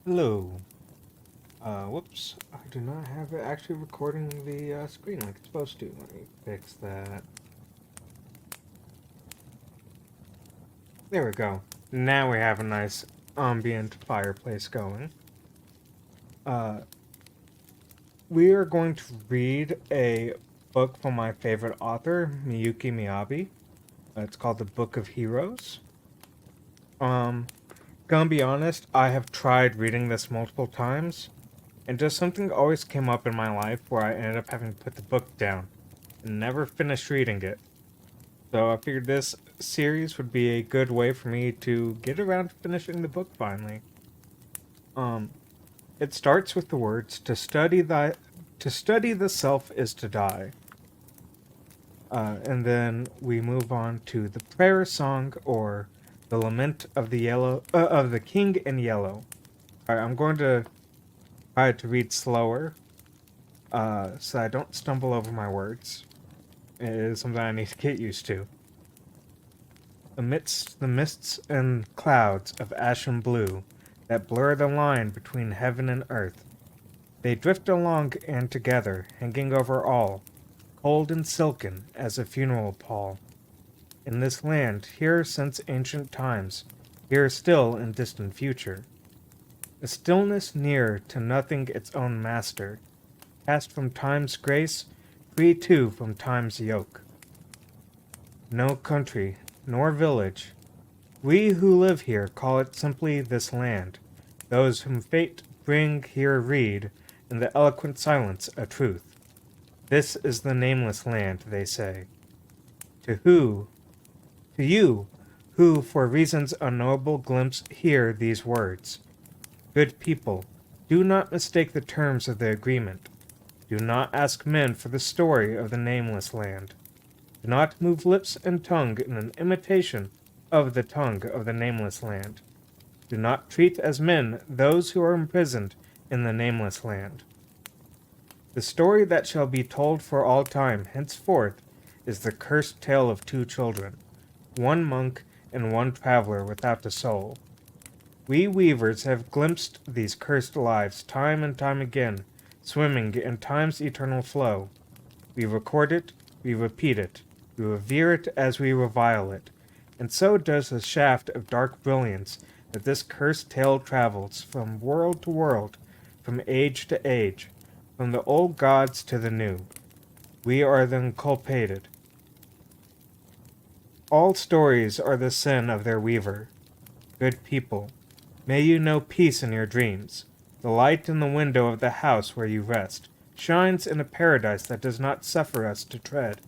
Hello. Whoops. I do not have it actually recording the screen like it's supposed to. Let me fix that. There we go. Now we have a nice ambient fireplace going. Uh, we are going to read a book from my favorite author, Miyuki Miyabi. It's called The Book of Heroes. Um, gonna be honest, I have tried reading this multiple times, and just something always came up in my life where I ended up having to put the book down and never finished reading it. So I figured this series would be a good way for me to get around to finishing the book finally. Um, it starts with the words to study the self is to die. And then we move on to the prayer song or the lament of the king in yellow. All right, I'm going to try to read slower, so I don't stumble over my words. It is something I need to get used to. Amidst the mists and clouds of ashen blue that blur the line between heaven and earth, they drift along and together, hanging over all, cold and silken as a funeral pall. In this land, here since ancient times, here still in distant future, a stillness near to nothing its own master, cast from time's grace, free too from time's yoke. No country, nor village, we who live here call it simply this land. Those whom fate bring here read in the eloquent silence a truth. This is the nameless land, they say. To who, to you, who for reasons unknowable glimpse hear these words. Good people, do not mistake the terms of the agreement. Do not ask men for the story of the nameless land. Do not move lips and tongue in an imitation of the tongue of the nameless land. Do not treat as men those who are imprisoned in the nameless land. The story that shall be told for all time henceforth is the cursed tale of two children, one monk and one traveler without a soul. We weavers have glimpsed these cursed lives time and time again, swimming in time's eternal flow. We record it, we repeat it, we revere it as we revile it, and so does the shaft of dark brilliance that this cursed tale travels from world to world, from age to age, from the old gods to the new. We are the inculpated. All stories are the sin of their weaver. Good people, may you know peace in your dreams. The light in the window of the house where you rest shines in a paradise that does not suffer us to tread.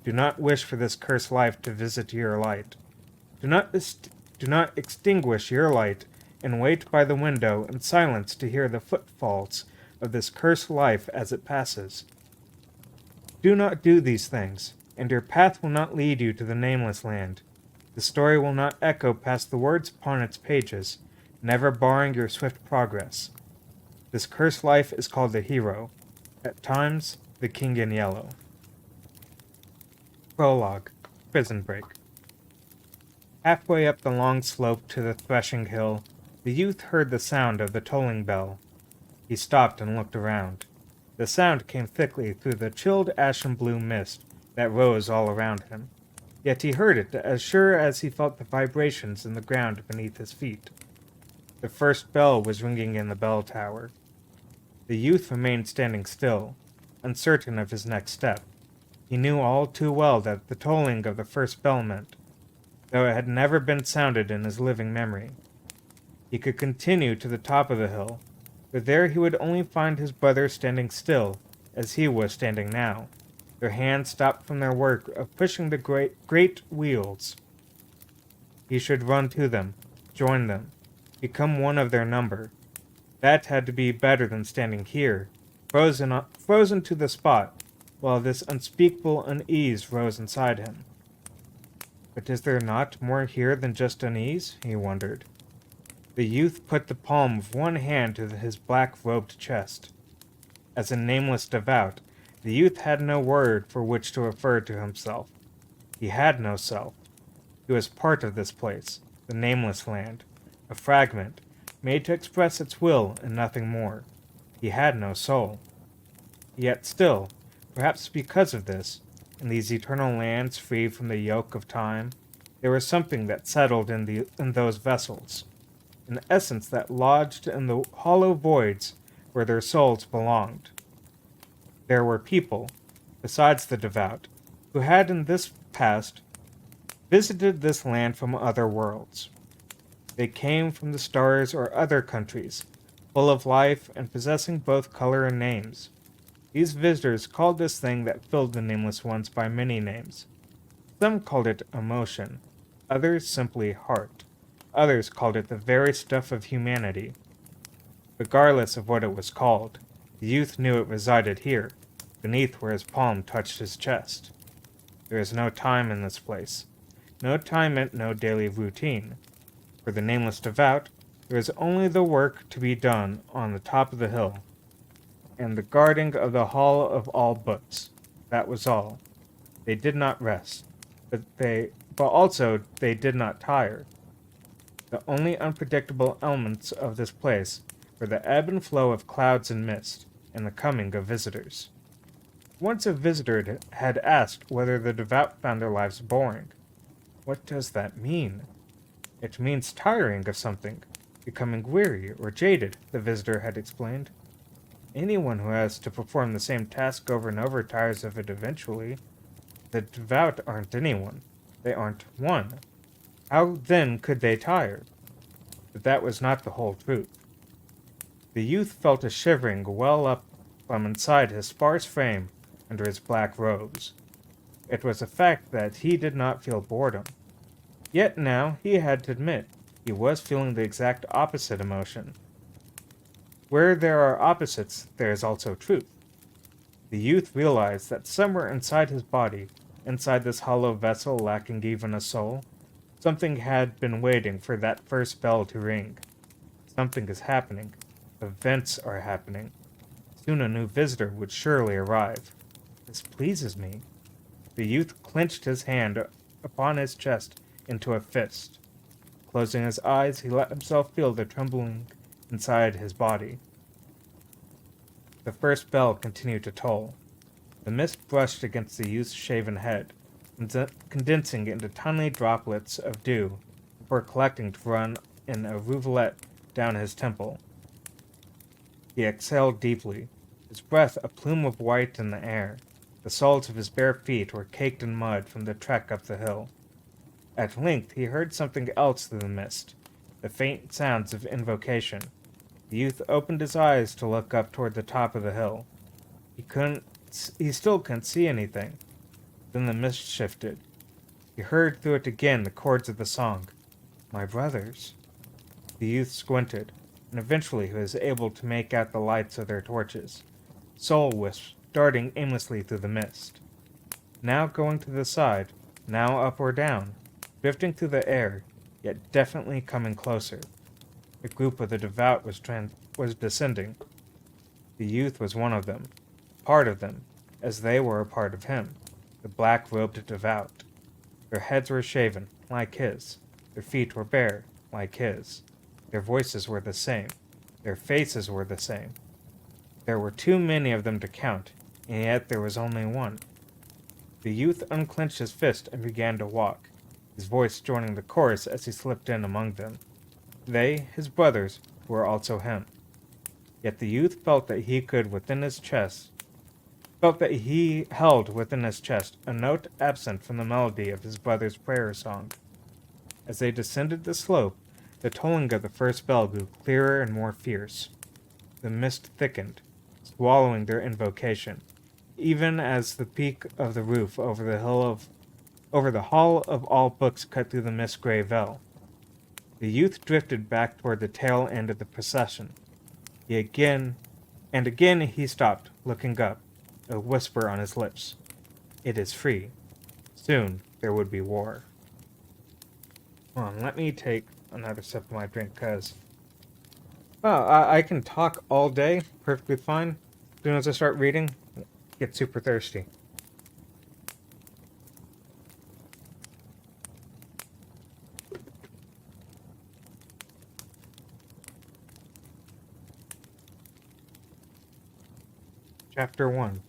Do not wish for this cursed life to visit your light. Do not extinguish your light and wait by the window in silence to hear the footfalls of this cursed life as it passes. Do not do these things, and your path will not lead you to the nameless land. The story will not echo past the words upon its pages, never barring your swift progress. This cursed life is called the hero, at times the king in yellow. Prologue. Prison Break. Halfway up the long slope to the threshing hill, the youth heard the sound of the tolling bell. He stopped and looked around. The sound came thickly through the chilled ashen blue mist that rose all around him. Yet he heard it as sure as he felt the vibrations in the ground beneath his feet. The first bell was ringing in the bell tower. The youth remained standing still, uncertain of his next step. He knew all too well that the tolling of the first bell meant, though it had never been sounded in his living memory. He could continue to the top of the hill, but there he would only find his brothers standing still, as he was standing now, their hands stopped from their work of pushing the great wheels. He should run to them, join them, become one of their number. That had to be better than standing here, frozen to the spot, while this unspeakable unease rose inside him. But is there not more here than just unease? He wondered. The youth put the palm of one hand to his black-robed chest. As a nameless devout, the youth had no word for which to refer to himself. He had no self. He was part of this place, the nameless land, a fragment, made to express its will and nothing more. He had no soul. Yet still, perhaps because of this, in these eternal lands free from the yoke of time, there was something that settled in those vessels, an essence that lodged in the hollow voids where their souls belonged. There were people, besides the devout, who had in this past visited this land from other worlds. They came from the stars or other countries, full of life and possessing both color and names. These visitors called this thing that filled the nameless ones by many names. Some called it emotion, others simply heart. Others called it the very stuff of humanity. Regardless of what it was called, the youth knew it resided here, beneath where his palm touched his chest. There is no time in this place. No time meant no daily routine. For the nameless devout, there is only the work to be done on the top of the hill, and the guarding of the hall of all books. That was all. They did not rest, but also they did not tire. The only unpredictable elements of this place were the ebb and flow of clouds and mist, and the coming of visitors. Once a visitor had asked whether the devout found their lives boring. What does that mean? It means tiring of something, becoming weary or jaded, the visitor had explained. Anyone who has to perform the same task over and over tires of it eventually. The devout aren't anyone. They aren't one. How then could they tire? But that was not the whole truth. The youth felt a shivering well up from inside his sparse frame under his black robes. It was a fact that he did not feel boredom. Yet now he had to admit he was feeling the exact opposite emotion. Where there are opposites, there is also truth. The youth realized that somewhere inside his body, inside this hollow vessel lacking even a soul, something had been waiting for that first bell to ring. Something is happening. Events are happening. Soon a new visitor would surely arrive. This pleases me. The youth clenched his hand upon his chest into a fist. Closing his eyes, he let himself feel the trembling inside his body. The first bell continued to toll. The mist brushed against the youth's shaven head, condensing into tiny droplets of dew before collecting to run in a rivulet down his temple. He exhaled deeply, his breath a plume of white in the air. The soles of his bare feet were caked in mud from the trek up the hill. At length he heard something else through the mist, the faint sounds of invocation. The youth opened his eyes to look up toward the top of the hill. He still couldn't see anything. Then the mist shifted. He heard through it again the chords of the song. My brothers. The youth squinted, and eventually he was able to make out the lights of their torches. Soul wisps darting aimlessly through the mist. Now going to the side, now up or down, drifting through the air, yet definitely coming closer. The group of the devout was descending. The youth was one of them, part of them, as they were a part of him, the black-robed devout. Their heads were shaven, like his. Their feet were bare, like his. Their voices were the same. Their faces were the same. There were too many of them to count, and yet there was only one. The youth unclenched his fist and began to walk, his voice joining the chorus as he slipped in among them. They, his brothers, were also him. Yet the youth felt that he held within his chest a note absent from the melody of his brother's prayer song. As they descended the slope, the tolling of the first bell grew clearer and more fierce. The mist thickened, swallowing their invocation, even as the peak of the roof over the hall of all books cut through the mist-gray veil. The youth drifted back toward the tail end of the procession. Again he stopped, looking up, a whisper on his lips. It is free. Soon there would be war. Hold on, let me take another sip of my drink, because I can talk all day perfectly fine. As soon as I start reading, I get super thirsty. Chapter 1.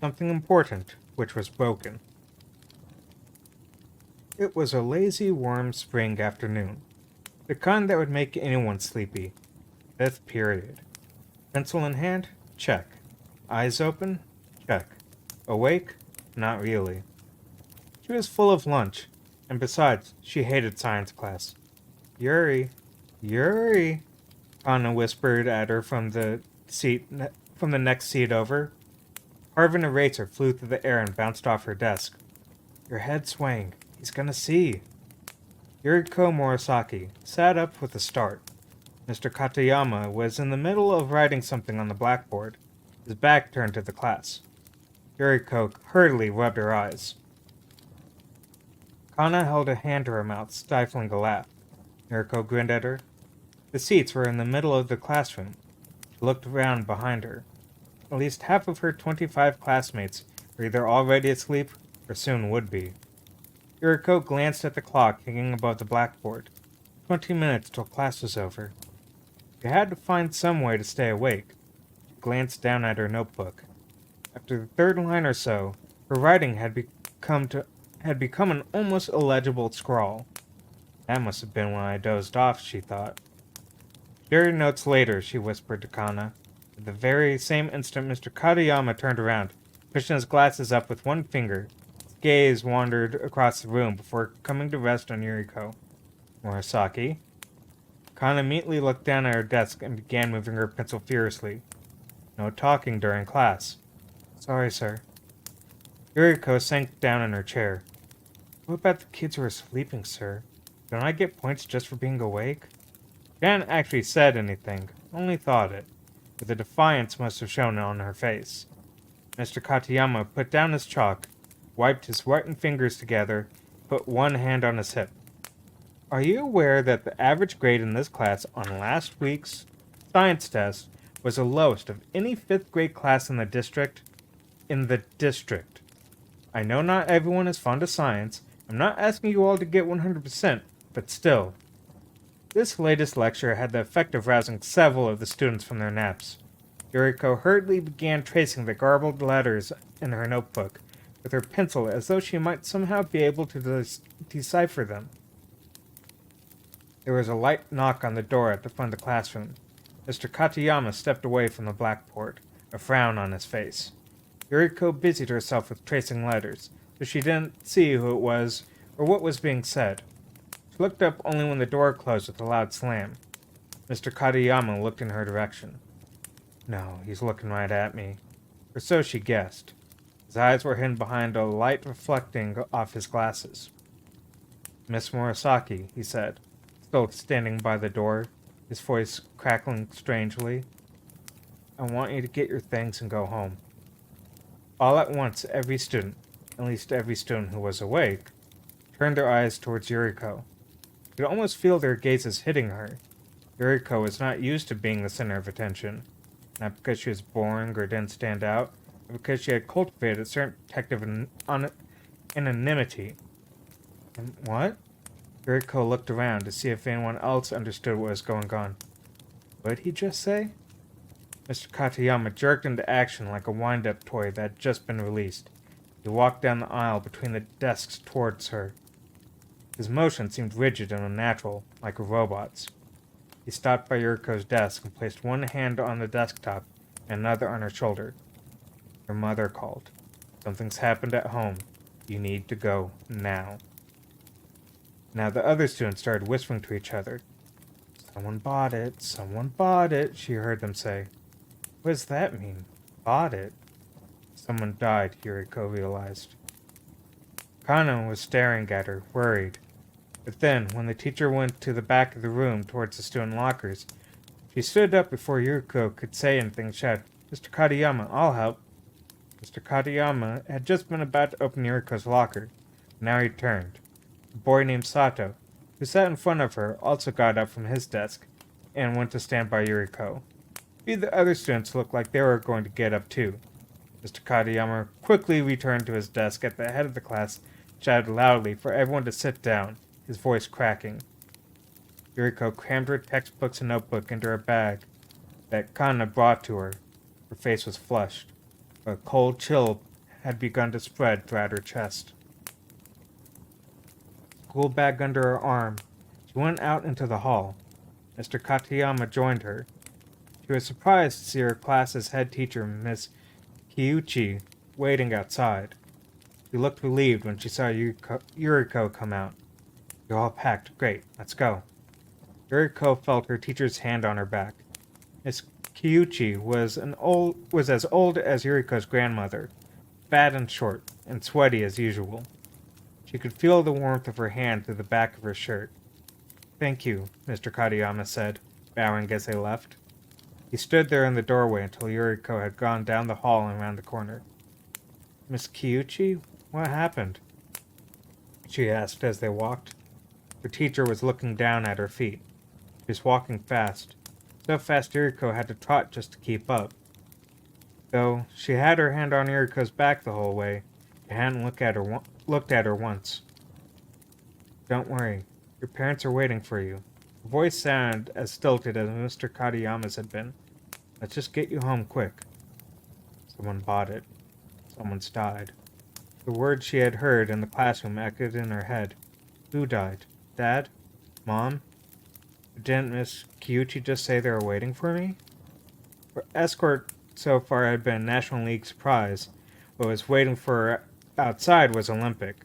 Something Important Which Was Broken. It was a lazy, warm spring afternoon. The kind that would make anyone sleepy. Fifth period. Pencil in hand? Check. Eyes open? Check. Awake? Not really. She was full of lunch, and besides, she hated science class. Yuri, Yuri, Anna whispered at her from the next seat over. Carven eraser flew through the air and bounced off her desk. Your head swaying. He's gonna see. Yuriko Murasaki sat up with a start. Mr. Katayama was in the middle of writing something on the blackboard, his back turned to the class. Yuriko hurriedly rubbed her eyes. Kana held a hand to her mouth, stifling a laugh. Yuriko grinned at her. The seats were in the middle of the classroom. She looked around behind her. At least half of her 25 classmates were either already asleep or soon would be. Yuriko glanced at the clock hanging above the blackboard. 20 minutes till class was over. She had to find some way to stay awake. She glanced down at her notebook. After the third line or so, her writing had become an almost illegible scrawl. That must have been when I dozed off, she thought. "Very notes later," she whispered to Kana. At the very same instant, Mr. Katayama turned around, pushing his glasses up with one finger. His gaze wandered across the room before coming to rest on Yuriko. Murasaki? Kana immediately looked down at her desk and began moving her pencil furiously. No talking during class. Sorry, sir. Yuriko sank down in her chair. What about the kids who are sleeping, sir? Don't I get points just for being awake? She hadn't actually said anything, only thought it, but the defiance must have shown on her face. Mr. Katayama put down his chalk, wiped his whitened fingers together, put one hand on his hip. Are you aware that the average grade in this class on last week's science test was the lowest of any 5th grade class in the district? In the district. I know not everyone is fond of science. I'm not asking you all to get 100%, but still. This latest lecture had the effect of rousing several of the students from their naps. Yuriko hurriedly began tracing the garbled letters in her notebook with her pencil as though she might somehow be able to decipher them. There was a light knock on the door at the front of the classroom. Mr. Katayama stepped away from the blackboard, a frown on his face. Yuriko busied herself with tracing letters, so she didn't see who it was or what was being said. She looked up only when the door closed with a loud slam. Mr. Katayama looked in her direction. No, he's looking right at me. Or so she guessed. His eyes were hidden behind a light reflecting off his glasses. Miss Murasaki, he said, still standing by the door, his voice crackling strangely. I want you to get your things and go home. All at once, every student, at least every student who was awake, turned their eyes towards Yuriko. You could almost feel their gazes hitting her. Yuriko was not used to being the center of attention, not because she was boring or didn't stand out, but because she had cultivated a certain protective anonymity. And what? Yuriko looked around to see if anyone else understood what was going on. What did he just say? Mr. Katayama jerked into action like a wind-up toy that had just been released. He walked down the aisle between the desks towards her. His motion seemed rigid and unnatural, like a robot's. He stopped by Yuriko's desk and placed one hand on the desktop and another on her shoulder. Her mother called. Something's happened at home. You need to go now. Now the other students started whispering to each other. Someone bought it, she heard them say. What does that mean? Bought it? Someone died, Yuriko realized. Kana was staring at her, worried. But then, when the teacher went to the back of the room towards the student lockers, she stood up before Yuriko could say anything and shouted, Mr. Katayama, I'll help. Mr. Katayama had just been about to open Yuriko's locker. Now he turned. A boy named Sato, who sat in front of her, also got up from his desk and went to stand by Yuriko. Few of the other students looked like they were going to get up too. Mr. Katayama quickly returned to his desk at the head of the class, shouted loudly for everyone to sit down, his voice cracking. Yuriko crammed her textbooks and notebook into her bag that Kana brought to her. Her face was flushed. A cold chill had begun to spread throughout her chest. School bag under her arm, she went out into the hall. Mr. Katayama joined her. She was surprised to see her class's head teacher, Miss Kiuchi, waiting outside. She looked relieved when she saw Yuriko come out. "You're all packed. Great. Let's go." Yuriko felt her teacher's hand on her back. Miss Kiuchi was as old as Yuriko's grandmother, fat and short, and sweaty as usual. She could feel the warmth of her hand through the back of her shirt. "Thank you," Mr. Katayama said, bowing as they left. He stood there in the doorway until Yuriko had gone down the hall and around the corner. "Miss Kiuchi, what happened?" she asked as they walked. Her teacher was looking down at her feet. She was walking fast, so fast Yuriko had to trot just to keep up. Though she had her hand on Yuriko's back the whole way, she hadn't looked at her once. "Don't worry. Your parents are waiting for you." Her voice sounded as stilted as Mr. Katayama's had been. "Let's just get you home quick." Someone bought it. Someone's died. The words she had heard in the classroom echoed in her head. Who died? Dad? Mom? Didn't Miss Kiuchi just say they were waiting for me? Her escort so far had been National League surprise. What was waiting for her outside was Olympic.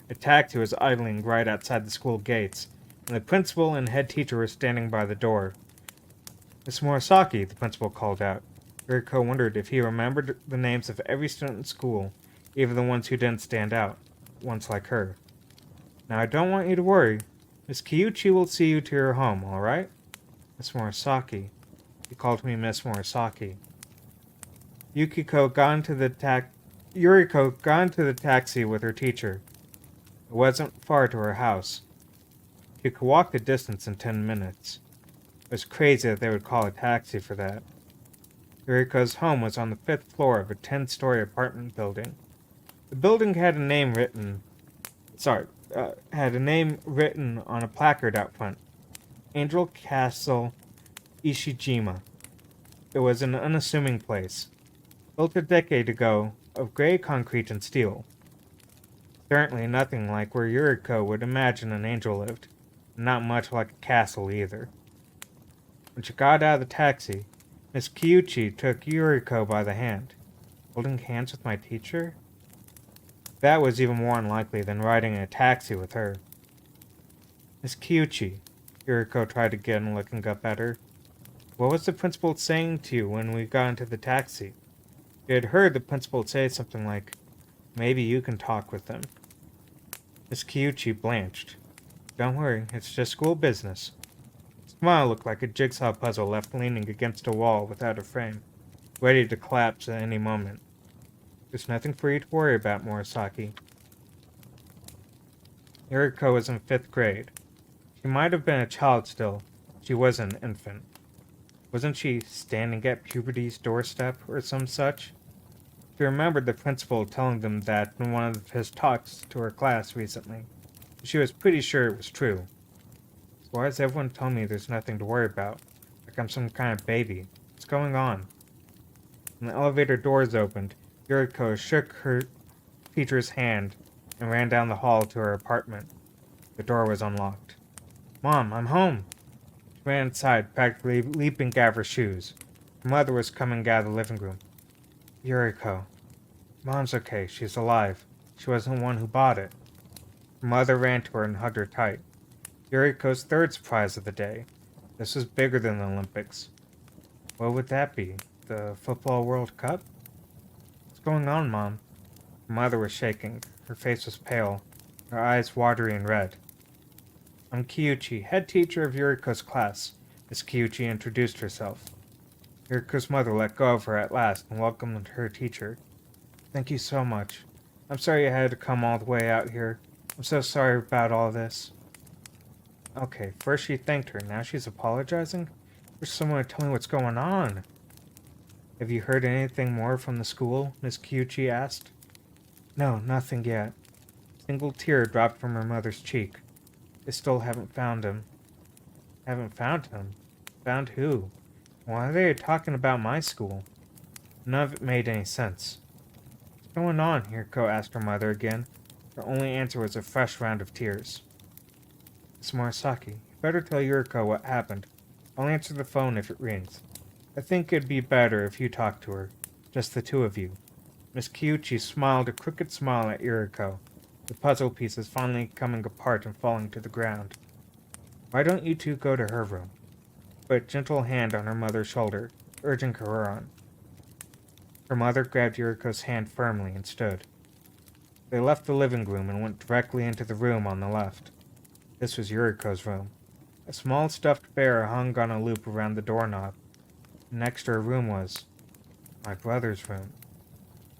A taxi was idling right outside the school gates, and the principal and head teacher were standing by the door. "Miss Murasaki," the principal called out. Yuriko wondered if he remembered the names of every student in school, even the ones who didn't stand out, ones like her. "Now I don't want you to worry. Miss Kiuchi will see you to your home, all right?" "Miss Murasaki." He called me Miss Murasaki. Yuriko got into the taxi with her teacher. It wasn't far to her house. She could walk the distance in 10 minutes. It was crazy that they would call a taxi for that. Yuriko's home was on the 5th floor of a 10-story apartment building. The building had a name written on a placard out front. Angel Castle Ishijima. It was an unassuming place, built a decade ago of gray concrete and steel. Certainly nothing like where Yuriko would imagine an angel lived, and not much like a castle either. When she got out of the taxi, Miss Kiuchi took Yuriko by the hand. Holding hands with my teacher? That was even more unlikely than riding in a taxi with her. "Miss Kiuchi," Yuriko tried again, looking up at her. "What was the principal saying to you when we got into the taxi?" She had heard the principal say something like, "Maybe you can talk with them." Miss Kiuchi blanched. "Don't worry, it's just school business." The smile looked like a jigsaw puzzle left leaning against a wall without a frame, ready to collapse at any moment. "There's nothing for you to worry about, Murasaki." Yuriko was in 5th grade. She might have been a child still. She was an infant. Wasn't she standing at puberty's doorstep or some such? She remembered the principal telling them that in one of his talks to her class recently. She was pretty sure it was true. So why is everyone telling me there's nothing to worry about? Like I'm some kind of baby. What's going on? When the elevator doors opened, Yuriko shook her teacher's hand and ran down the hall to her apartment. The door was unlocked. "Mom, I'm home!" She ran inside, practically leaping out of her shoes. Her mother was coming out of the living room. "Yuriko." "Mom's okay. She's alive. She wasn't the one who bought it." Her mother ran to her and hugged her tight. Yuriko's third surprise of the day. This was bigger than the Olympics. What would that be? The Football World Cup? "What's going on, Mom?" Her mother was shaking. Her face was pale, her eyes watery and red. "I'm Kiuchi, head teacher of Yuriko's class." Miss Kiuchi introduced herself. Yuriko's mother let go of her at last and welcomed her teacher. "Thank you so much. I'm sorry you had to come all the way out here. I'm so sorry about all this." Okay, first she thanked her, now she's apologizing? Wish someone would tell me what's going on. "Have you heard anything more from the school?" Miss Kiuchi asked. "No, nothing yet." A single tear dropped from her mother's cheek. "They still haven't found him." "Haven't found him? Found who? Why are they talking about my school?" None of it made any sense. What's going on? Yuriko asked her mother again. Her only answer was a fresh round of tears. Miss Murasaki, you better tell Yuriko what happened. I'll answer the phone if it rings. I think it'd be better if you talked to her. Just the two of you. Miss Kyuchi smiled a crooked smile at Yuriko, the puzzle pieces finally coming apart and falling to the ground. Why don't you two go to her room? Put a gentle hand on her mother's shoulder, urging her on. Her mother grabbed Yuriko's hand firmly and stood. They left the living room and went directly into the room on the left. This was Yuriko's room. A small stuffed bear hung on a loop around the doorknob. Next to her room was my brother's room.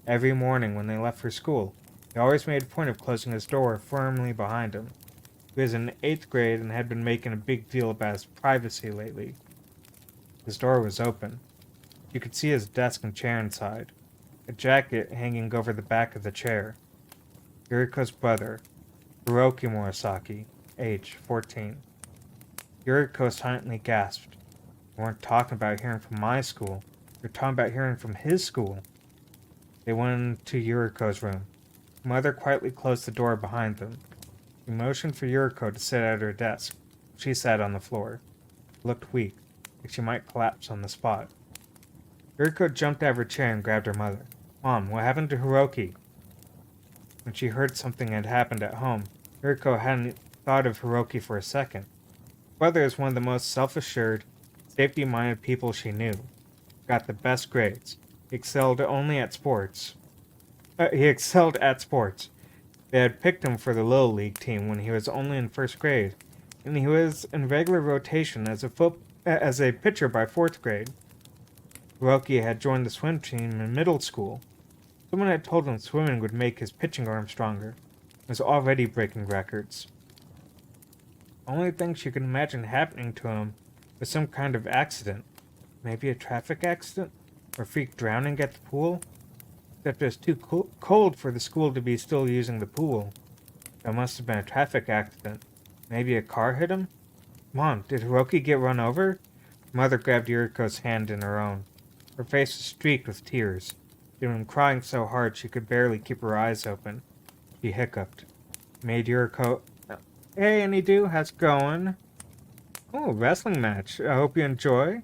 Every morning when they left for school, he always made a point of closing his door firmly behind him. He was in 8th grade and had been making a big deal about his privacy lately. His door was open. You could see his desk and chair inside, a jacket hanging over the back of the chair. Yuriko's brother, Hiroki Murasaki, age 14. Yuriko silently gasped. They weren't talking about hearing from my school. They're talking about hearing from his school. They went into Yuriko's room. Mother quietly closed the door behind them. She motioned for Yuriko to sit at her desk. She sat on the floor. Looked weak, like she might collapse on the spot. Yuriko jumped out of her chair and grabbed her mother. Mom, what happened to Hiroki? When she heard something had happened at home, Yuriko hadn't thought of Hiroki for a second. Brother is one of the most self-assured, safety-minded people she knew. Got the best grades. He excelled at sports. They had picked him for the Little League team when he was only in 1st grade, and he was in regular rotation as a pitcher by 4th grade. Hiroki had joined the swim team in middle school. Someone had told him swimming would make his pitching arm stronger. He was already breaking records. The only thing she could imagine happening to him was some kind of accident. Maybe a traffic accident? Or freak drowning at the pool? Except it was too cold for the school to be still using the pool. That must have been a traffic accident. Maybe a car hit him? Mom, did Hiroki get run over? Mother grabbed Yuriko's hand in her own. Her face was streaked with tears. She'd been crying so hard she could barely keep her eyes open. She hiccuped. Made Yuriko... Hey, Anydo, how's it going? Oh, wrestling match. I hope you enjoy.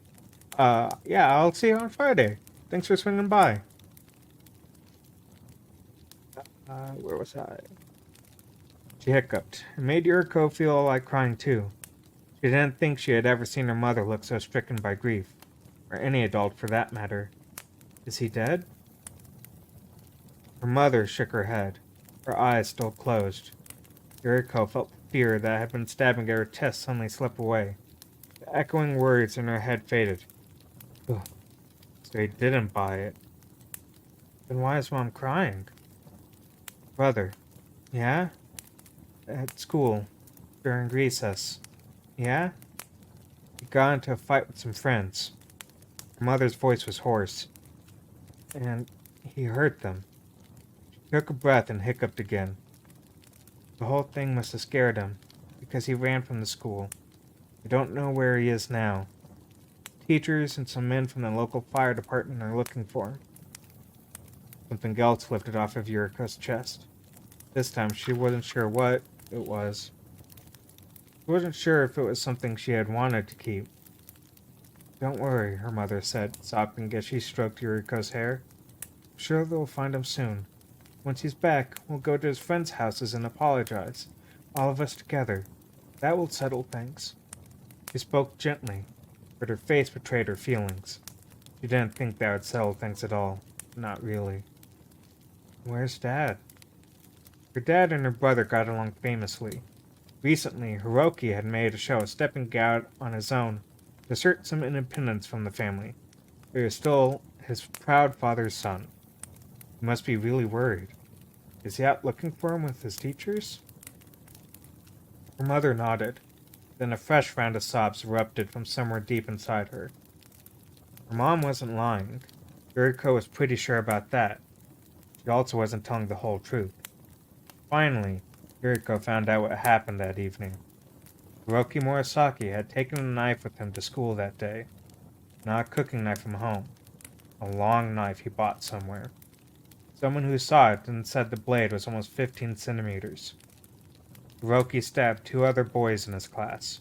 Yeah, I'll see you on Friday. Thanks for swinging by. Where was I? She hiccuped. It made Yuriko feel like crying too. She didn't think she had ever seen her mother look so stricken by grief. Or any adult for that matter. Is he dead? Her mother shook her head, her eyes still closed. Yuriko felt the fear that had been stabbing at her chest suddenly slip away. The echoing words in her head faded. Ugh. So he didn't buy it. Then why is Mom crying? Brother. Yeah? At school. During recess. Yeah? He got into a fight with some friends. Her mother's voice was hoarse. And he hurt them. She took a breath and hiccuped again. The whole thing must have scared him, because he ran from the school. I don't know where he is now. Teachers and some men from the local fire department are looking for him. Something else lifted off of Yuriko's chest. This time she wasn't sure what it was. She wasn't sure if it was something she had wanted to keep. Don't worry, her mother said, sobbing as she stroked Yuriko's hair. I'm sure they'll find him soon. Once he's back, we'll go to his friends' houses and apologize. All of us together. That will settle things. She spoke gently, but her face betrayed her feelings. She didn't think that would settle things at all. Not really. Where's Dad? Her dad and her brother got along famously. Recently, Hiroki had made a show of stepping out on his own to assert some independence from the family. But he was still his proud father's son. He must be really worried. Is he out looking for him with his teachers? Her mother nodded. Then a fresh round of sobs erupted from somewhere deep inside her. Her mom wasn't lying. Yuriko was pretty sure about that. She also wasn't telling the whole truth. Finally, Yuriko found out what happened that evening. Hiroki Murasaki had taken a knife with him to school that day. Not a cooking knife from home. A long knife he bought somewhere. Someone who saw it and said the blade was almost 15 centimeters. Hiroki stabbed 2 other boys in his class,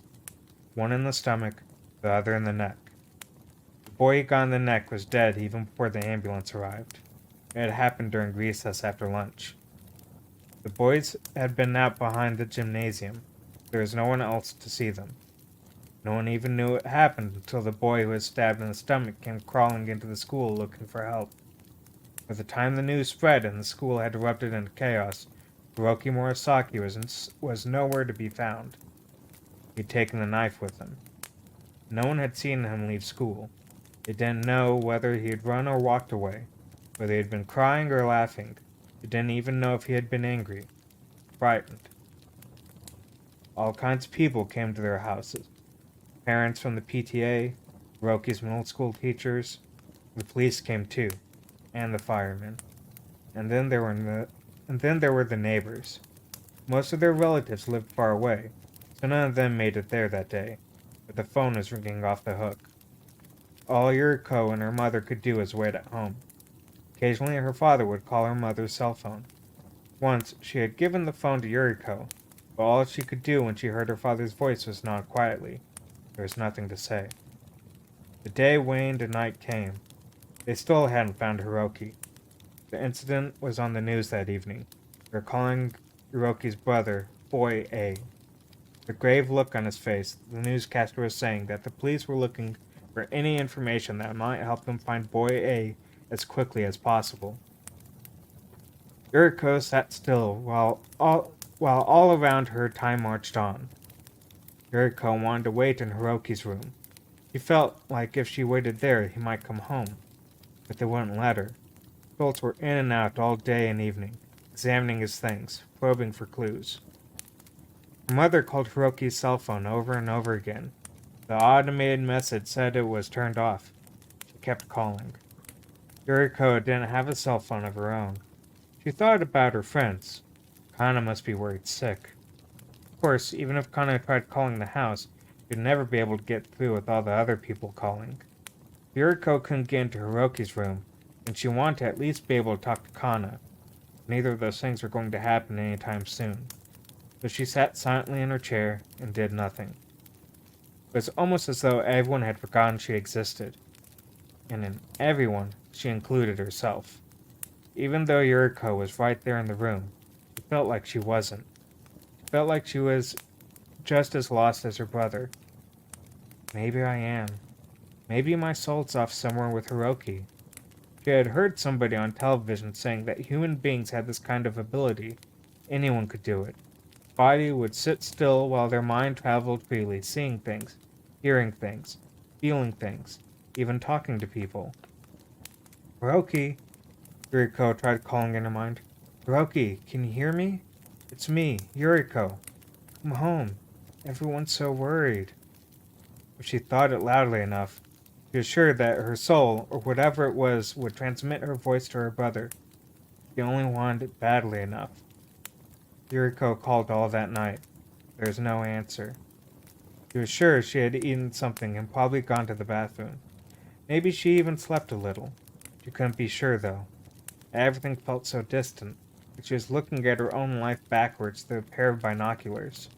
one in the stomach, the other in the neck. The boy he got in the neck was dead even before the ambulance arrived. It had happened during recess after lunch. The boys had been out behind the gymnasium. There was no one else to see them. No one even knew it happened until the boy who was stabbed in the stomach came crawling into the school looking for help. By the time the news spread and the school had erupted into chaos, Hiroki Murasaki was nowhere to be found. He'd taken the knife with him. No one had seen him leave school. They didn't know whether he had run or walked away, whether he had been crying or laughing. They didn't even know if he had been angry, frightened. All kinds of people came to their houses. Parents from the PTA, Hiroki's middle school teachers, the police came too, and the firemen. And then there were the neighbors. Most of their relatives lived far away, so none of them made it there that day, but the phone was ringing off the hook. All Yuriko and her mother could do was wait at home. Occasionally her father would call her mother's cell phone. Once, she had given the phone to Yuriko, but all she could do when she heard her father's voice was nod quietly. There was nothing to say. The day waned and night came. They still hadn't found Hiroki. The incident was on the news that evening. They were calling Hiroki's brother Boy A. With a grave look on his face, the newscaster was saying that the police were looking for any information that might help them find Boy A as quickly as possible. Yuriko sat still while all around her time marched on. Yuriko wanted to wait in Hiroki's room. She felt like if she waited there, he might come home. But they wouldn't let her. Adults were in and out all day and evening, examining his things, probing for clues. Her mother called Hiroki's cell phone over and over again. The automated message said it was turned off. She kept calling. Yuriko didn't have a cell phone of her own. She thought about her friends. Kana must be worried sick. Of course, even if Kana tried calling the house, she'd never be able to get through with all the other people calling. Yuriko couldn't get into Hiroki's room, and she wanted to at least be able to talk to Kana. Neither of those things were going to happen anytime soon. So she sat silently in her chair and did nothing. It was almost as though everyone had forgotten she existed. And in everyone, she included herself. Even though Yuriko was right there in the room, it felt like she wasn't. It felt like she was just as lost as her brother. Maybe I am. Maybe my soul's off somewhere with Hiroki. She had heard somebody on television saying that human beings had this kind of ability. Anyone could do it. Body would sit still while their mind traveled freely, seeing things, hearing things, feeling things, even talking to people. Hiroki, Yuriko tried calling in her mind. Hiroki, can you hear me? It's me, Yuriko. Come home. Everyone's so worried. If she thought it loudly enough, she was sure that her soul, or whatever it was, would transmit her voice to her brother. She only wanted it badly enough. Yuriko called all that night. There was no answer. She was sure she had eaten something and probably gone to the bathroom. Maybe she even slept a little. She couldn't be sure, though. Everything felt so distant, like she was looking at her own life backwards through a pair of binoculars.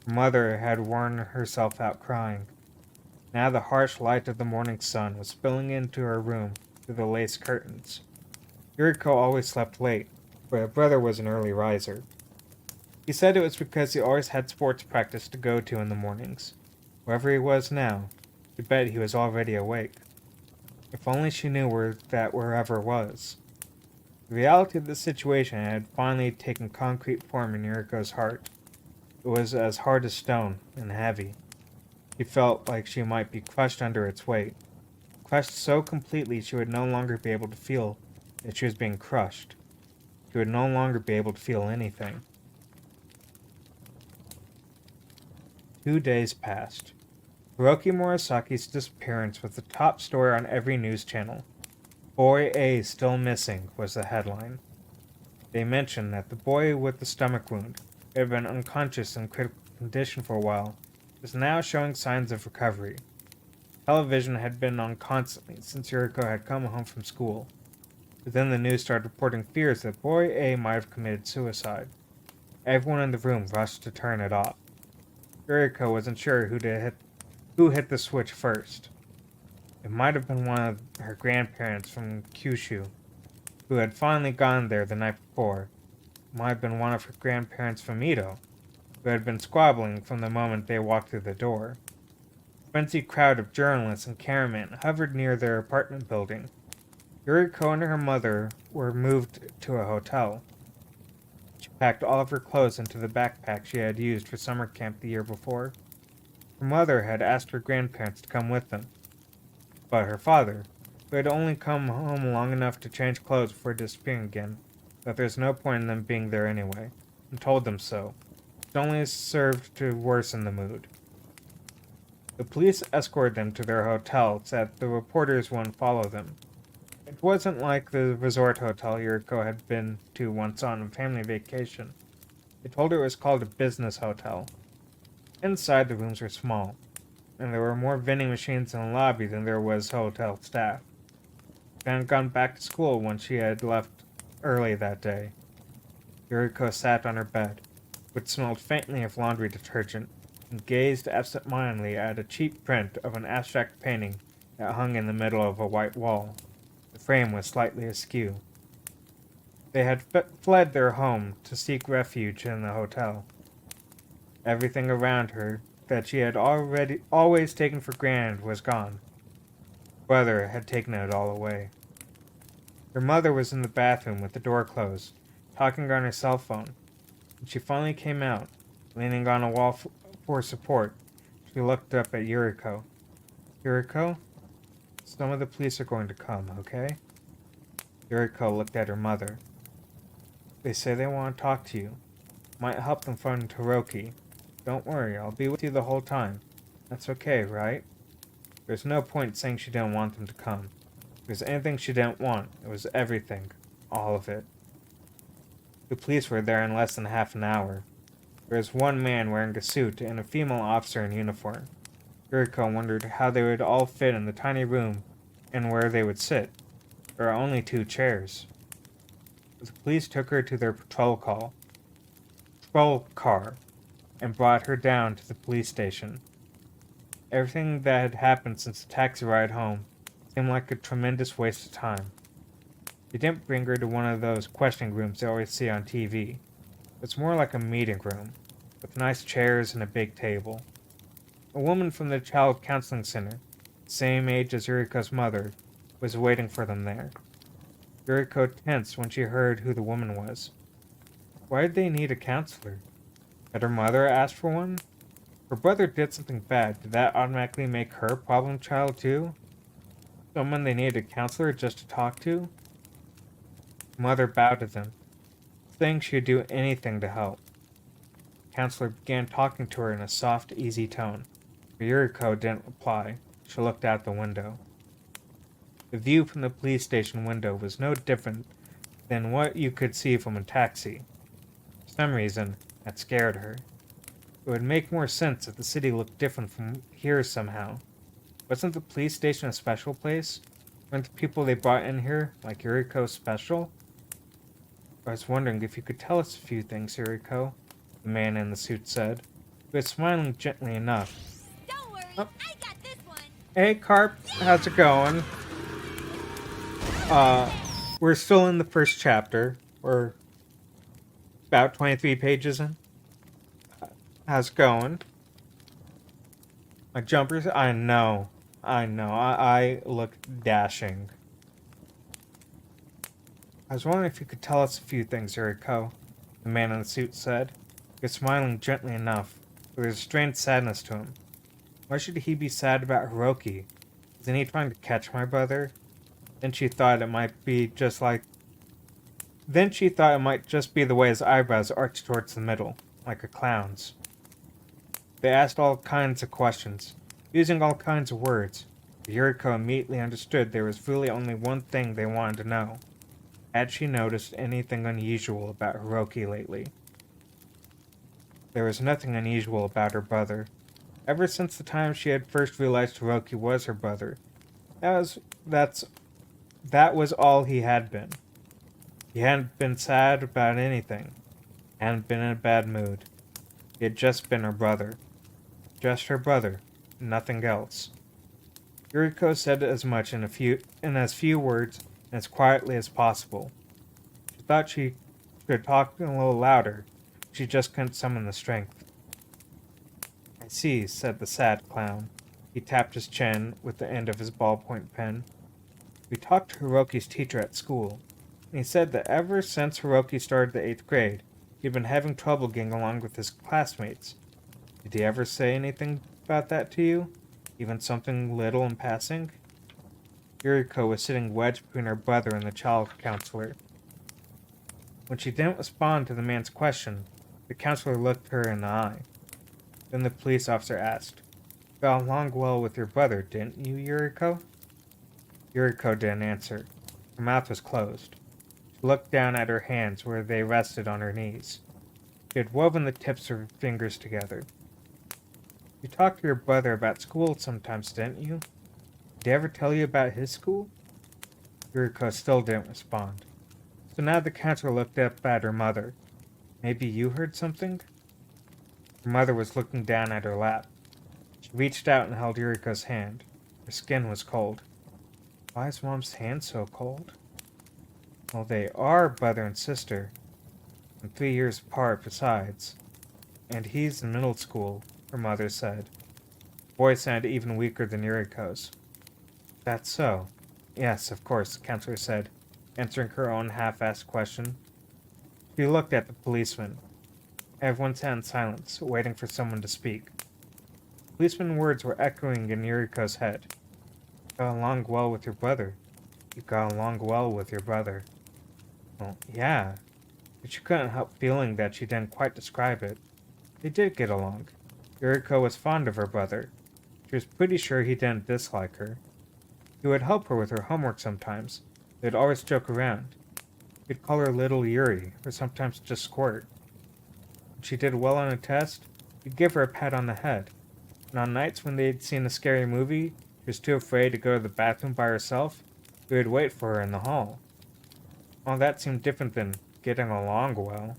Her mother had worn herself out crying. Now the harsh light of the morning sun was spilling into her room through the lace curtains. Yuriko always slept late, but her brother was an early riser. He said it was because he always had sports practice to go to in the mornings. Wherever he was now, she bet he was already awake. If only she knew where that wherever was. The reality of the situation had finally taken concrete form in Yuriko's heart. It was as hard as stone and heavy. She felt like she might be crushed under its weight. Crushed so completely she would no longer be able to feel that she was being crushed. She would no longer be able to feel anything. 2 days passed. Hiroki Murasaki's disappearance was the top story on every news channel. Boy A still missing was the headline. They mentioned that the boy with the stomach wound, who had been unconscious in critical condition for a while, was now showing signs of recovery. Television had been on constantly since Yuriko had come home from school. But then the news started reporting fears that Boy A might have committed suicide. Everyone in the room rushed to turn it off. Yuriko wasn't sure who hit the switch first. It might have been one of her grandparents from Kyushu, who had finally gone there the night before. It might have been one of her grandparents from Edo, who had been squabbling from the moment they walked through the door. A frenzied crowd of journalists and cameramen hovered near their apartment building. Yuriko and her mother were moved to a hotel. She packed all of her clothes into the backpack she had used for summer camp the year before. Her mother had asked her grandparents to come with them, but her father, who had only come home long enough to change clothes before disappearing again, thought there was no point in them being there anyway, and told them so. It only served to worsen the mood. The police escorted them to their hotel so that the reporters wouldn't follow them. It wasn't like the resort hotel Yuriko had been to once on a family vacation. They told her it was called a business hotel. Inside, the rooms were small, and there were more vending machines in the lobby than there was hotel staff. She hadn't gone back to school when she had left early that day. Yuriko sat on her bed, which smelled faintly of laundry detergent, and gazed absent-mindedly at a cheap print of an abstract painting that hung in the middle of a white wall. The frame was slightly askew. They had fled their home to seek refuge in the hotel. Everything around her that she had always taken for granted was gone. Brother had taken it all away. Her mother was in the bathroom with the door closed, talking on her cell phone. When she finally came out, leaning on a wall for support, she looked up at Yuriko. Yuriko? Some of the police are going to come, okay? Yuriko looked at her mother. They say they want to talk to you. Might help them find Hiroki. Don't worry, I'll be with you the whole time. That's okay, right? There's no point saying she didn't want them to come. If there's anything she didn't want, it was everything. All of it. The police were there in less than half an hour. There was one man wearing a suit and a female officer in uniform. Yuriko wondered how they would all fit in the tiny room and where they would sit. There are only 2 chairs. The police took her to their patrol car and brought her down to the police station. Everything that had happened since the taxi ride home seemed like a tremendous waste of time. They didn't bring her to one of those questioning rooms they always see on TV. It's more like a meeting room, with nice chairs and a big table. A woman from the child counseling center, same age as Yuriko's mother, was waiting for them there. Yuriko tensed when she heard who the woman was. Why did they need a counselor? Had her mother asked for one? Her brother did something bad. Did that automatically make her a problem child too? Someone they needed a counselor just to talk to? Mother bowed to them, saying she would do anything to help. The counselor began talking to her in a soft, easy tone. But Yuriko didn't reply. She looked out the window. The view from the police station window was no different than what you could see from a taxi. For some reason, that scared her. It would make more sense if the city looked different from here somehow. Wasn't the police station a special place? Weren't the people they brought in here, like Yuriko, special? I was wondering if you could tell us a few things, Yuriko, the man in the suit said. He was smiling gently enough. Don't worry, Oh. I got this one. Hey, Carp, how's it going? We're still in the first chapter. We're about 23 pages in. How's it going? My jumpers? I know. I look dashing. I was wondering if you could tell us a few things, Yuriko, the man in the suit said. He was smiling gently enough, but there was a strange sadness to him. Why should he be sad about Hiroki? Isn't he trying to catch my brother? Then she thought it might just be the way his eyebrows arched towards the middle, like a clown's. They asked all kinds of questions, using all kinds of words. Yuriko immediately understood there was really only one thing they wanted to know. Had she noticed anything unusual about Hiroki lately? There was nothing unusual about her brother. Ever since the time she had first realized Hiroki was her brother, that's That was all he had been. He hadn't been sad about anything, hadn't been in a bad mood. He had just been her brother. Just her brother, nothing else. Yuriko said as much in as few words and as quietly as possible. She thought she could talk a little louder, but she just couldn't summon the strength. I see, said the sad clown. He tapped his chin with the end of his ballpoint pen. We talked to Hiroki's teacher at school, and he said that ever since Hiroki started the 8th grade, he'd been having trouble getting along with his classmates. Did he ever say anything about that to you? Even something little in passing? Yuriko was sitting wedged between her brother and the child counselor. When she didn't respond to the man's question, the counselor looked her in the eye. Then the police officer asked, "You got along well with your brother, didn't you, Yuriko?" Yuriko didn't answer. Her mouth was closed. She looked down at her hands where they rested on her knees. She had woven the tips of her fingers together. You talked to your brother about school sometimes, didn't you? Did he ever tell you about his school? Yuriko still didn't respond. So now the counselor looked up at her mother. Maybe you heard something? Her mother was looking down at her lap. She reached out and held Yuriko's hand. Her skin was cold. Why is Mom's hand so cold? Well, they are brother and sister, and 3 years apart besides. And he's in middle school, her mother said. Her voice sounded even weaker than Yuriko's. That's so. Yes, of course, the counselor said, answering her own half-assed question. She looked at the policeman. Everyone sat in silence, waiting for someone to speak. The policeman's words were echoing in Yuriko's head. You got along well with your brother. You got along well with your brother. Well, yeah, but she couldn't help feeling that she didn't quite describe it. They did get along. Yuriko was fond of her brother. She was pretty sure he didn't dislike her. He would help her with her homework sometimes. They'd always joke around. He'd call her Little Yuri, or sometimes just Squirt. When she did well on a test, he'd give her a pat on the head. And on nights when they'd seen a scary movie, she was too afraid to go to the bathroom by herself, he would wait for her in the hall. All that seemed different than getting along well.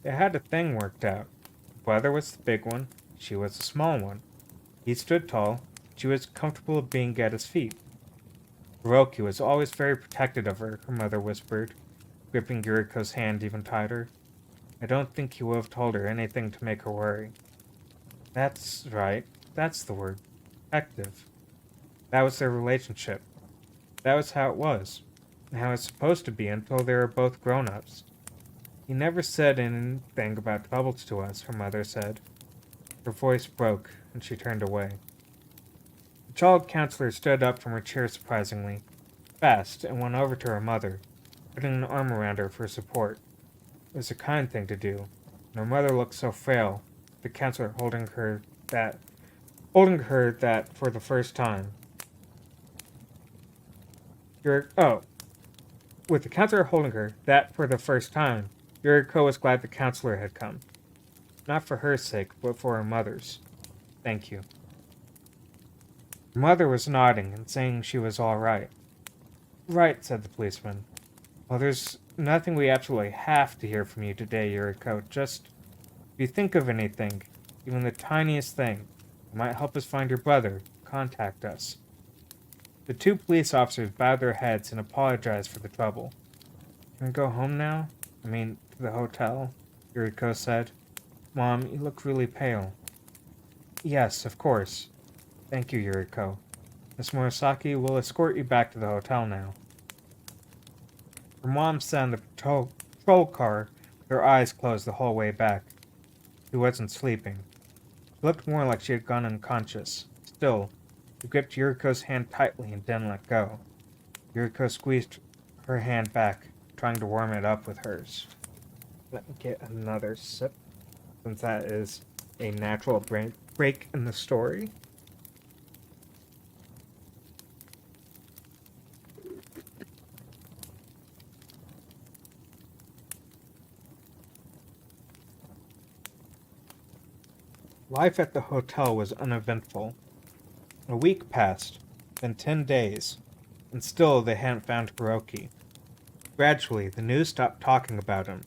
They had a thing worked out. Her brother was the big one, she was the small one. He stood tall, she was comfortable being at his feet. Hiroki was always very protective of her, her mother whispered, gripping Yuriko's hand even tighter. I don't think he would have told her anything to make her worry. That's right. That's the word. Protective. That was their relationship. That was how it was. And how it's supposed to be until they were both grown-ups. He never said anything about troubles to us, her mother said. Her voice broke, and she turned away. The child counselor stood up from her chair surprisingly, fast, and went over to her mother, putting an arm around her for support. It was a kind thing to do, and her mother looked so frail, the counselor holding her that for the first time. With the counselor holding her that for the first time, Yuriko was glad the counselor had come. Not for her sake, but for her mother's. Thank you. Her mother was nodding and saying she was all right. Right, said the policeman. Well, there's nothing we absolutely have to hear from you today, Yuriko. Just, if you think of anything, even the tiniest thing, that might help us find your brother, contact us. The two police officers bowed their heads and apologized for the trouble. Can we go home now? I mean, to the hotel, Yuriko said. Mom, you look really pale. Yes, of course. Thank you, Yuriko. Miss Murasaki will escort you back to the hotel now. Her mom sat in the patrol car with her eyes closed the whole way back. She wasn't sleeping. She looked more like she had gone unconscious. Still, she gripped Yuriko's hand tightly and didn't let go. Yuriko squeezed her hand back, trying to warm it up with hers. Let me get another sip, since that is a natural break in the story. Life at the hotel was uneventful. A week passed, then 10 days. and still they hadn't found Hiroki. Gradually, the news stopped talking about him.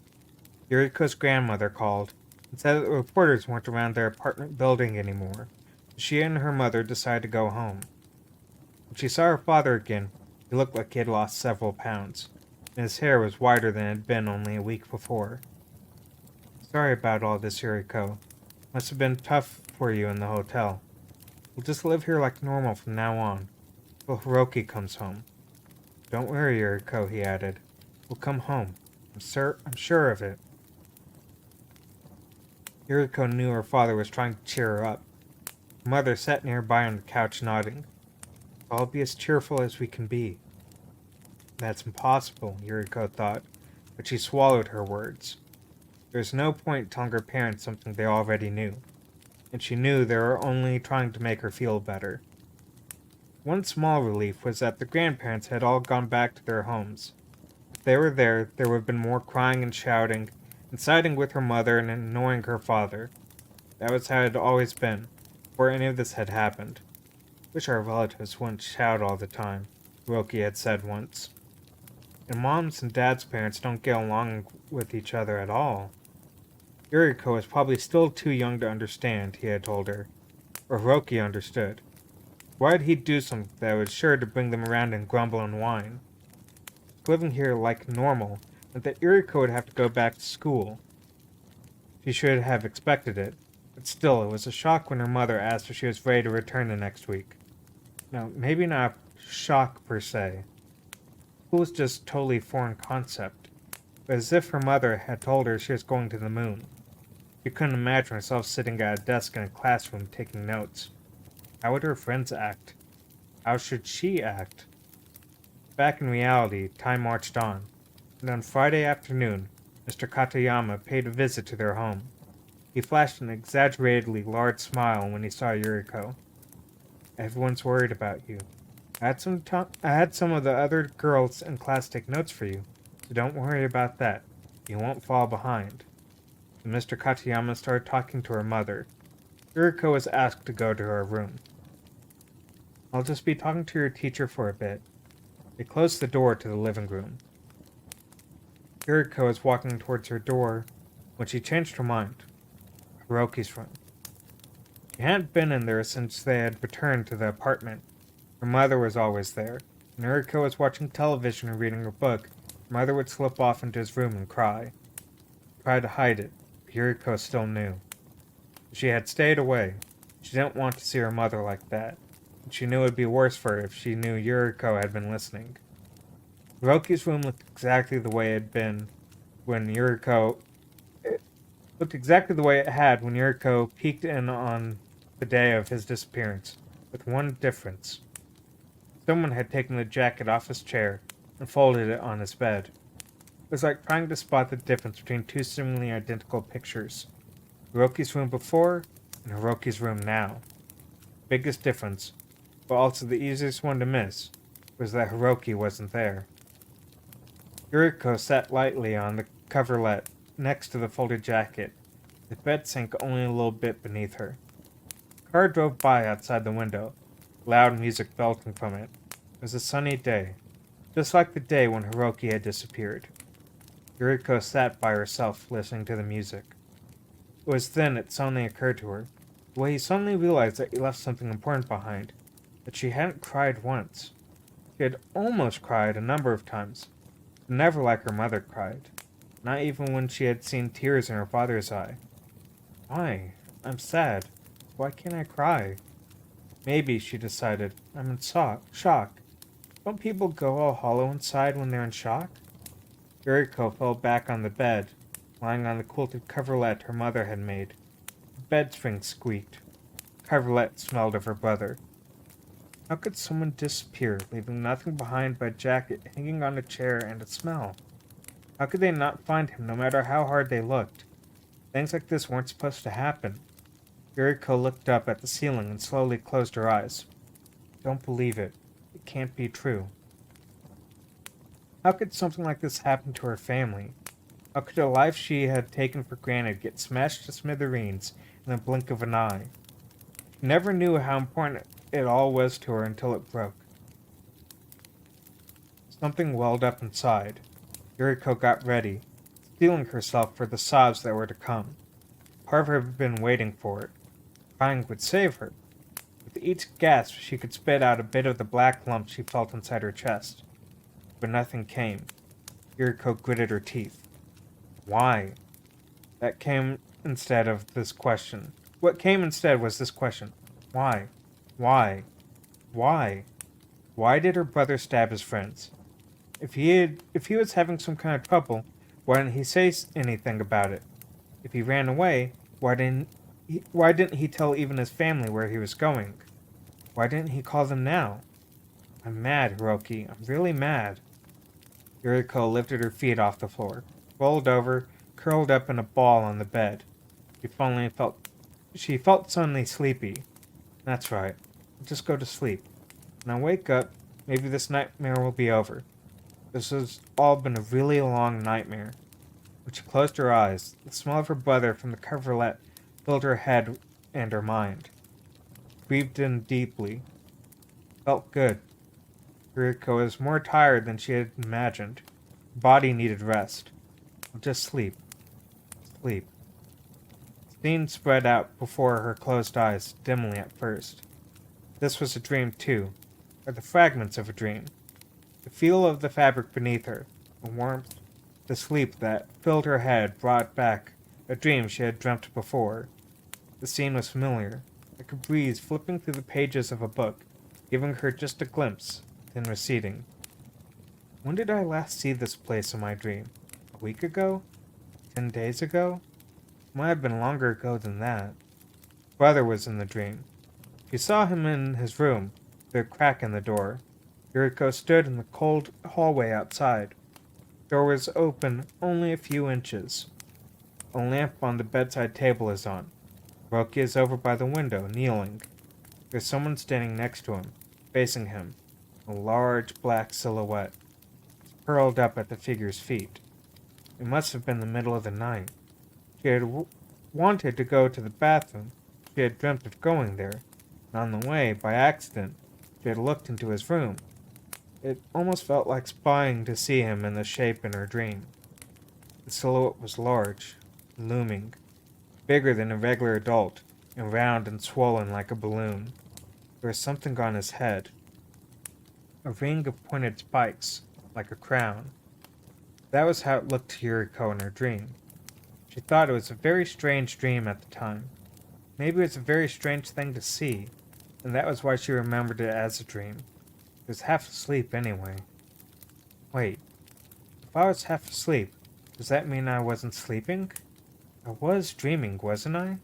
Yuriko's grandmother called and said that the reporters weren't around their apartment building anymore. She and her mother decided to go home. When she saw her father again, he looked like he had lost several pounds, and his hair was whiter than it had been only a week before. Sorry about all this, Yuriko. Must have been tough for you in the hotel. We'll just live here like normal from now on, till Hiroki comes home. Don't worry, Yuriko, he added. We'll come home. I'm sure of it. Yuriko knew her father was trying to cheer her up. Her mother sat nearby on the couch nodding. I'll be as cheerful as we can be. That's impossible, Yuriko thought, but she swallowed her words. There was no point telling her parents something they already knew, and she knew they were only trying to make her feel better. One small relief was that the grandparents had all gone back to their homes. If they were there would have been more crying and shouting, and siding with her mother and annoying her father. That was how it had always been, before any of this had happened. Wish our relatives wouldn't shout all the time, Hiroki had said once. And Mom's and Dad's parents don't get along with each other at all. Yuriko was probably still too young to understand, he had told her. Or Hiroki understood. Why'd he do something that was sure to bring them around and grumble and whine? Living here like normal meant that Yuriko would have to go back to school. She should have expected it, but still it was a shock when her mother asked if she was ready to return the next week. No, maybe not a shock per se. School was just a totally foreign concept, but as if her mother had told her she was going to the moon. She couldn't imagine herself sitting at a desk in a classroom taking notes. How would her friends act? How should she act? Back in reality, time marched on, and on Friday afternoon, Mr. Katayama paid a visit to their home. He flashed an exaggeratedly large smile when he saw Yuriko. Everyone's worried about you. I had some of the other girls in class take notes for you, so don't worry about that. You won't fall behind. And Mr. Katayama started talking to her mother. Yuriko was asked to go to her room. I'll just be talking to your teacher for a bit. They closed the door to the living room. Yuriko was walking towards her door when she changed her mind. Hiroki's room. She hadn't been in there since they had returned to the apartment. Her mother was always there. When Yuriko was watching television or reading her book, her mother would slip off into his room and cry. She tried to hide it, but Yuriko still knew. She had stayed away. She didn't want to see her mother like that. And she knew it would be worse for her if she knew Yuriko had been listening. Hiroki's room looked exactly the way it had been when Yuriko... It looked exactly the way it had when Yuriko peeked in on the day of his disappearance, with one difference. Someone had taken the jacket off his chair and folded it on his bed. It was like trying to spot the difference between two seemingly identical pictures. Hiroki's room before and Hiroki's room now. The biggest difference, but also the easiest one to miss, was that Hiroki wasn't there. Yuriko sat lightly on the coverlet next to the folded jacket, the bed sank only a little bit beneath her. A car drove by outside the window, loud music belting from it. It was a sunny day, just like the day when Hiroki had disappeared. Yuriko sat by herself, listening to the music. It was then it suddenly occurred to her, the way he suddenly realized that he left something important behind, that she hadn't cried once. She had almost cried a number of times, but never like her mother cried, not even when she had seen tears in her father's eye. Why? I'm sad. Why can't I cry? Maybe, she decided, I'm in shock. Don't people go all hollow inside when they're in shock? Yuriko fell back on the bed, lying on the quilted coverlet her mother had made. The bed spring squeaked. The coverlet smelled of her brother. How could someone disappear, leaving nothing behind but a jacket hanging on a chair and a smell? How could they not find him no matter how hard they looked? Things like this weren't supposed to happen. Yuriko looked up at the ceiling and slowly closed her eyes. Don't believe it. It can't be true. How could something like this happen to her family? How could a life she had taken for granted get smashed to smithereens in the blink of an eye? She never knew how important it all was to her until it broke. Something welled up inside. Yuriko got ready, steeling herself for the sobs that were to come. Part of her had been waiting for it. Crying would save her. With each gasp, she could spit out a bit of the black lump she felt inside her chest. But nothing came. Yuriko gritted her teeth. Why? That came instead of this question. What came instead was this question. Why? Why? Why? Why did her brother stab his friends? If he was having some kind of trouble, why didn't he say anything about it? If he ran away, why didn't he tell even his family where he was going? Why didn't he call them now? I'm mad, Hiroki. I'm really mad. Yuriko lifted her feet off the floor, rolled over, curled up in a ball on the bed. She felt suddenly sleepy. That's right. I'll just go to sleep. When I wake up, maybe this nightmare will be over. This has all been a really long nightmare. When she closed her eyes, the smell of her brother from the coverlet filled her head and her mind. Breathed in deeply. Felt good. Yuriko was more tired than she had imagined. Her body needed rest. I'll just sleep. Sleep. The scene spread out before her closed eyes, dimly at first. This was a dream too, or the fragments of a dream. The feel of the fabric beneath her, the warmth, the sleep that filled her head brought back a dream she had dreamt before. The scene was familiar, like a breeze flipping through the pages of a book, giving her just a glimpse, then receding. When did I last see this place in my dream? A week ago? 10 days ago? It might have been longer ago than that. Brother was in the dream. She saw him in his room, through a crack in the door. Yuriko stood in the cold hallway outside. The door was open only a few inches. A lamp on the bedside table is on. Hiroki is over by the window, kneeling. There's someone standing next to him, facing him. A large black silhouette. It's curled up at the figure's feet. It must have been the middle of the night. She had wanted to go to the bathroom. She had dreamt of going there. And on the way, by accident, she had looked into his room. It almost felt like spying to see him in the shape in her dream. The silhouette was large, looming, bigger than a regular adult, and round and swollen like a balloon. There was something on his head. A ring of pointed spikes, like a crown. That was how it looked to Yuriko in her dream. She thought it was a very strange dream at the time. Maybe it was a very strange thing to see, and that was why she remembered it as a dream. It was half asleep anyway. Wait, if I was half asleep, does that mean I wasn't sleeping? I was dreaming, wasn't I?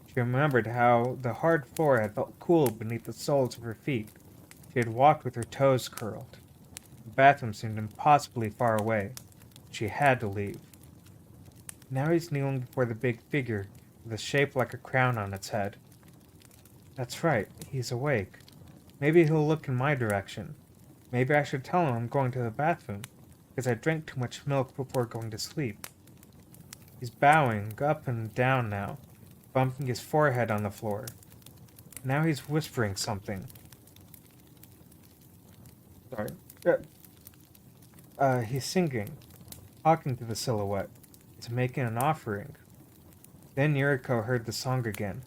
She remembered how the hard floor had felt cool beneath the soles of her feet. She had walked with her toes curled. The bathroom seemed impossibly far away. She had to leave. Now he's kneeling before the big figure with a shape like a crown on its head. That's right, he's awake. Maybe he'll look in my direction. Maybe I should tell him I'm going to the bathroom, because I drank too much milk before going to sleep. He's bowing up and down now, bumping his forehead on the floor. Now he's whispering something. Sorry. He's singing, talking to the silhouette. He's making an offering. Then Yuriko heard the song again,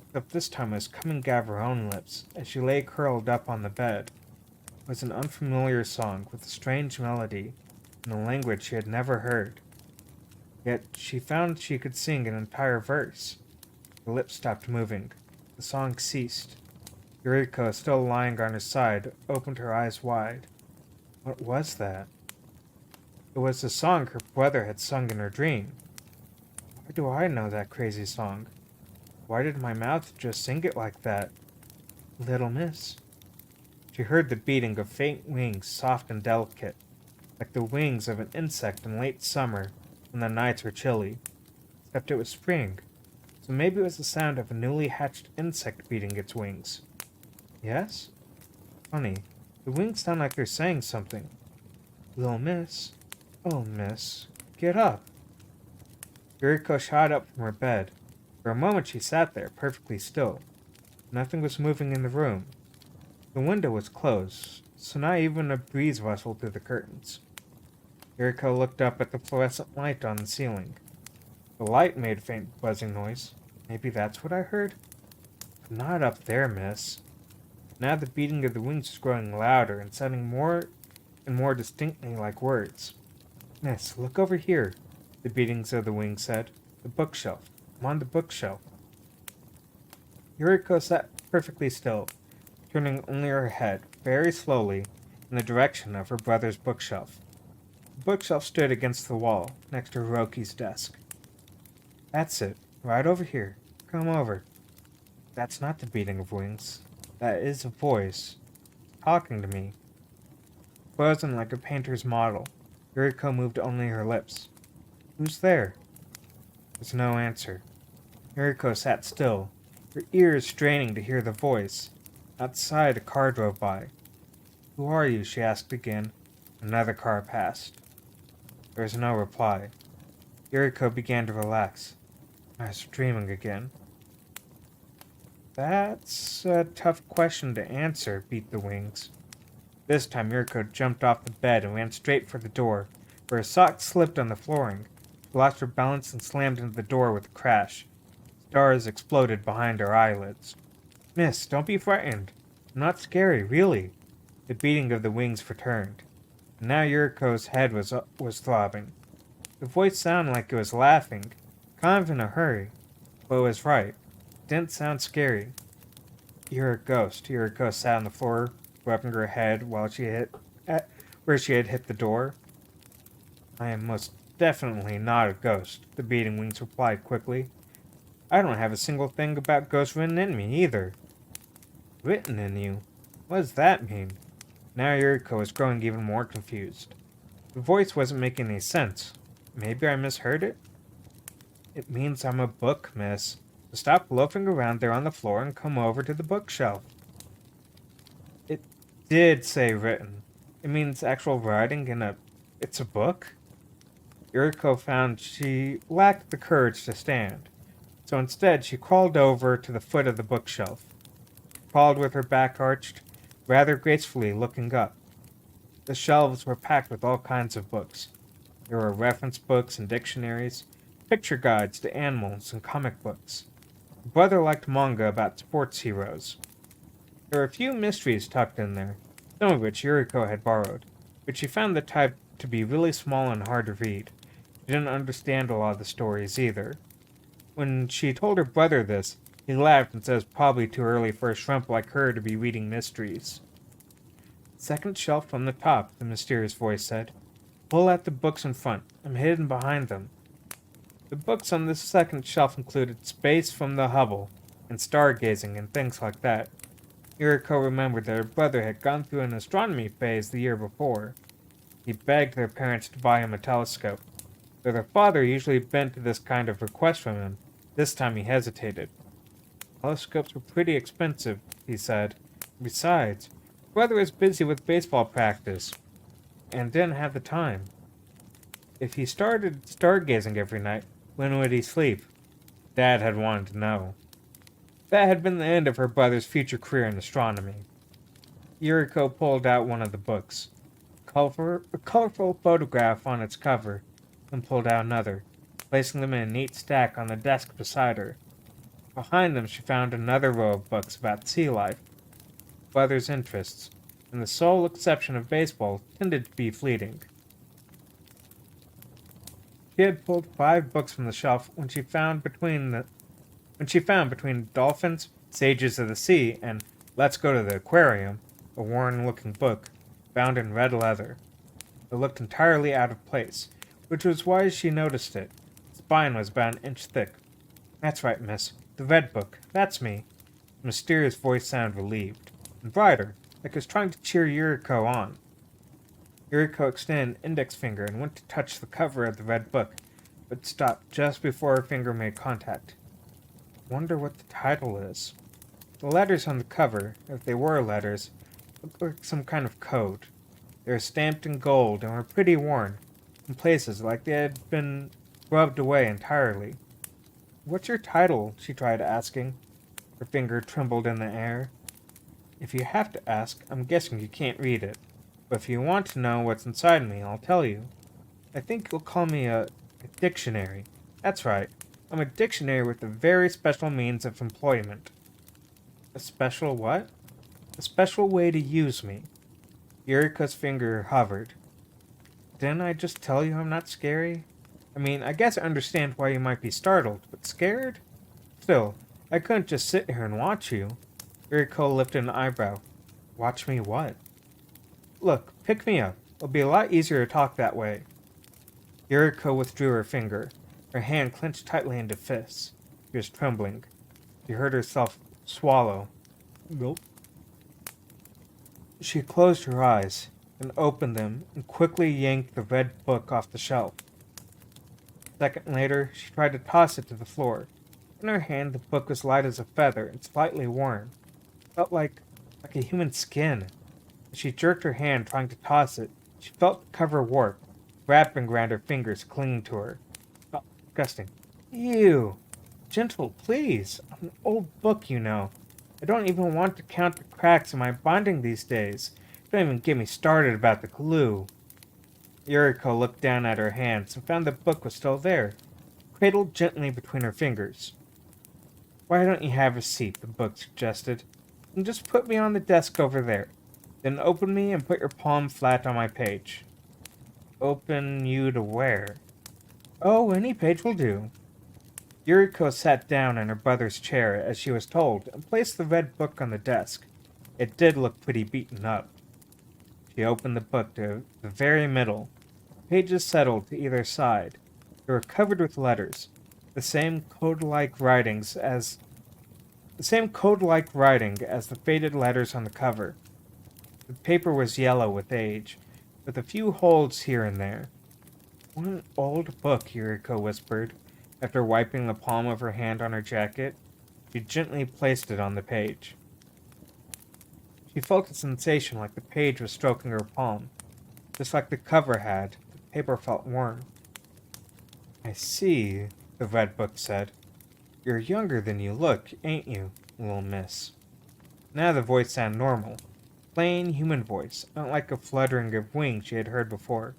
except this time it was coming out of her own lips as she lay curled up on the bed. It was an unfamiliar song with a strange melody in a language she had never heard. Yet she found she could sing an entire verse. Her lips stopped moving. The song ceased. Yuriko, still lying on her side, opened her eyes wide. What was that? It was the song her brother had sung in her dream. Why do I know that crazy song? Why did my mouth just sing it like that? Little miss. She heard the beating of faint wings, soft and delicate, like the wings of an insect in late summer when the nights were chilly. Except it was spring, so maybe it was the sound of a newly hatched insect beating its wings. Yes? Funny, the wings sound like they're saying something. Little miss. Oh, miss. Get up. Yuriko shot up from her bed. For a moment she sat there, perfectly still. Nothing was moving in the room. The window was closed, so not even a breeze rustled through the curtains. Yuriko looked up at the fluorescent light on the ceiling. The light made a faint buzzing noise. Maybe that's what I heard? Not up there, miss. Now the beating of the wings was growing louder and sounding more and more distinctly like words. Miss, look over here, the beatings of the wings said. The bookshelf. I'm on the bookshelf. Yuriko sat perfectly still, turning only her head, very slowly, in the direction of her brother's bookshelf. The bookshelf stood against the wall, next to Hiroki's desk. That's it, right over here. Come over. That's not the beating of wings. That is a voice, talking to me. Frozen like a painter's model, Yuriko moved only her lips. Who's there? There's no answer. Yuriko sat still, her ears straining to hear the voice. Outside, a car drove by. Who are you? She asked again. Another car passed. There was no reply. Yuriko began to relax. I was dreaming again. That's a tough question to answer, beat the wings. This time Yuriko jumped off the bed and ran straight for the door, where her sock slipped on the flooring. She lost her balance and slammed into the door with a crash. Stars exploded behind her eyelids. Miss, don't be frightened. I'm not scary, really. The beating of the wings returned. And now Yuriko's head was throbbing. The voice sounded like it was laughing, kind of in a hurry, but it was right. It didn't sound scary. You're a ghost. Yuriko sat on the floor, rubbing her head while where she had hit the door. I am most definitely not a ghost, the beating wings replied quickly. I don't have a single thing about ghosts written in me, either. Written in you? What does that mean? Now Yuriko was growing even more confused. The voice wasn't making any sense. Maybe I misheard it? It means I'm a book, miss. So stop loafing around there on the floor and come over to the bookshelf. It did say written. It means actual writing it's a book? Yuriko found she lacked the courage to stand. So instead, she crawled over to the foot of the bookshelf. Crawled with her back arched, rather gracefully looking up. The shelves were packed with all kinds of books. There were reference books and dictionaries, picture guides to animals, and comic books. Her brother liked manga about sports heroes. There were a few mysteries tucked in there, some of which Yuriko had borrowed, but she found the type to be really small and hard to read. She didn't understand a lot of the stories either. When she told her brother this, he laughed and said it was probably too early for a shrimp like her to be reading mysteries. Second shelf from the top, the mysterious voice said. Pull out the books in front. I'm hidden behind them. The books on this second shelf included Space from the Hubble, and stargazing, and things like that. Yuriko remembered that her brother had gone through an astronomy phase the year before. He begged their parents to buy him a telescope, though their father usually bent to this kind of request from him. This time he hesitated. Telescopes were pretty expensive, he said. Besides, brother was busy with baseball practice, and didn't have the time. If he started stargazing every night, when would he sleep? Dad had wanted to know. That had been the end of her brother's future career in astronomy. Yuriko pulled out one of the books, a colorful photograph on its cover, and pulled out another, placing them in a neat stack on the desk beside her. Behind them she found another row of books about sea life. Brother's interests, and the sole exception of baseball, tended to be fleeting. She had pulled 5 books from the shelf when she found between Dolphins, Sages of the Sea, and Let's Go to the Aquarium, a worn-looking book, bound in red leather. It looked entirely out of place, which was why she noticed it. Its spine was about an inch thick. That's right, miss. The red book. That's me. The mysterious voice sounded relieved, and brighter, like it was trying to cheer Yuriko on. Yuriko extended an index finger and went to touch the cover of the red book, but stopped just before her finger made contact. Wonder what the title is. The letters on the cover, if they were letters, looked like some kind of code. They were stamped in gold and were pretty worn, in places like they had been rubbed away entirely. What's your title? She tried asking. Her finger trembled in the air. If you have to ask, I'm guessing you can't read it. But if you want to know what's inside me, I'll tell you. I think you'll call me a dictionary. That's right. I'm a dictionary with a very special means of employment. A special what? A special way to use me. Yuriko's finger hovered. Didn't I just tell you I'm not scary? I mean, I guess I understand why you might be startled, but scared? Still, I couldn't just sit here and watch you. Yuriko lifted an eyebrow. Watch me what? Look, pick me up. It'll be a lot easier to talk that way. Yuriko withdrew her finger. Her hand clenched tightly into fists. She was trembling. She heard herself swallow. Gulp. She closed her eyes, and opened them, and quickly yanked the red book off the shelf. A second later, she tried to toss it to the floor. In her hand, the book was light as a feather and slightly worn. It felt like a human skin. As she jerked her hand, trying to toss it, she felt the cover warp, wrapping around her fingers, clinging to her. Oh, disgusting. Ew! Gentle, please. I'm an old book, you know. I don't even want to count the cracks in my binding these days. Don't even get me started about the glue. Yuriko looked down at her hands and found the book was still there, cradled gently between her fingers. Why don't you have a seat, the book suggested, and just put me on the desk over there. Then open me and put your palm flat on my page. Open you to where? Oh, any page will do. Yuriko sat down in her brother's chair as she was told and placed the red book on the desk. It did look pretty beaten up. She opened the book to the very middle. Pages settled to either side. They were covered with letters, the same code-like writing as the faded letters on the cover. The paper was yellow with age, with a few holes here and there. What an old book, Yuriko whispered. After wiping the palm of her hand on her jacket, she gently placed it on the page. She felt a sensation like the page was stroking her palm. Just like the cover had, the paper felt warm. I see, the red book said. You're younger than you look, ain't you, little miss? Now the voice sounded normal. Plain human voice, not like a fluttering of wings she had heard before.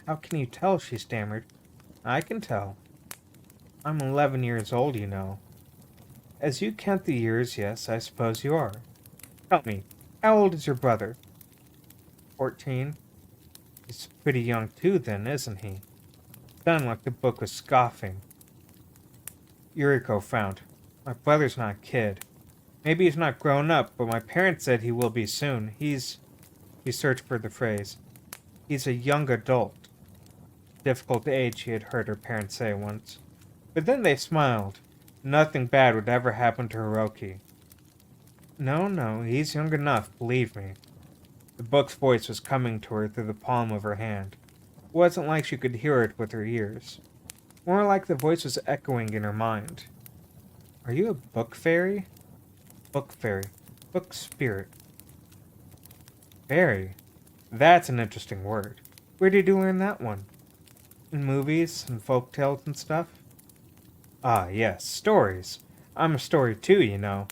How can you tell? She stammered. I can tell. I'm 11 years old, you know. As you count the years, yes, I suppose you are. Tell me, how old is your brother? 14. He's pretty young too, then, isn't he? Sounded like the book was scoffing. Yuriko frowned. My brother's not a kid. Maybe he's not grown up, but my parents said he will be soon. He searched for the phrase. He's a young adult. Difficult age, she had heard her parents say once. But then they smiled. Nothing bad would ever happen to Hiroki. No, he's young enough, believe me. The book's voice was coming to her through the palm of her hand. It wasn't like she could hear it with her ears. More like the voice was echoing in her mind. Are you a book fairy? Book fairy. Book spirit. Fairy? That's an interesting word. Where did you learn that one? In movies and folk tales and stuff? Ah, yes, stories. I'm a story too, you know.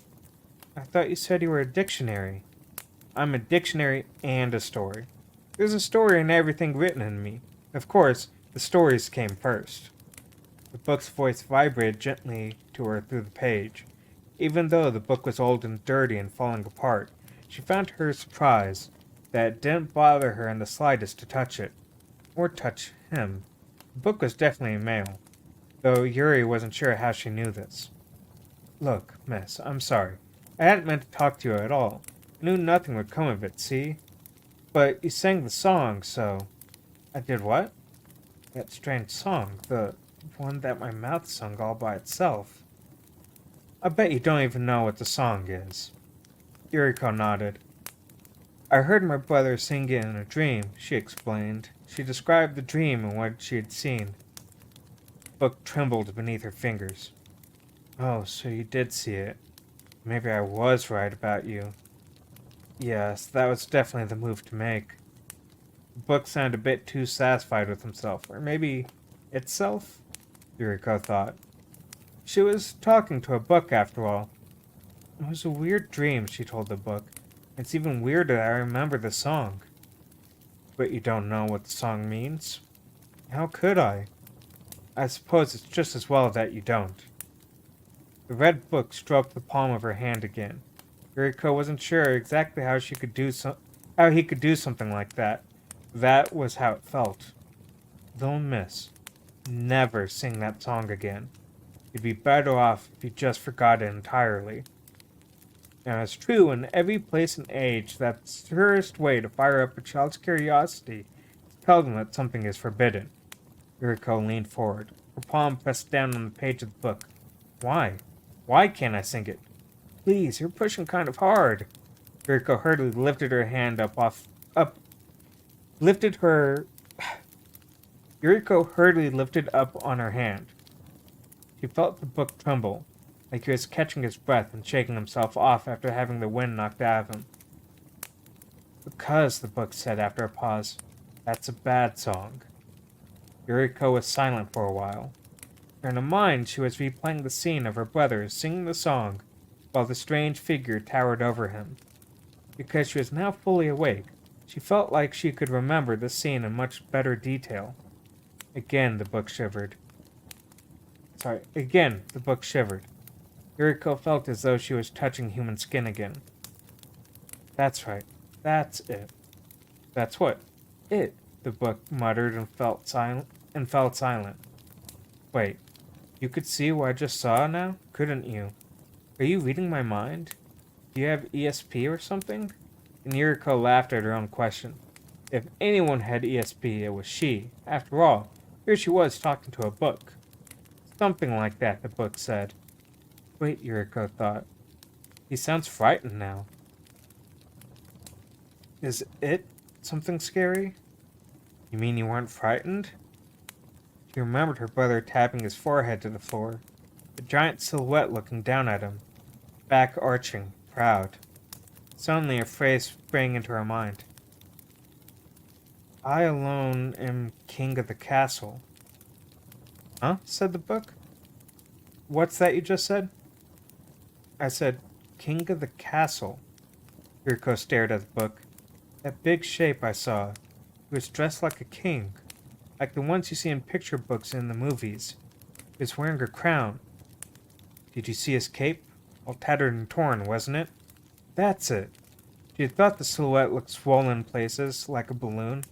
I thought you said you were a dictionary. I'm a dictionary and a story. There's a story in everything written in me. Of course, the stories came first. The book's voice vibrated gently to her through the page. Even though the book was old and dirty and falling apart, she found to her surprise that it didn't bother her in the slightest to touch it. Or touch him. The book was definitely male, though Yuri wasn't sure how she knew this. Look, miss, I'm sorry. I hadn't meant to talk to you at all. I knew nothing would come of it, see? But you sang the song, so... I did what? That strange song, the one that my mouth sung all by itself. I bet you don't even know what the song is. Yuriko nodded. I heard my brother sing it in a dream, she explained. She described the dream and what she had seen. The book trembled beneath her fingers. Oh, so you did see it. Maybe I was right about you. Yes, that was definitely the move to make. The book sounded a bit too satisfied with himself, or maybe itself? Yuriko thought. She was talking to a book after all. It was a weird dream, she told the book. It's even weirder that I remember the song. But you don't know what the song means? How could I? I suppose it's just as well that you don't. The red book stroked the palm of her hand again. Yuriko wasn't sure exactly how he could do something like that. That was how it felt. Little miss, never sing that song again. You'd be better off if you just forgot it entirely. And it's true in every place and age that the surest way to fire up a child's curiosity is to tell them that something is forbidden. Yuriko leaned forward, her palm pressed down on the page of the book. Why? Why can't I sing it? Please, you're pushing kind of hard. Yuriko hurriedly lifted her hand Yuriko hurriedly lifted up on her hand. She felt the book tremble, like he was catching his breath and shaking himself off after having the wind knocked out of him. Because, the book said after a pause, that's a bad song. Yuriko was silent for a while. In her mind, she was replaying the scene of her brother singing the song while the strange figure towered over him. Because she was now fully awake, she felt like she could remember the scene in much better detail. Again, the book shivered. Yuriko felt as though she was touching human skin again. That's right. That's it. That's what? It, the book muttered and fell silent. Wait, you could see what I just saw now, couldn't you? Are you reading my mind? Do you have ESP or something? And Yuriko laughed at her own question. If anyone had ESP, it was she. After all, here she was talking to a book. Something like that, the book said. Wait, Yuriko thought. He sounds frightened now. Is it something scary? You mean you weren't frightened? She remembered her brother tapping his forehead to the floor, a giant silhouette looking down at him, back arching, proud. Suddenly a phrase sprang into her mind. I alone am king of the castle. Huh? Said the book. What's that you just said? I said, king of the castle. Yuriko stared at the book. That big shape I saw. He was dressed like a king, like the ones you see in picture books in the movies. He was wearing a crown. Did you see his cape? All tattered and torn, wasn't it? That's it. She had thought the silhouette looked swollen in places, like a balloon.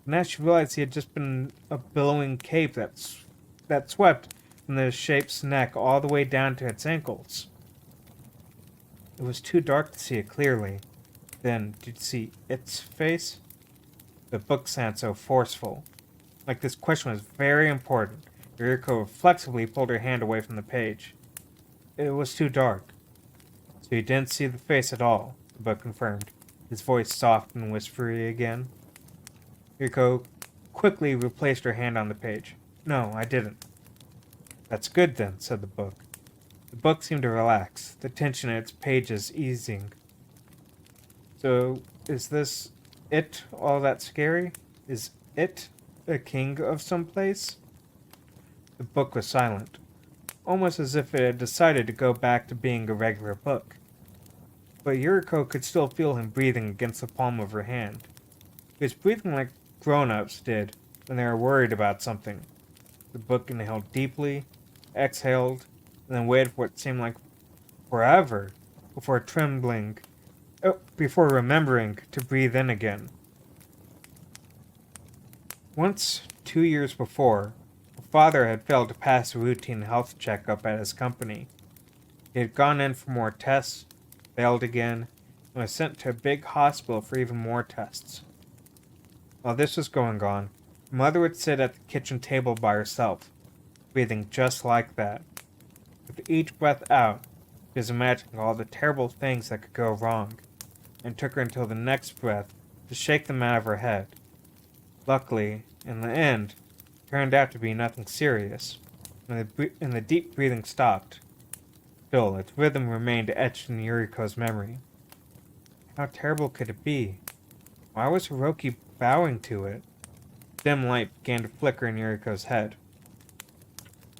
But now she realized he had just been a billowing cape that swept from the shape's neck all the way down to its ankles. It was too dark to see it clearly. Then, did you see its face? The book sounded so forceful. Like this question was very important. Yuriko reflexively pulled her hand away from the page. It was too dark. So you didn't see the face at all, the book confirmed, his voice soft and whispery again. Yuriko quickly replaced her hand on the page. No, I didn't. That's good then, said the book. The book seemed to relax, the tension in its pages easing. So, is this it all that scary? Is it a king of some place? The book was silent, almost as if it had decided to go back to being a regular book. But Yuriko could still feel him breathing against the palm of her hand. He was breathing like grown-ups did when they were worried about something. The book inhaled deeply, exhaled, and then waited for what seemed like forever before remembering to breathe in again. Once, 2 years before, her father had failed to pass a routine health checkup at his company. He had gone in for more tests, failed again, and was sent to a big hospital for even more tests. While this was going on, her mother would sit at the kitchen table by herself, breathing just like that. With each breath out, she was imagining all the terrible things that could go wrong, and it took her until the next breath to shake them out of her head. Luckily, in the end, it turned out to be nothing serious, and the deep breathing stopped. Still, its rhythm remained etched in Yuriko's memory. How terrible could it be? Why was Hiroki bowing to it? Dim light began to flicker in Yuriko's head.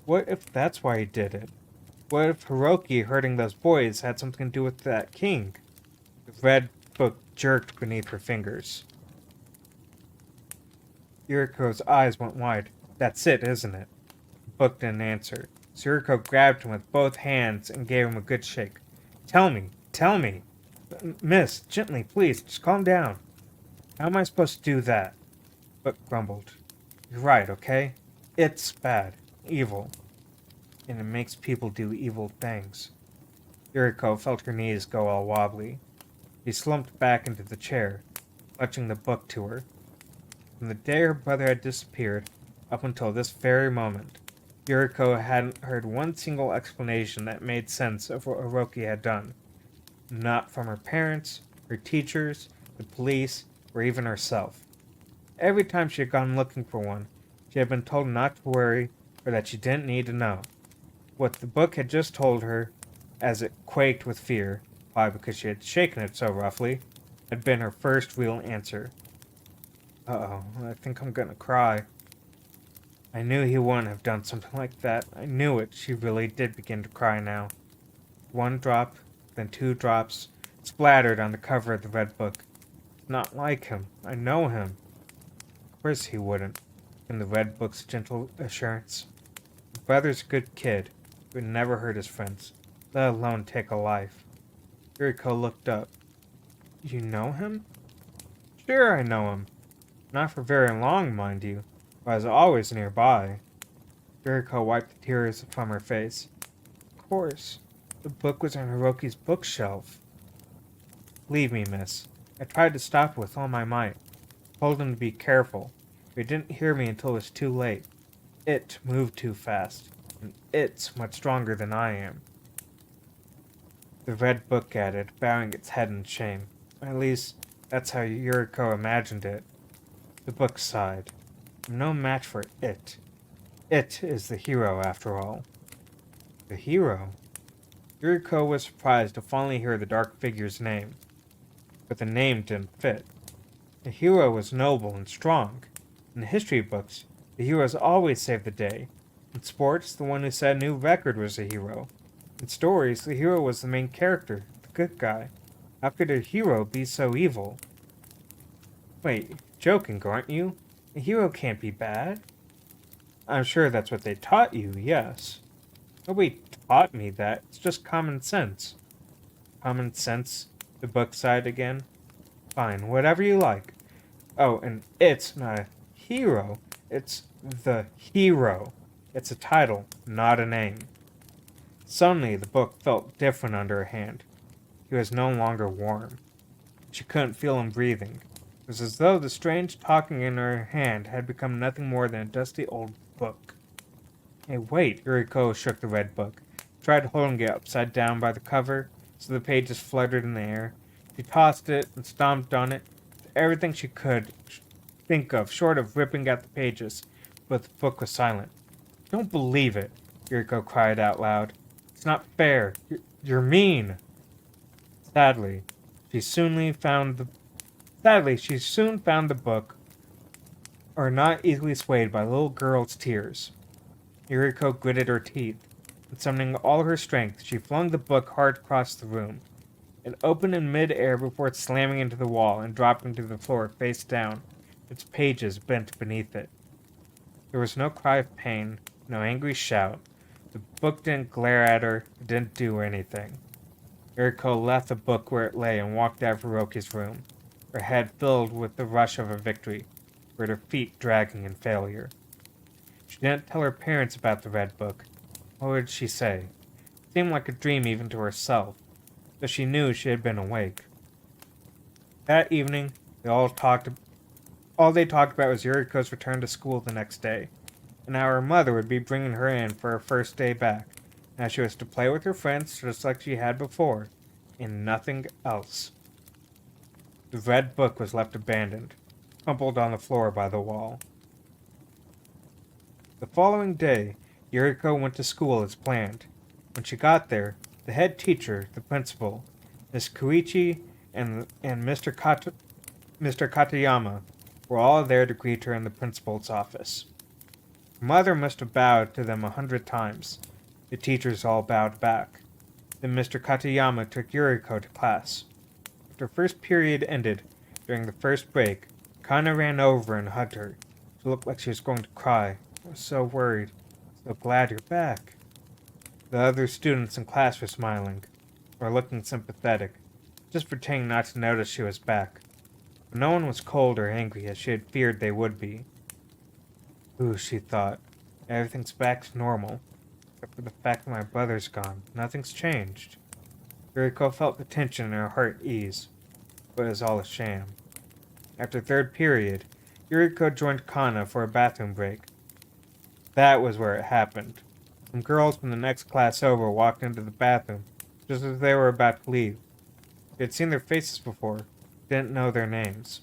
What if that's why he did it? What if Hiroki hurting those boys had something to do with that king? The red book jerked beneath her fingers. Yuriko's eyes went wide. That's it, isn't it? The book didn't answer. So Yuriko grabbed him with both hands and gave him a good shake. Tell me, tell me. Miss, gently, please, just calm down. How am I supposed to do that? Book grumbled. You're right, okay? It's bad, evil, and it makes people do evil things. Yuriko felt her knees go all wobbly. She slumped back into the chair, clutching the book to her. From the day her brother had disappeared, up until this very moment, Yuriko hadn't heard one single explanation that made sense of what Hiroki had done. Not from her parents, her teachers, the police, or even herself. Every time she had gone looking for one, she had been told not to worry or that she didn't need to know. What the book had just told her, as it quaked with fear, probably because she had shaken it so roughly, had been her first real answer. Uh-oh, I think I'm gonna cry. I knew he wouldn't have done something like that. I knew it. She really did begin to cry now. One drop, then 2 drops, splattered on the cover of the red book. It's not like him. I know him. Of course he wouldn't, in the red book's gentle assurance. His brother's a good kid. He would never hurt his friends, let alone take a life. Yuriko looked up. You know him? Sure I know him. Not for very long, mind you, but I was always nearby. Yuriko wiped the tears from her face. Of course. The book was on Hiroki's bookshelf. Believe me, miss. I tried to stop it with all my might. Told him to be careful. But he didn't hear me until it was too late. It moved too fast. And it's much stronger than I am. The red book added, bowing its head in shame. At least, that's how Yuriko imagined it. The book sighed. I'm no match for it. It is the hero, after all. The hero? Yuriko was surprised to finally hear the dark figure's name. But the name didn't fit. The hero was noble and strong. In the history books, the heroes always saved the day. In sports, the one who set a new record was a hero. In stories, the hero was the main character, the good guy. How could a hero be so evil? Wait, joking, aren't you? A hero can't be bad. I'm sure that's what they taught you, yes. Nobody taught me that. It's just common sense. Common sense? The book sighed again. Fine, whatever you like. Oh, and it's not a hero. It's the hero. It's a title, not a name. Suddenly, the book felt different under her hand. He was no longer warm. She couldn't feel him breathing. It was as though the strange talking in her hand had become nothing more than a dusty old book. Hey, wait! Yuriko shook the red book, tried holding it upside down by the cover, so the pages fluttered in the air. She tossed it and stomped on it, everything she could think of, short of ripping out the pages, but the book was silent. Don't believe it! Yuriko cried out loud. It's not fair! You're mean! Sadly, she soon found the book, or not easily swayed by the little girl's tears. Yuriko gritted her teeth, and summoning all her strength, she flung the book hard across the room. It opened in mid-air before slamming into the wall and dropping to the floor face down, its pages bent beneath it. There was no cry of pain, no angry shout. The book didn't glare at her, it didn't do anything. Yuriko left the book where it lay and walked out of Hiroki's room, her head filled with the rush of a victory, but her feet dragging in failure. She didn't tell her parents about the red book. What would she say? It seemed like a dream even to herself, though she knew she had been awake. That evening, all they talked about was Yuriko's return to school the next day, and how her mother would be bringing her in for her first day back, and how she was to play with her friends just like she had before, and nothing else. The red book was left abandoned, crumpled on the floor by the wall. The following day, Yuriko went to school as planned. When she got there, the head teacher, the principal, Miss Koichi, and Mr. Katayama were all there to greet her in the principal's office. Her mother must have bowed to them 100 times. The teachers all bowed back. Then Mr. Katayama took Yuriko to class. After first period ended, during the first break, Kana ran over and hugged her. She looked like she was going to cry. I was so worried. So glad you're back. The other students in class were smiling, or looking sympathetic, just pretending not to notice she was back. But no one was cold or angry as she had feared they would be. Ooh, she thought. Everything's back to normal. Except for the fact that my brother's gone. Nothing's changed. Yuriko felt the tension in her heart ease, but it was all a sham. After third period, Yuriko joined Kana for a bathroom break. That was where it happened. Some girls from the next class over walked into the bathroom just as they were about to leave. They had seen their faces before, didn't know their names.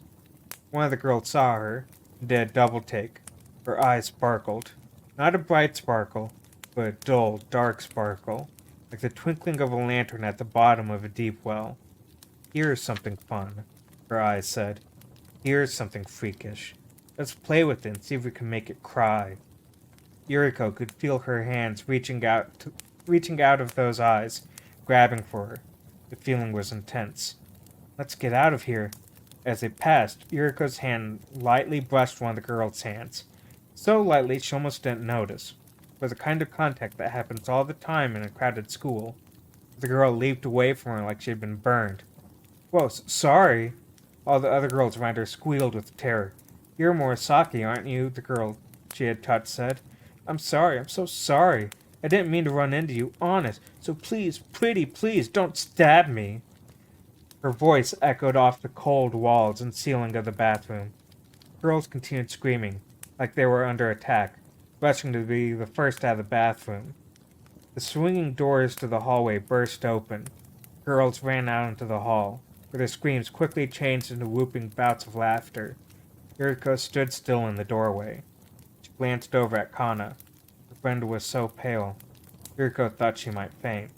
One of the girls saw her and did a double take. Her eyes sparkled. Not a bright sparkle, but a dull, dark sparkle, like the twinkling of a lantern at the bottom of a deep well. Here's something fun, her eyes said. Here's something freakish. Let's play with it and see if we can make it cry. Yuriko could feel her hands reaching out of those eyes, grabbing for her. The feeling was intense. Let's get out of here. As they passed, Yuriko's hand lightly brushed one of the girl's hands. So lightly she almost didn't notice. It was the kind of contact that happens all the time in a crowded school. The girl leaped away from her like she had been burned. Whoa, sorry! All the other girls around her squealed with terror. You're Morisaki, aren't you? The girl she had touched said. I'm sorry, I'm so sorry. I didn't mean to run into you, honest. So please, pretty, please, don't stab me. Her voice echoed off the cold walls and ceiling of the bathroom. Girls continued screaming, like they were under attack, rushing to be the first out of the bathroom. The swinging doors to the hallway burst open. Girls ran out into the hall, where their screams quickly changed into whooping bouts of laughter. Yuriko stood still in the doorway. She glanced over at Kana. Her friend was so pale. Yuriko thought she might faint.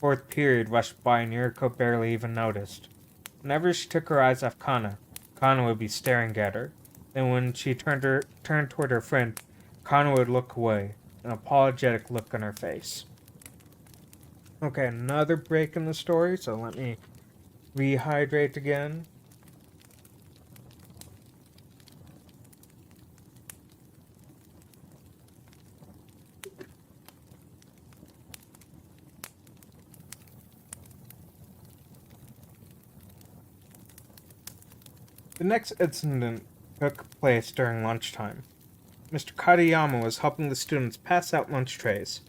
Fourth period rushed by and Yuriko barely even noticed. Whenever she took her eyes off Kana, Kana would be staring at her. Then when she turned toward her friend, Kana would look away, an apologetic look on her face. Okay, another break in the story, so let me rehydrate again. The next incident took place during lunchtime. Mr. Katayama was helping the students pass out lunch trays,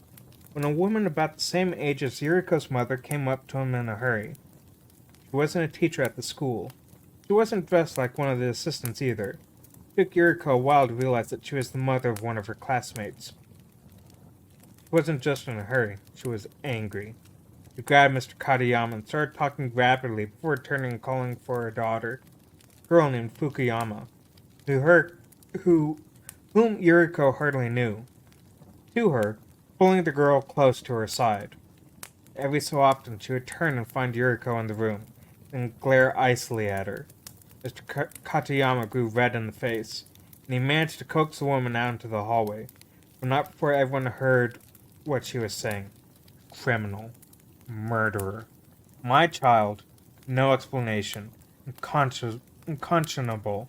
when a woman about the same age as Yuriko's mother came up to him in a hurry. She wasn't a teacher at the school. She wasn't dressed like one of the assistants either. It took Yuriko a while to realize that she was the mother of one of her classmates. She wasn't just in a hurry, she was angry. She grabbed Mr. Katayama and started talking rapidly before turning and calling for her daughter, a girl named Fukuyama, whom Yuriko hardly knew. To her, pulling the girl close to her side. Every so often she would turn and find Yuriko in the room, and glare icily at her. Mr. Katayama grew red in the face, and he managed to coax the woman out into the hallway, but not before everyone heard what she was saying. Criminal. Murderer. My child. No explanation. Unconscionable.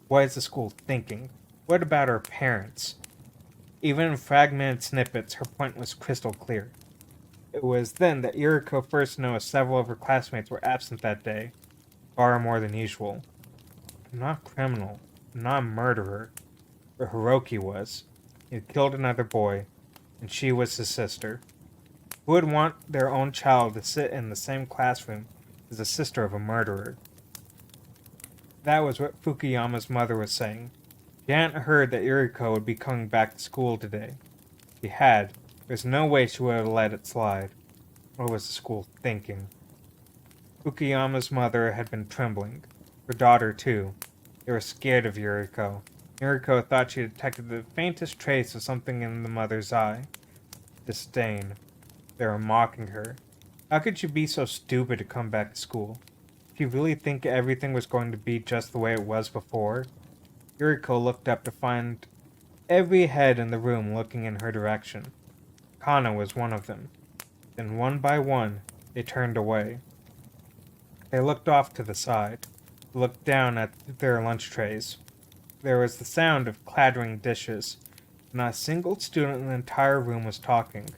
What is the school thinking? What about her parents? Even in fragmented snippets, her point was crystal clear. It was then that Yuriko first noticed several of her classmates were absent that day, far more than usual. I'm not a criminal. I'm not a murderer. But Hiroki was. He had killed another boy, and she was his sister. Who would want their own child to sit in the same classroom as the sister of a murderer? That was what Fukuyama's mother was saying. She hadn't heard that Yuriko would be coming back to school today. If she had, there's no way she would have let it slide. What was the school thinking? Fukuyama's mother had been trembling. Her daughter, too. They were scared of Yuriko. Yuriko thought she detected the faintest trace of something in the mother's eye. Disdain. They were mocking her. How could she be so stupid to come back to school? Did she really think everything was going to be just the way it was before? Yuriko looked up to find every head in the room looking in her direction. Kana was one of them. Then one by one, they turned away. They looked off to the side, looked down at their lunch trays. There was the sound of clattering dishes. Not a single student in the entire room was talking.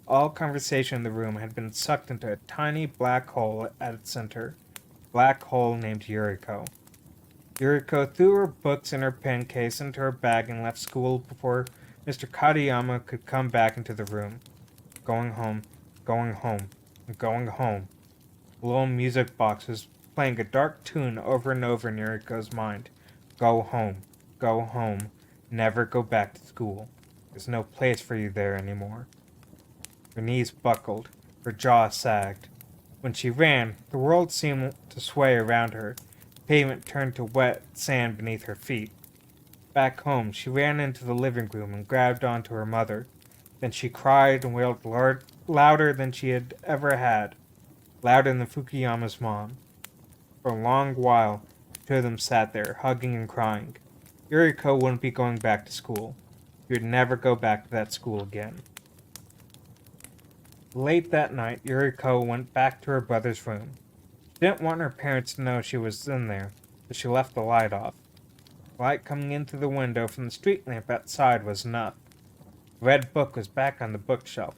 All conversation in the room had been sucked into a tiny black hole at its center. Black hole named Yuriko. Yuriko threw her books and her pen case into her bag and left school before Mr. Katayama could come back into the room. Going home, going home, going home. The little music box was playing a dark tune over and over in Yuriko's mind. Go home, never go back to school. There's no place for you there anymore. Her knees buckled, her jaw sagged. When she ran, the world seemed to sway around her. The pavement turned to wet sand beneath her feet. Back home, she ran into the living room and grabbed onto her mother. Then she cried and wailed louder than she had ever had, louder than Fukuyama's mom. For a long while, the two of them sat there, hugging and crying. Yuriko wouldn't be going back to school. She would never go back to that school again. Late that night, Yuriko went back to her brother's room. She didn't want her parents to know she was in there, so she left the light off. The light coming in through the window from the street lamp outside was enough. The red book was back on the bookshelf.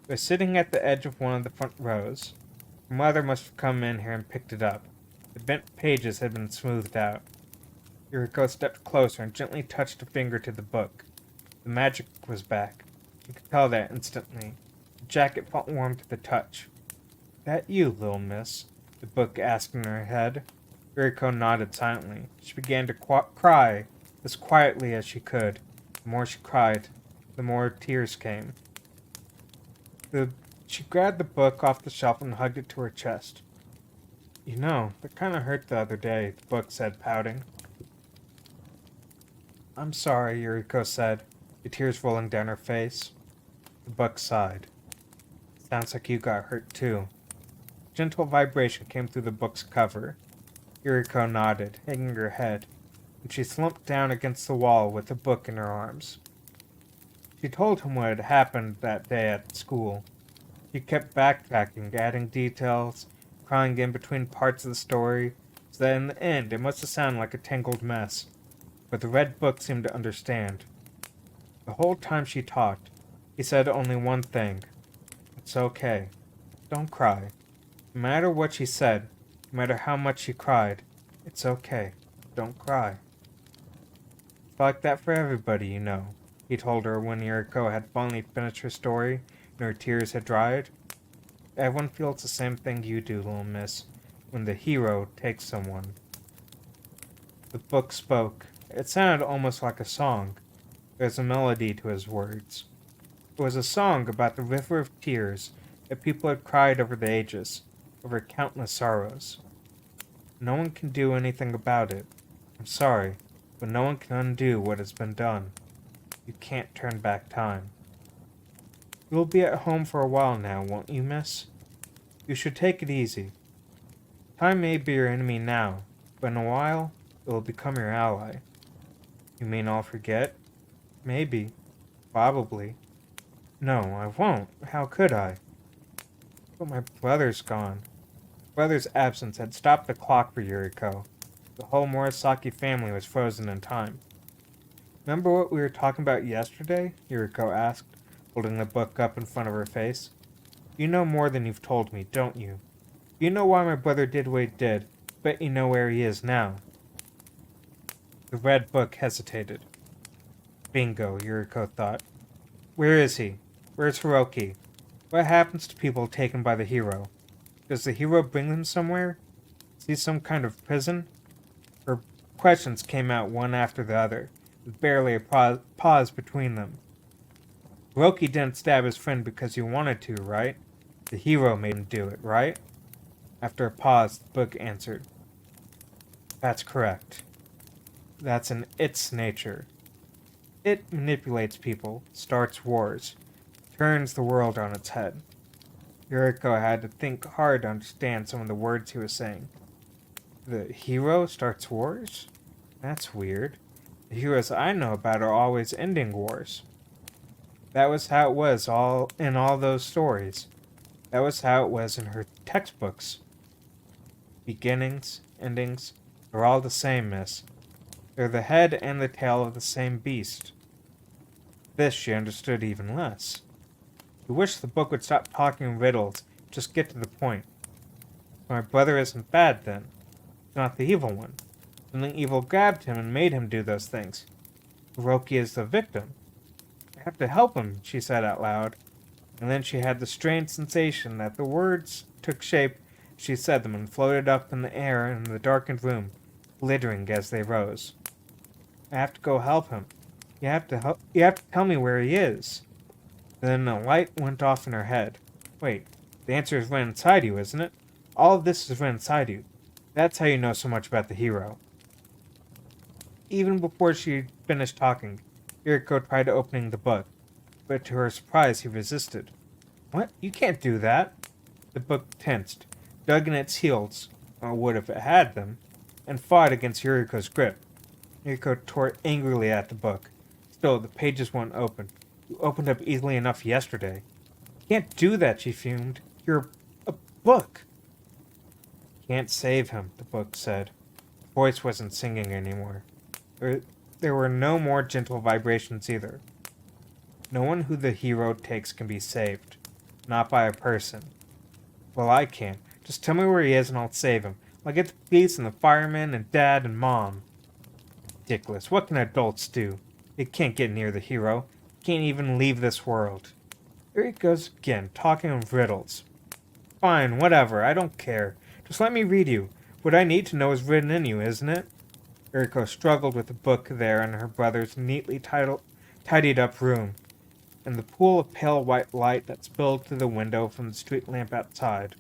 It was sitting at the edge of one of the front rows. Her mother must have come in here and picked it up. The bent pages had been smoothed out. Yuriko stepped closer and gently touched a finger to the book. The magic was back. She could tell that instantly. The jacket felt warm to the touch. That you, little miss? The book asked in her head. Yuriko nodded silently. She began to cry as quietly as she could. The more she cried, the more tears came. She grabbed the book off the shelf and hugged it to her chest. You know, that kind of hurt the other day, the book said, pouting. I'm sorry, Yuriko said, the tears rolling down her face. The book sighed. Sounds like you got hurt too. A gentle vibration came through the book's cover. Yuriko nodded, hanging her head, and she slumped down against the wall with the book in her arms. She told him what had happened that day at school. She kept backtracking, adding details, crying in between parts of the story, so that in the end it must have sounded like a tangled mess. But the red book seemed to understand. The whole time she talked, he said only one thing. It's okay. Don't cry. No matter what she said, no matter how much she cried, it's okay. Don't cry. It's like that for everybody, you know, he told her when Yuriko had finally finished her story and her tears had dried. Everyone feels the same thing you do, little miss, when the hero takes someone. The book spoke. It sounded almost like a song. There was a melody to his words. It was a song about the river of tears that people had cried over the ages, over countless sorrows. No one can do anything about it. I'm sorry, but no one can undo what has been done. You can't turn back time. You'll be at home for a while now, won't you, miss? You should take it easy. Time may be your enemy now, but in a while, it will become your ally. You mean I'll forget? Maybe. Probably. No, I won't. How could I? But my brother's gone. Brother's absence had stopped the clock for Yuriko. The whole Murasaki family was frozen in time. Remember what we were talking about yesterday? Yuriko asked, holding the book up in front of her face. You know more than you've told me, don't you? You know why my brother did what he did. Bet you know where he is now. The red book hesitated. Bingo, Yuriko thought. Where is he? Where's Hiroki? What happens to people taken by the hero? Does the hero bring them somewhere? Is he some kind of prison? Her questions came out one after the other, with barely a pause between them. Hiroki didn't stab his friend because he wanted to, right? The hero made him do it, right? After a pause, the book answered. That's correct. That's in its nature. It manipulates people, starts wars, turns the world on its head. Yuriko had to think hard to understand some of the words he was saying. The hero starts wars? That's weird. The heroes I know about are always ending wars. That was how it was all in all those stories. That was how it was in her textbooks. Beginnings, endings, they're all the same, miss. They're the head and the tail of the same beast. This she understood even less. She wished the book would stop talking riddles, just get to the point. My brother isn't bad, then. He's not the evil one. Something evil grabbed him and made him do those things. Hiroki is the victim. I have to help him, she said out loud. And then she had the strange sensation that the words took shape as she said them and floated up in the air in the darkened room, glittering as they rose. I have to go help him. You have to tell me where he is. Then a light went off in her head. Wait, the answer is right inside you, isn't it? All of this is right inside you. That's how you know so much about the hero. Even before she finished talking, Yuriko tried opening the book, but to her surprise he resisted. What? You can't do that! The book tensed, dug in its heels, or would if it had them, and fought against Yuriko's grip. Yuriko tore angrily at the book. Still, the pages won't open. You opened up easily enough yesterday. You can't do that, she fumed. You're a book. Can't save him, the book said. The voice wasn't singing anymore. There were no more gentle vibrations either. No one who the hero takes can be saved. Not by a person. Well, I can. Just tell me where he is and I'll save him. I'll get the police and the firemen and Dad and Mom. Ridiculous. What can adults do? They can't get near the hero. Can't even leave this world. Here he goes again, talking in riddles. Fine, whatever. I don't care. Just let me read you. What I need to know is written in you, isn't it? Yuriko struggled with the book there in her brother's neatly tidied up room, and the pool of pale white light that spilled through the window from the street lamp outside.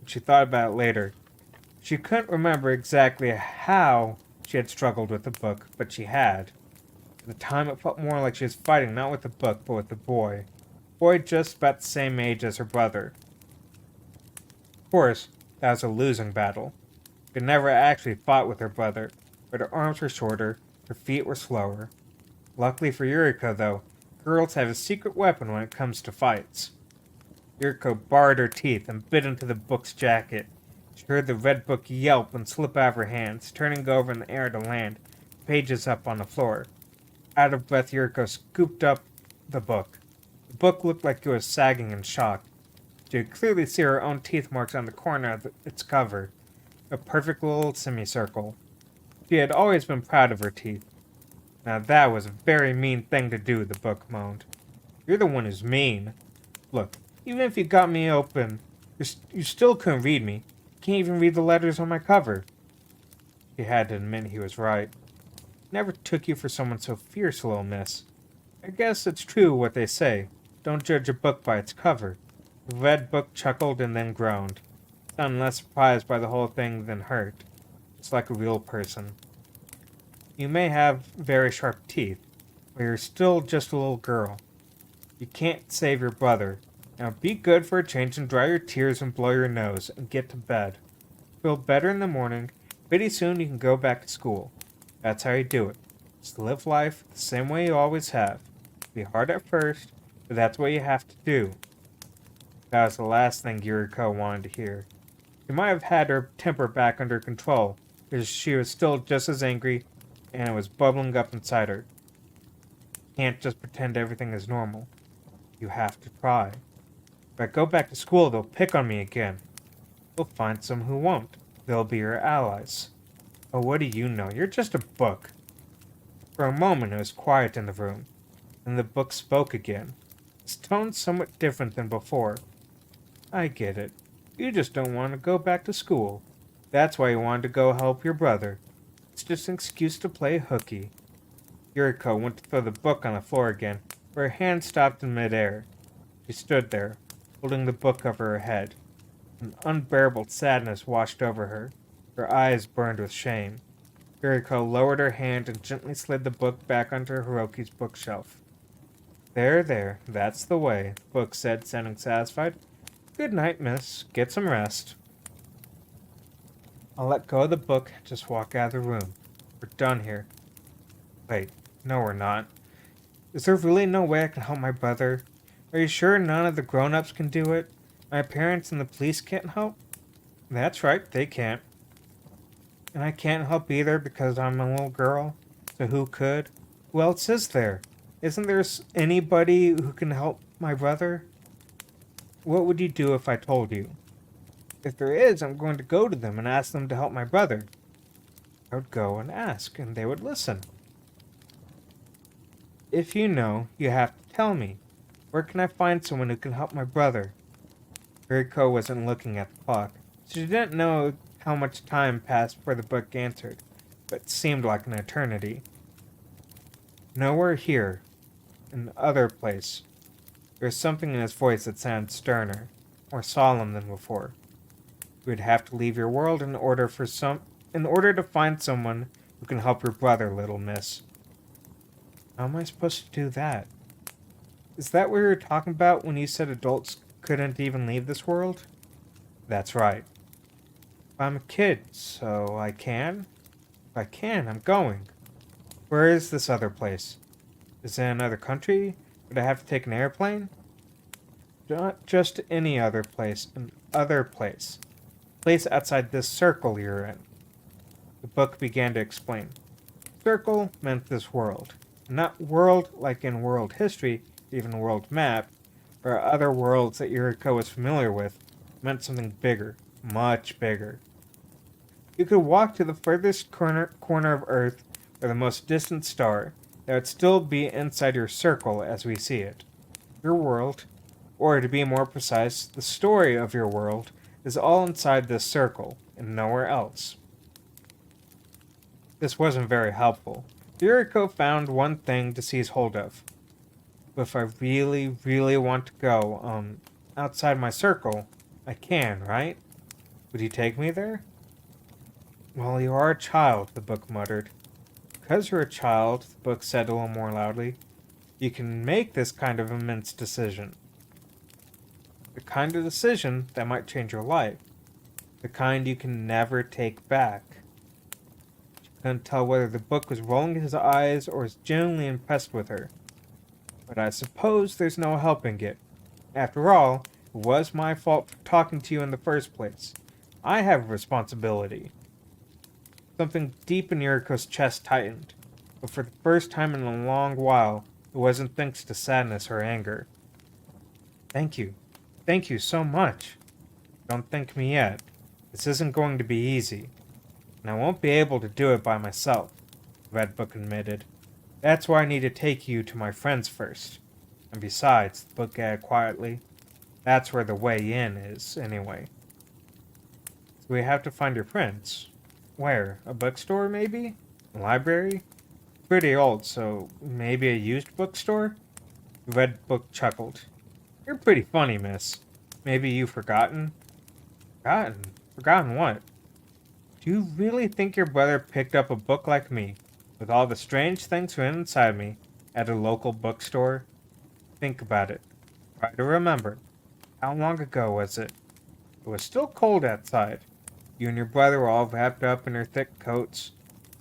When she thought about it later, she couldn't remember exactly how she had struggled with the book, but she had. At the time it felt more like she was fighting not with the book, but with the boy. Boy just about the same age as her brother. Of course, that was a losing battle. She had never actually fought with her brother, but her arms were shorter, her feet were slower. Luckily for Yuriko, though, girls have a secret weapon when it comes to fights. Yuriko bared her teeth and bit into the book's jacket. She heard the red book yelp and slip out of her hands, turning over in the air to land, pages up on the floor. Out of breath, Yuriko scooped up the book. The book looked like it was sagging in shock. She could clearly see her own teeth marks on the corner of its cover, a perfect little semicircle. She had always been proud of her teeth. Now that was a very mean thing to do, the book moaned. You're the one who's mean. Look, even if you got me open, you still couldn't read me. You can't even read the letters on my cover. She had to admit he was right. Never took you for someone so fierce, little miss. I guess it's true what they say. Don't judge a book by its cover. The red book chuckled and then groaned. Sounded less surprised by the whole thing than hurt. Just like a real person. You may have very sharp teeth, but you're still just a little girl. You can't save your brother. Now be good for a change and dry your tears and blow your nose and get to bed. Feel better in the morning. Pretty soon you can go back to school. That's how you do it. Just live life the same way you always have. Be hard at first, but that's what you have to do. That was the last thing Yuriko wanted to hear. She might have had her temper back under control, because she was still just as angry, and it was bubbling up inside her. You can't just pretend everything is normal. You have to try. If I go back to school, they'll pick on me again. You'll find some who won't. They'll be your allies. Oh, what do you know? You're just a book. For a moment it was quiet in the room. Then the book spoke again. Its tone somewhat different than before. I get it. You just don't want to go back to school. That's why you wanted to go help your brother. It's just an excuse to play hooky. Yuriko went to throw the book on the floor again, but her hand stopped in midair. She stood there, holding the book over her head. An unbearable sadness washed over her. Her eyes burned with shame. Yuriko lowered her hand and gently slid the book back onto Hiroki's bookshelf. There, that's the way, the book said, sounding satisfied. Good night, miss. Get some rest. I'll let go of the book and just walk out of the room. We're done here. Wait, no we're not. Is there really no way I can help my brother? Are you sure none of the grown-ups can do it? My parents and the police can't help? That's right, they can't. And I can't help either because I'm a little girl. So who could? Who else is there? Isn't there anybody who can help my brother? What would you do if I told you? If there is, I'm going to go to them and ask them to help my brother. I would go and ask, and they would listen. If you know, you have to tell me. Where can I find someone who can help my brother? Yuriko wasn't looking at the clock. She didn't know how much time passed before the book answered, but it seemed like an eternity. Nowhere here. Another place. There was something in his voice that sounded sterner, more solemn than before. You would have to leave your world in order to find someone who can help your brother, little miss. How am I supposed to do that? Is that what you were talking about when you said adults couldn't even leave this world? That's right. I'm a kid, so I can? If I can, I'm going. Where is this other place? Is it another country? Would I have to take an airplane? Not just any other place, an other place. Place outside this circle you're in. The book began to explain. Circle meant this world. Not world like in world history, even world map, or other worlds that Yuriko was familiar with. It meant something bigger, much bigger. You could walk to the furthest corner of Earth or the most distant star. That would still be inside your circle as we see it. Your world, or to be more precise, the story of your world, is all inside this circle and nowhere else. This wasn't very helpful. Yuriko found one thing to seize hold of. But if I really, really want to go, outside my circle, I can, right? Would you take me there? Well, you are a child, the book muttered. Because you're a child, the book said a little more loudly, you can make this kind of immense decision. The kind of decision that might change your life. The kind you can never take back. She couldn't tell whether the book was rolling his eyes or was genuinely impressed with her. But I suppose there's no helping it. After all, it was my fault for talking to you in the first place. I have a responsibility. Something deep in Yuriko's chest tightened, but for the first time in a long while, it wasn't thanks to sadness or anger. Thank you. Thank you so much. Don't thank me yet. This isn't going to be easy, and I won't be able to do it by myself, Red Book admitted. That's why I need to take you to my friends first. And besides, the book added quietly, that's where the way in is, anyway. So we have to find your friends. Where? A bookstore, maybe? A library? Pretty old, so maybe a used bookstore? The Red Book chuckled. You're pretty funny, miss. Maybe you've forgotten? Forgotten? Forgotten what? Do you really think your brother picked up a book like me, with all the strange things written inside me, at a local bookstore? Think about it. Try to remember. How long ago was it? It was still cold outside. You and your brother were all wrapped up in your thick coats.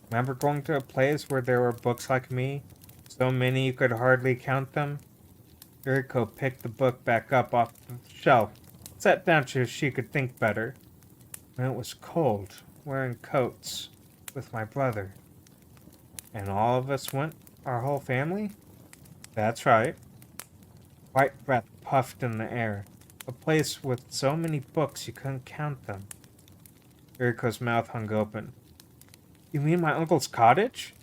Remember going to a place where there were books like me? So many you could hardly count them? Yuriko picked the book back up off the shelf, sat down so she could think better. When it was cold, wearing coats, with my brother. And all of us went? Our whole family? That's right. White breath puffed in the air. A place with so many books you couldn't count them. Yuriko's mouth hung open. You mean my uncle's cottage?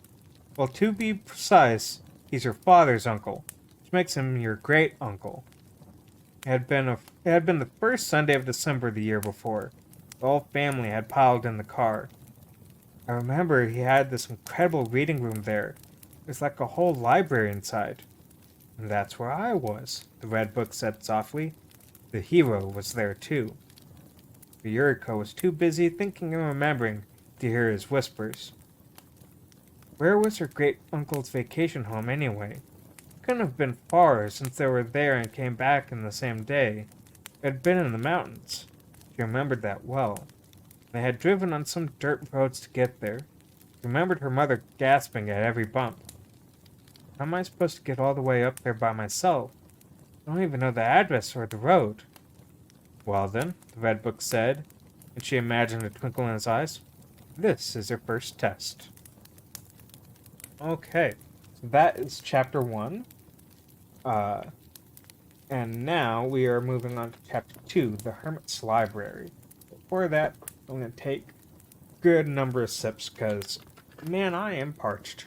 Well, to be precise, he's your father's uncle, which makes him your great-uncle. It had been the first Sunday of December the year before. The whole family had piled in the car. I remember he had this incredible reading room there. There's like a whole library inside. And that's where I was, the Red Book said softly. The hero was there too. But Yuriko was too busy thinking and remembering to hear his whispers. Where was her great-uncle's vacation home anyway? It couldn't have been far since they were there and came back in the same day. It had been in the mountains. She remembered that well. They had driven on some dirt roads to get there. She remembered her mother gasping at every bump. How am I supposed to get all the way up there by myself? I don't even know the address or the road. Well then, the Red Book said, and she imagined a twinkle in his eyes. This is your first test. Okay, so that is chapter 1. Uh, and now we are moving on to chapter 2, The Hermit's Library. Before that, I'm going to take a good number of sips because, man, I am parched.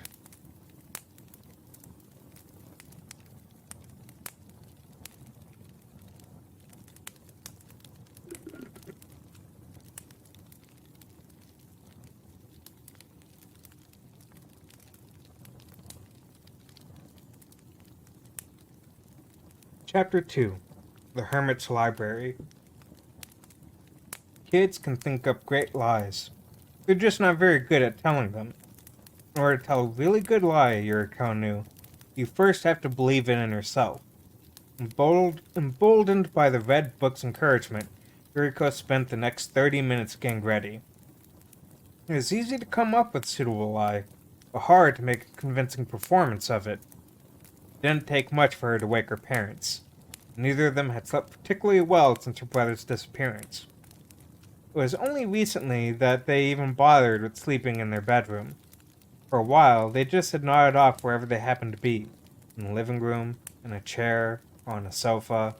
Chapter 2, The Hermit's Library. Kids can think up great lies. They're just not very good at telling them. In order to tell a really good lie, Yuriko knew, you first have to believe it in yourself. Emboldened by the Red Book's encouragement, Yuriko spent the next 30 minutes getting ready. It was easy to come up with a suitable lie, but hard to make a convincing performance of it. It didn't take much for her to wake her parents. Neither of them had slept particularly well since her brother's disappearance. It was only recently that they even bothered with sleeping in their bedroom. For a while, they just had nodded off wherever they happened to be, in the living room, in a chair, or on a sofa.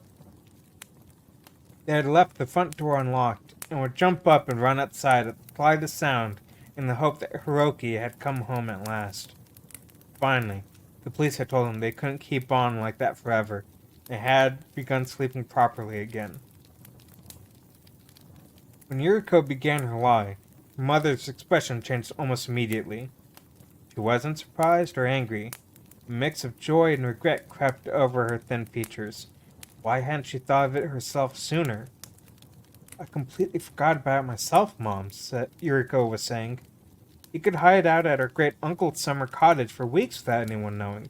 They had left the front door unlocked, and would jump up and run outside at the slightest sound in the hope that Hiroki had come home at last. Finally, the police had told them they couldn't keep on like that forever. They had begun sleeping properly again. When Yuriko began her lie, her mother's expression changed almost immediately. She wasn't surprised or angry. A mix of joy and regret crept over her thin features. Why hadn't she thought of it herself sooner? I completely forgot about it myself, Mom, Yuriko was saying. You could hide out at our great-uncle's summer cottage for weeks without anyone knowing.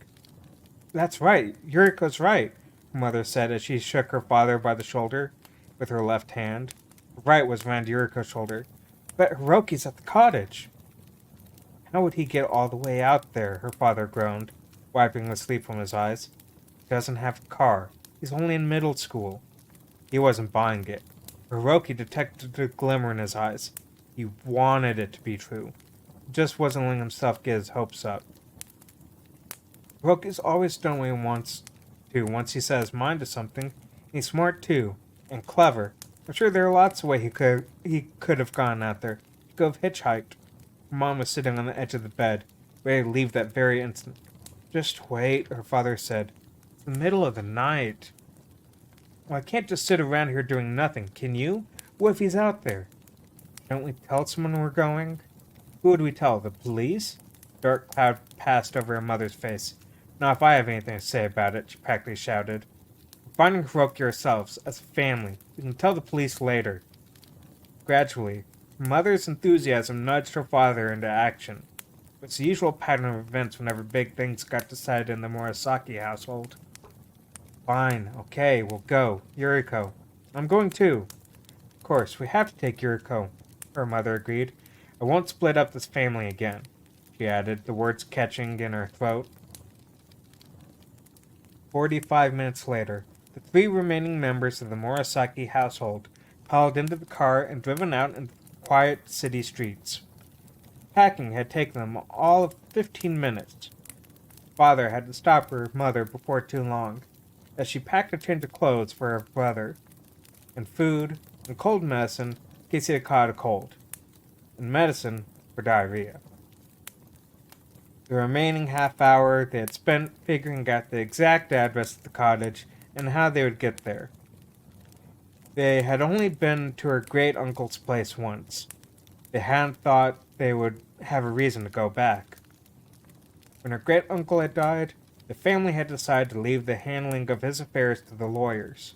That's right, Yuriko's right, her mother said as she shook her father by the shoulder with her left hand. Her right was around Yuriko's shoulder. But Hiroki's at the cottage. How would he get all the way out there? Her father groaned, wiping the sleep from his eyes. He doesn't have a car. He's only in middle school. He wasn't buying it. Hiroki detected a glimmer in his eyes. He wanted it to be true. He just wasn't letting himself get his hopes up. Hiroki's always done what he wants to once he set his mind to something. He's smart too, and clever. I'm sure there are lots of ways he could have gone out there. He could have hitchhiked. Her mom was sitting on the edge of the bed, ready to leave that very instant. Just wait, her father said. It's the middle of the night. Well, I can't just sit around here doing nothing, can you? What if he's out there? Don't we tell someone we're going? Who would we tell? The police? Dark cloud passed over her mother's face. Not if I have anything to say about it, she practically shouted. We're finding Hiroki ourselves, as a family. We can tell the police later. Gradually, her mother's enthusiasm nudged her father into action. It was the usual pattern of events whenever big things got decided in the Murasaki household. Fine, okay, we'll go. Yuriko. I'm going too. Of course, we have to take Yuriko, her mother agreed. I won't split up this family again, she added, the words catching in her throat. 45 minutes later, the 3 remaining members of the Murasaki household piled into the car and driven out into the quiet city streets. Packing had taken them all of 15 minutes. Father had to stop her mother before too long, as she packed a change of clothes for her brother, and food, and cold medicine in case he had caught a cold, and medicine for diarrhea. The remaining half hour they had spent figuring out the exact address of the cottage and how they would get there. They had only been to her great-uncle's place once. They hadn't thought they would have a reason to go back. When her great-uncle had died, the family had decided to leave the handling of his affairs to the lawyers.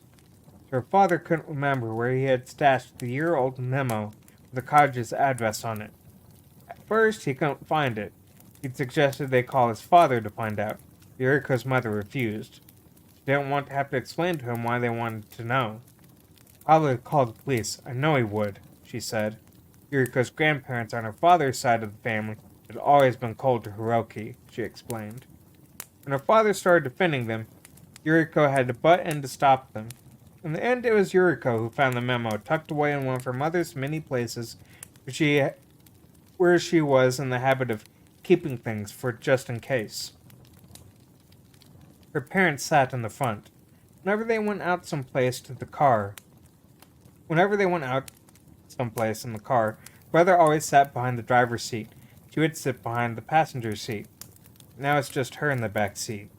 So her father couldn't remember where he had stashed the year-old memo with the cottage's address on it. At first, he couldn't find it. He'd suggested they call his father to find out. Yuriko's mother refused. She didn't want to have to explain to him why they wanted to know. Probably call the police. I know he would, she said. Yuriko's grandparents on her father's side of the family had always been cold to Hiroki, she explained. When her father started defending them, Yuriko had to butt in to stop them. In the end, it was Yuriko who found the memo tucked away in one of her mother's many places where she was in the habit of keeping things for just in case. Her parents sat in the front. Whenever they went out someplace in the car, brother always sat behind the driver's seat. She would sit behind the passenger seat. Now it's just her in the back seat.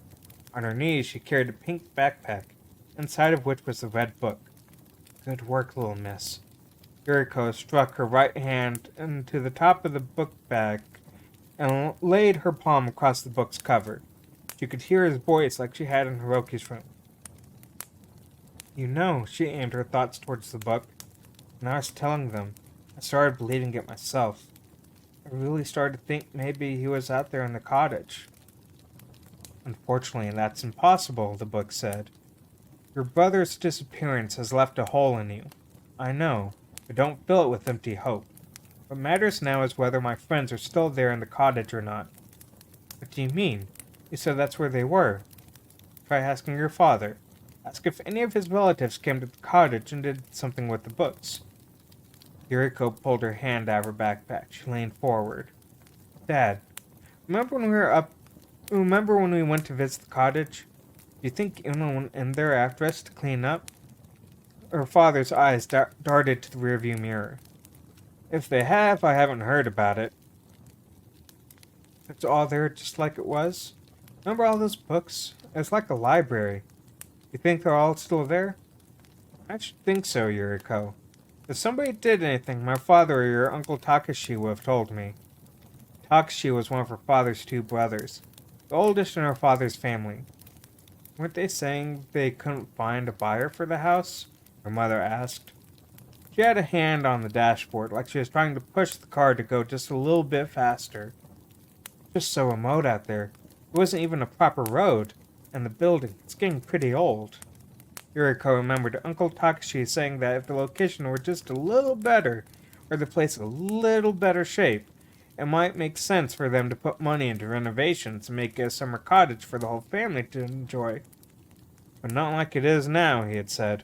On her knees, she carried a pink backpack, inside of which was the red book. Good work, little miss. Yuriko struck her right hand into the top of the book bag and laid her palm across the book's cover. She could hear his voice like she had in Hiroki's room. You know, she aimed her thoughts towards the book. When I was telling them, I started believing it myself. I really started to think maybe he was out there in the cottage. Unfortunately, that's impossible, the book said. Your brother's disappearance has left a hole in you. I know, but don't fill it with empty hope. What matters now is whether my friends are still there in the cottage or not. What do you mean? You said that's where they were. Try asking your father. Ask if any of his relatives came to the cottage and did something with the books. Yuriko pulled her hand out of her backpack. She leaned forward. Dad, remember when we went to visit the cottage? Do you think anyone went in there after us to clean up? Her father's eyes darted to the rearview mirror. If they have, I haven't heard about it. It's all there just like it was? Remember all those books? It's like a library. You think they're all still there? I should think so, Yuriko. If somebody did anything, my father or your Uncle Takashi would have told me. Takashi was one of her father's two brothers, the oldest in her father's family. Weren't they saying they couldn't find a buyer for the house? Her mother asked. She had a hand on the dashboard, like she was trying to push the car to go just a little bit faster. Just so remote out there. It wasn't even a proper road. And the building, it's getting pretty old. Yuriko remembered Uncle Takashi saying that if the location were just a little better, or the place a little better shape, it might make sense for them to put money into renovations and make it a summer cottage for the whole family to enjoy. But not like it is now, he had said.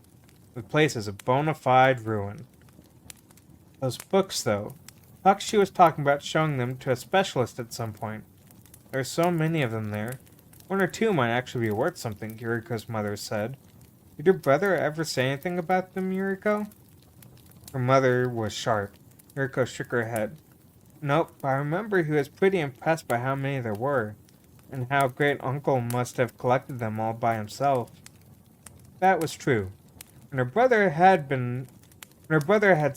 The place is a bona fide ruin. Those books, though. Takashi was talking about showing them to a specialist at some point. There are so many of them there. One or two might actually be worth something, Yuriko's mother said. Did your brother ever say anything about them, Yuriko? Her mother was sharp. Yuriko shook her head. Nope, but I remember he was pretty impressed by how many there were, and how great uncle must have collected them all by himself. That was true. When her brother had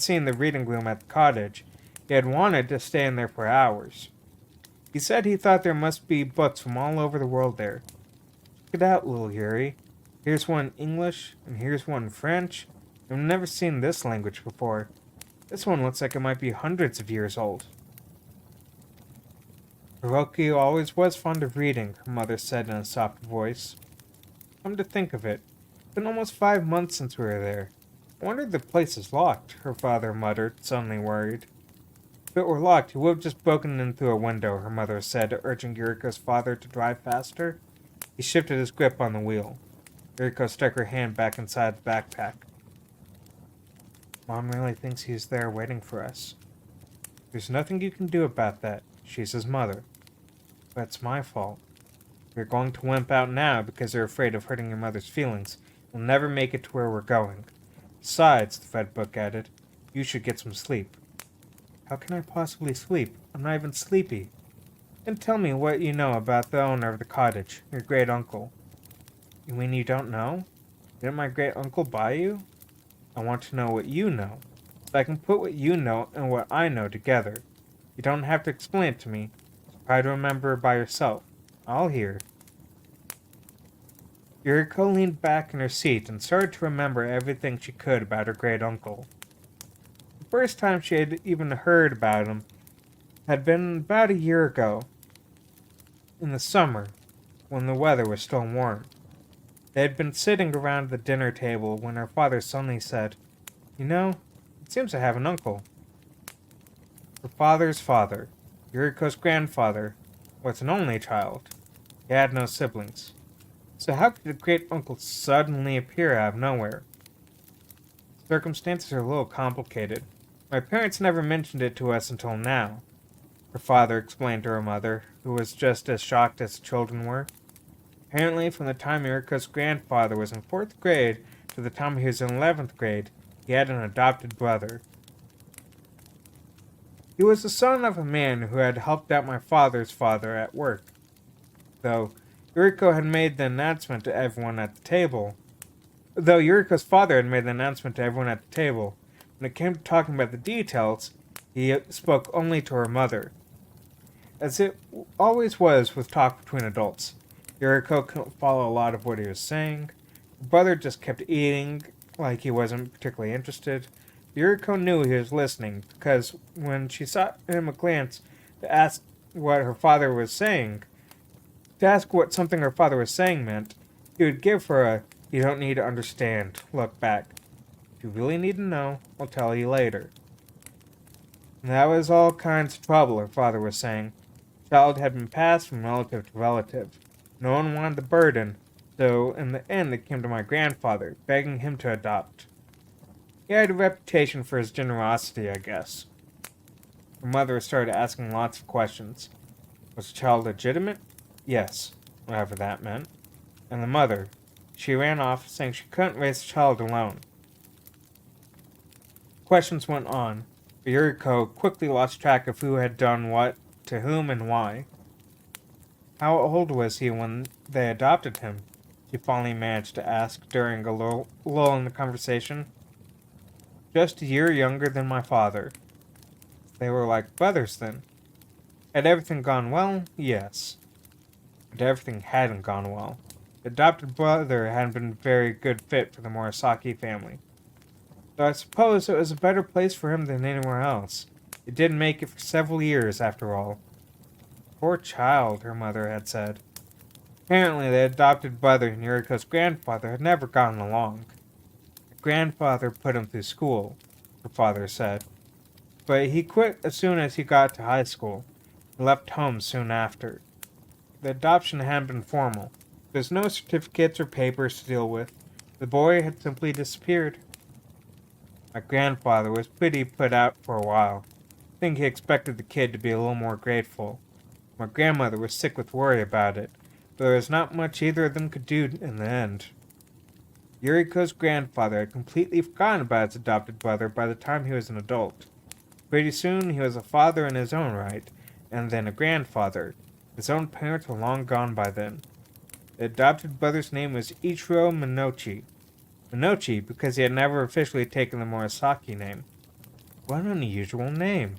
seen the reading room at the cottage, he had wanted to stay in there for hours. He said he thought there must be books from all over the world there. Check it out, little Yuri. Here's one in English, and here's one in French. I've never seen this language before. This one looks like it might be hundreds of years old. Hiroki always was fond of reading, her mother said in a soft voice. Come to think of it, it's been almost 5 months since we were there. I wonder if the place is locked, her father muttered, suddenly worried. If it were locked, he would have just broken in through a window, her mother said, urging Yuriko's father to drive faster. He shifted his grip on the wheel. Yuriko stuck her hand back inside the backpack. Mom really thinks he's there waiting for us. There's nothing you can do about that. She's his mother. But it's my fault. We're going to wimp out now because they're afraid of hurting your mother's feelings. We'll never make it to where we're going. Besides, the Red Book added, you should get some sleep. How can I possibly sleep? I'm not even sleepy. Then tell me what you know about the owner of the cottage, your great-uncle. You mean you don't know? Didn't my great-uncle buy you? I want to know what you know, so I can put what you know and what I know together. You don't have to explain it to me. Try to remember by yourself. I'll hear. Yuriko leaned back in her seat and started to remember everything she could about her great-uncle. The first time she had even heard about him had been about a year ago, in the summer, when the weather was still warm. They had been sitting around the dinner table when her father suddenly said, You know, it seems I have an uncle. Her father's father, Yuriko's grandfather, was an only child. He had no siblings. So how could a great uncle suddenly appear out of nowhere? Circumstances are a little complicated. My parents never mentioned it to us until now, her father explained to her mother, who was just as shocked as the children were. Apparently, from the time Yuriko's grandfather was in 4th grade to the time he was in 11th grade, he had an adopted brother. He was the son of a man who had helped out my father's father at work. Though Yuriko's father had made the announcement to everyone at the table, when it came to talking about the details, he spoke only to her mother. As it always was with talk between adults, Yuriko couldn't follow a lot of what he was saying. Her brother just kept eating like he wasn't particularly interested. Yuriko knew he was listening because when she saw him a glance to ask what her father was saying, to ask what something her father was saying meant, he would give her a "you don't need to understand" look back. "If you really need to know, I'll tell you later." And that was all kinds of trouble, her father was saying. The child had been passed from relative to relative. No one wanted the burden, so in the end it came to my grandfather, begging him to adopt. He had a reputation for his generosity, I guess. Her mother started asking lots of questions. Was the child legitimate? Yes, whatever that meant. And the mother, she ran off, saying she couldn't raise the child alone. Questions went on, but Yuriko quickly lost track of who had done what, to whom, and why. How old was he when they adopted him? She finally managed to ask during a lull in the conversation. Just a year younger than my father. They were like brothers then. Had everything gone well? Yes. But everything hadn't gone well. The adopted brother hadn't been a very good fit for the Murasaki family. Though I suppose it was a better place for him than anywhere else. It didn't make it for several years, after all. Poor child, her mother had said. Apparently, the adopted brother and Yuriko's grandfather had never gotten along. The grandfather put him through school, her father said. But he quit as soon as he got to high school. He left home soon after. The adoption hadn't been formal. There's no certificates or papers to deal with. The boy had simply disappeared. My grandfather was pretty put out for a while. I think he expected the kid to be a little more grateful. My grandmother was sick with worry about it, but there was not much either of them could do in the end. Yuriko's grandfather had completely forgotten about his adopted brother by the time he was an adult. Pretty soon he was a father in his own right, and then a grandfather. His own parents were long gone by then. The adopted brother's name was Ichiro Minochi. Minochi because he had never officially taken the Murasaki name. What an unusual name.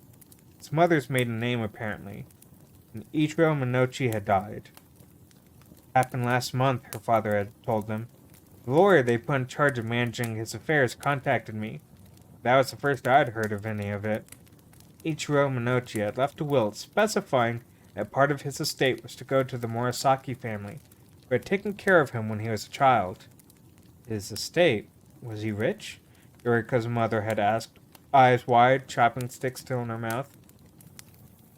His mother's maiden name, apparently. And Ichiro Minochi had died. Happened last month, her father had told them. The lawyer they put in charge of managing his affairs contacted me. That was the first I'd heard of any of it. Ichiro Minochi had left a will specifying that part of his estate was to go to the Murasaki family, who had taken care of him when he was a child. His estate? Was he rich? Yuriko's mother had asked, eyes wide, chopping stick still in her mouth.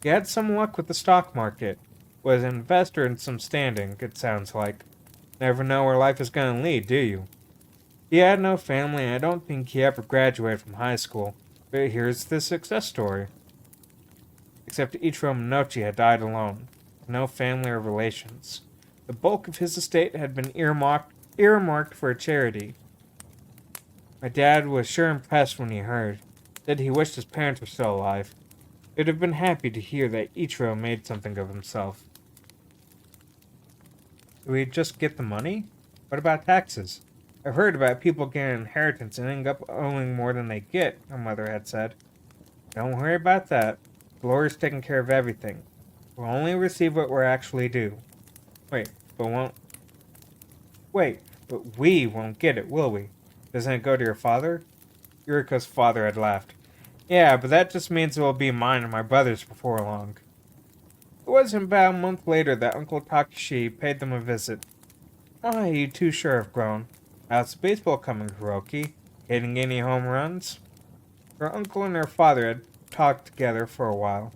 He had some luck with the stock market. Was an investor in some standing, it sounds like. Never know where life is going to lead, do you? He had no family, and I don't think he ever graduated from high school. But here's the success story. Except Ichiro Minochi had died alone, with no family or relations. The bulk of his estate had been earmarked for a charity. My dad was sure impressed when he heard. Said he wished his parents were still alive. He'd have been happy to hear that Ichiro made something of himself. Do we just get the money? What about taxes? I've heard about people getting an inheritance and ending up owing more than they get, her mother had said. Don't worry about that. The lawyer's taking care of everything. We'll only receive what we're actually due. Wait, but we won't get it, will we? Doesn't it go to your father? Yuriko's father had laughed. Yeah, but that just means it will be mine and my brother's before long. It wasn't about a month later that Uncle Takashi paid them a visit. Why, you two sure have grown. How's baseball coming, Hiroki? Hitting any home runs? Her uncle and her father had talked together for a while.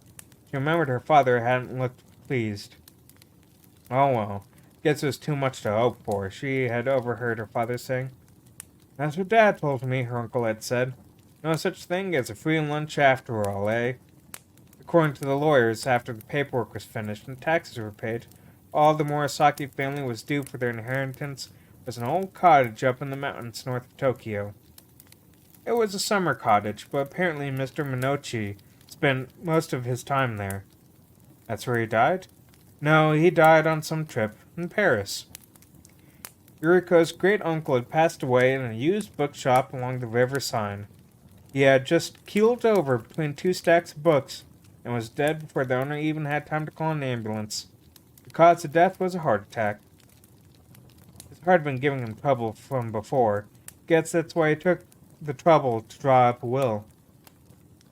She remembered her father hadn't looked pleased. Oh well, Guess it was too much to hope for, she had overheard her father saying. That's what Dad told me, her uncle had said. No such thing as a free lunch after all, eh? According to the lawyers, after the paperwork was finished and taxes were paid, all the Murasaki family was due for their inheritance was an old cottage up in the mountains north of Tokyo. It was a summer cottage, but apparently Mr. Minochi spent most of his time there. That's where he died? No, he died on some trip in Paris. Yuriko's great-uncle had passed away in a used bookshop along the River Seine. He had just keeled over between two stacks of books and was dead before the owner even had time to call an ambulance. The cause of death was a heart attack. His heart had been giving him trouble from before. Guess that's why he took the trouble to draw up a will.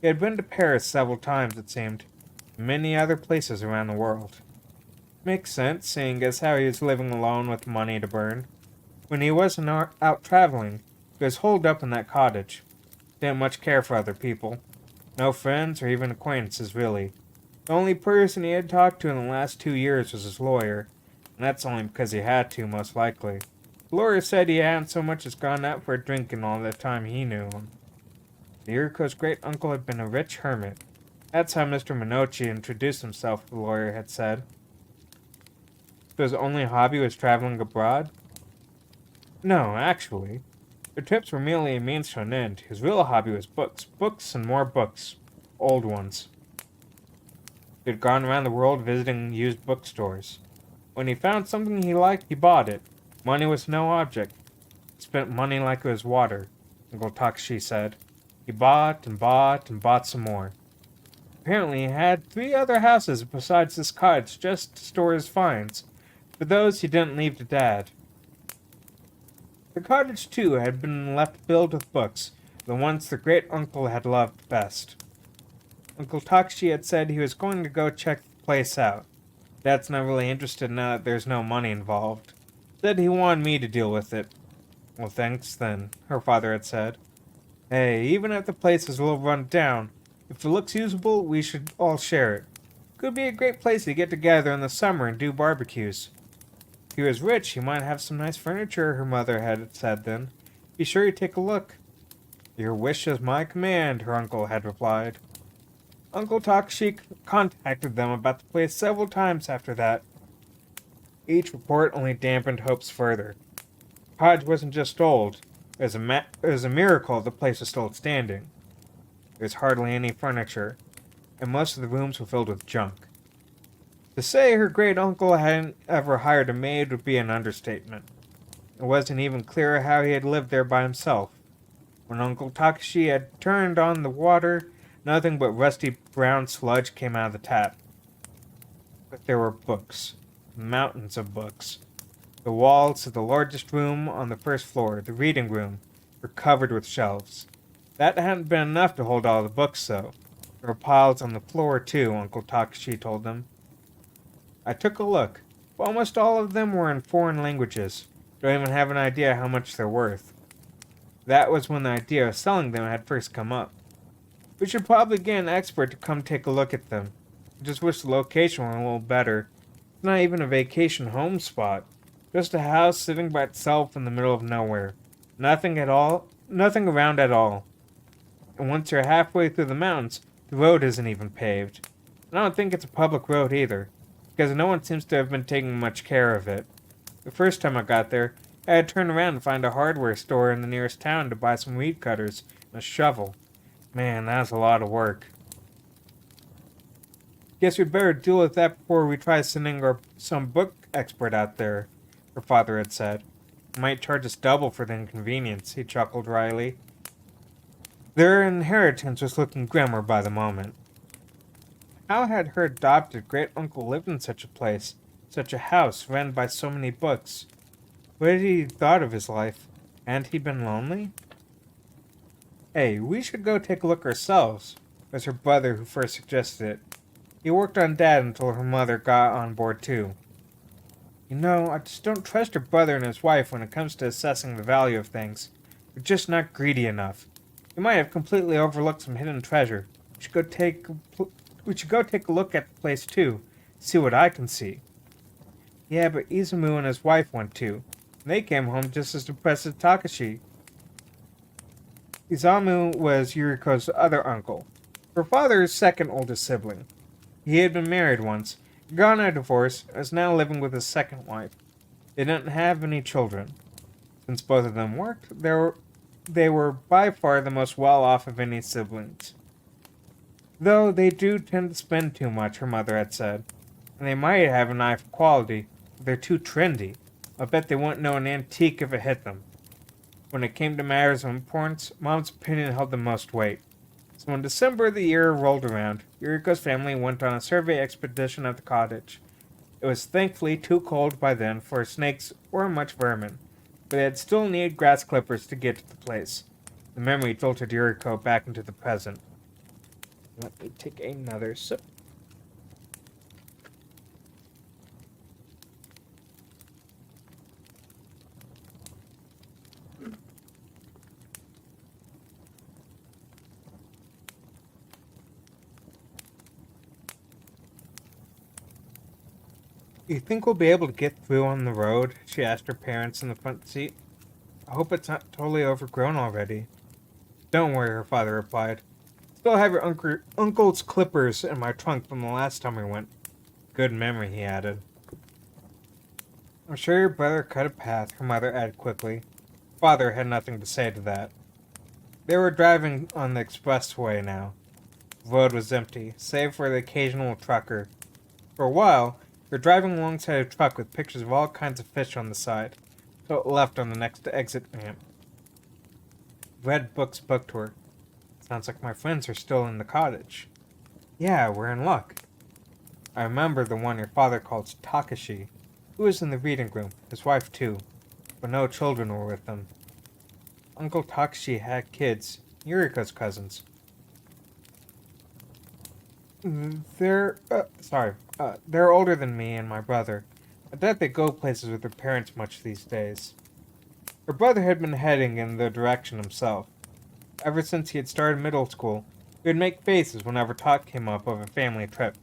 He had been to Paris several times, it seemed, and many other places around the world. Makes sense, seeing as how he was living alone with money to burn. When he wasn't out traveling, he was holed up in that cottage. Didn't much care for other people. No friends or even acquaintances, really. The only person he had talked to in the last 2 years was his lawyer, and that's only because he had to, most likely. The lawyer said he hadn't so much as gone out for a drink in all the time he knew him. Yuriko's great-uncle had been a rich hermit. That's how Mr. Minochi introduced himself, the lawyer had said. So his only hobby was traveling abroad? No, actually. Their trips were merely a means to an end. His real hobby was books. Books and more books. Old ones. He had gone around the world visiting used bookstores. When he found something he liked, he bought it. Money was no object. He spent money like it was water, Uncle Takashi said. He bought and bought and bought some more. Apparently he had 3 other houses besides this cottage just to store his finds. But those he didn't leave to Dad. The cottage, too, had been left filled with books, the ones the great-uncle had loved best. Uncle Takashi had said he was going to go check the place out. Dad's not really interested now that there's no money involved. Said he wanted me to deal with it. Well, thanks, then, her father had said. Hey, even if the place is a little run down, if it looks usable, we should all share it. Could be a great place to get together in the summer and do barbecues. If he was rich, he might have some nice furniture, her mother had said then. Be sure you take a look. Your wish is my command, her uncle had replied. Uncle Takashi contacted them about the place several times after that. Each report only dampened hopes further. The cottage wasn't just old. It was a miracle the place was still standing. There was hardly any furniture, and most of the rooms were filled with junk. To say her great-uncle hadn't ever hired a maid would be an understatement. It wasn't even clear how he had lived there by himself. When Uncle Takashi had turned on the water, nothing but rusty brown sludge came out of the tap. But there were books. Mountains of books. The walls of the largest room on the first floor, the reading room, were covered with shelves. That hadn't been enough to hold all the books, though. There were piles on the floor, too, Uncle Takashi told them. I took a look. Almost all of them were in foreign languages. Don't even have an idea how much they're worth. That was when the idea of selling them had first come up. We should probably get an expert to come take a look at them. I just wish the location were a little better. It's not even a vacation home spot. Just a house sitting by itself in the middle of nowhere. Nothing around at all. And once you're halfway through the mountains, the road isn't even paved. I don't think it's a public road either, because no one seems to have been taking much care of it. The first time I got there, I had to turn around and find a hardware store in the nearest town to buy some weed cutters and a shovel. Man, that was a lot of work. Guess we'd better deal with that before we try sending some book expert out there, her father had said. He might charge us double for the inconvenience, he chuckled wryly. Their inheritance was looking grimmer by the moment. How had her adopted great-uncle lived in such a place, such a house run by so many books? What had he thought of his life? Hadn't he been lonely? Hey, we should go take a look ourselves, was her brother who first suggested it. He worked on Dad until her mother got on board too. You know, I just don't trust her brother and his wife when it comes to assessing the value of things. They're just not greedy enough. They might have completely overlooked some hidden treasure. We should go take a look at the place too, see what I can see. Yeah, but Izumu and his wife went too. And they came home just as depressed as Takashi. Izamu was Yuriko's other uncle, her father's second oldest sibling. He had been married once, gone a divorce, and was now living with his second wife. They didn't have any children. Since both of them worked, they were by far the most well off of any siblings. Though they do tend to spend too much, her mother had said. And they might have an eye for quality, but they're too trendy. I bet they wouldn't know an antique if it hit them. When it came to matters of importance, Mom's opinion held the most weight. So when December of the year rolled around, Yuriko's family went on a survey expedition of the cottage. It was thankfully too cold by then for snakes or much vermin, but they'd still need grass clippers to get to the place. The memory jolted Yuriko back into the present. Let me take another sip. You think we'll be able to get through on the road? She asked her parents in the front seat. I hope it's not totally overgrown already. Don't worry, her father replied. Still have your uncle's clippers in my trunk from the last time we went. Good memory, he added. I'm sure your brother cut a path, her mother added quickly. Father had nothing to say to that. They were driving on the expressway now. The road was empty, save for the occasional trucker. For a while, they were driving alongside a truck with pictures of all kinds of fish on the side, so it left on the next exit ramp. Red Book's book tour. Sounds like my friends are still in the cottage. Yeah, we're in luck. I remember the one your father called Takashi, who was in the reading room, his wife too, but no children were with them. Uncle Takashi had kids, Yuriko's cousins. They're older than me and my brother. I doubt they go places with their parents much these days. Her brother had been heading in the direction himself. Ever since he had started middle school, he would make faces whenever talk came up of a family trip.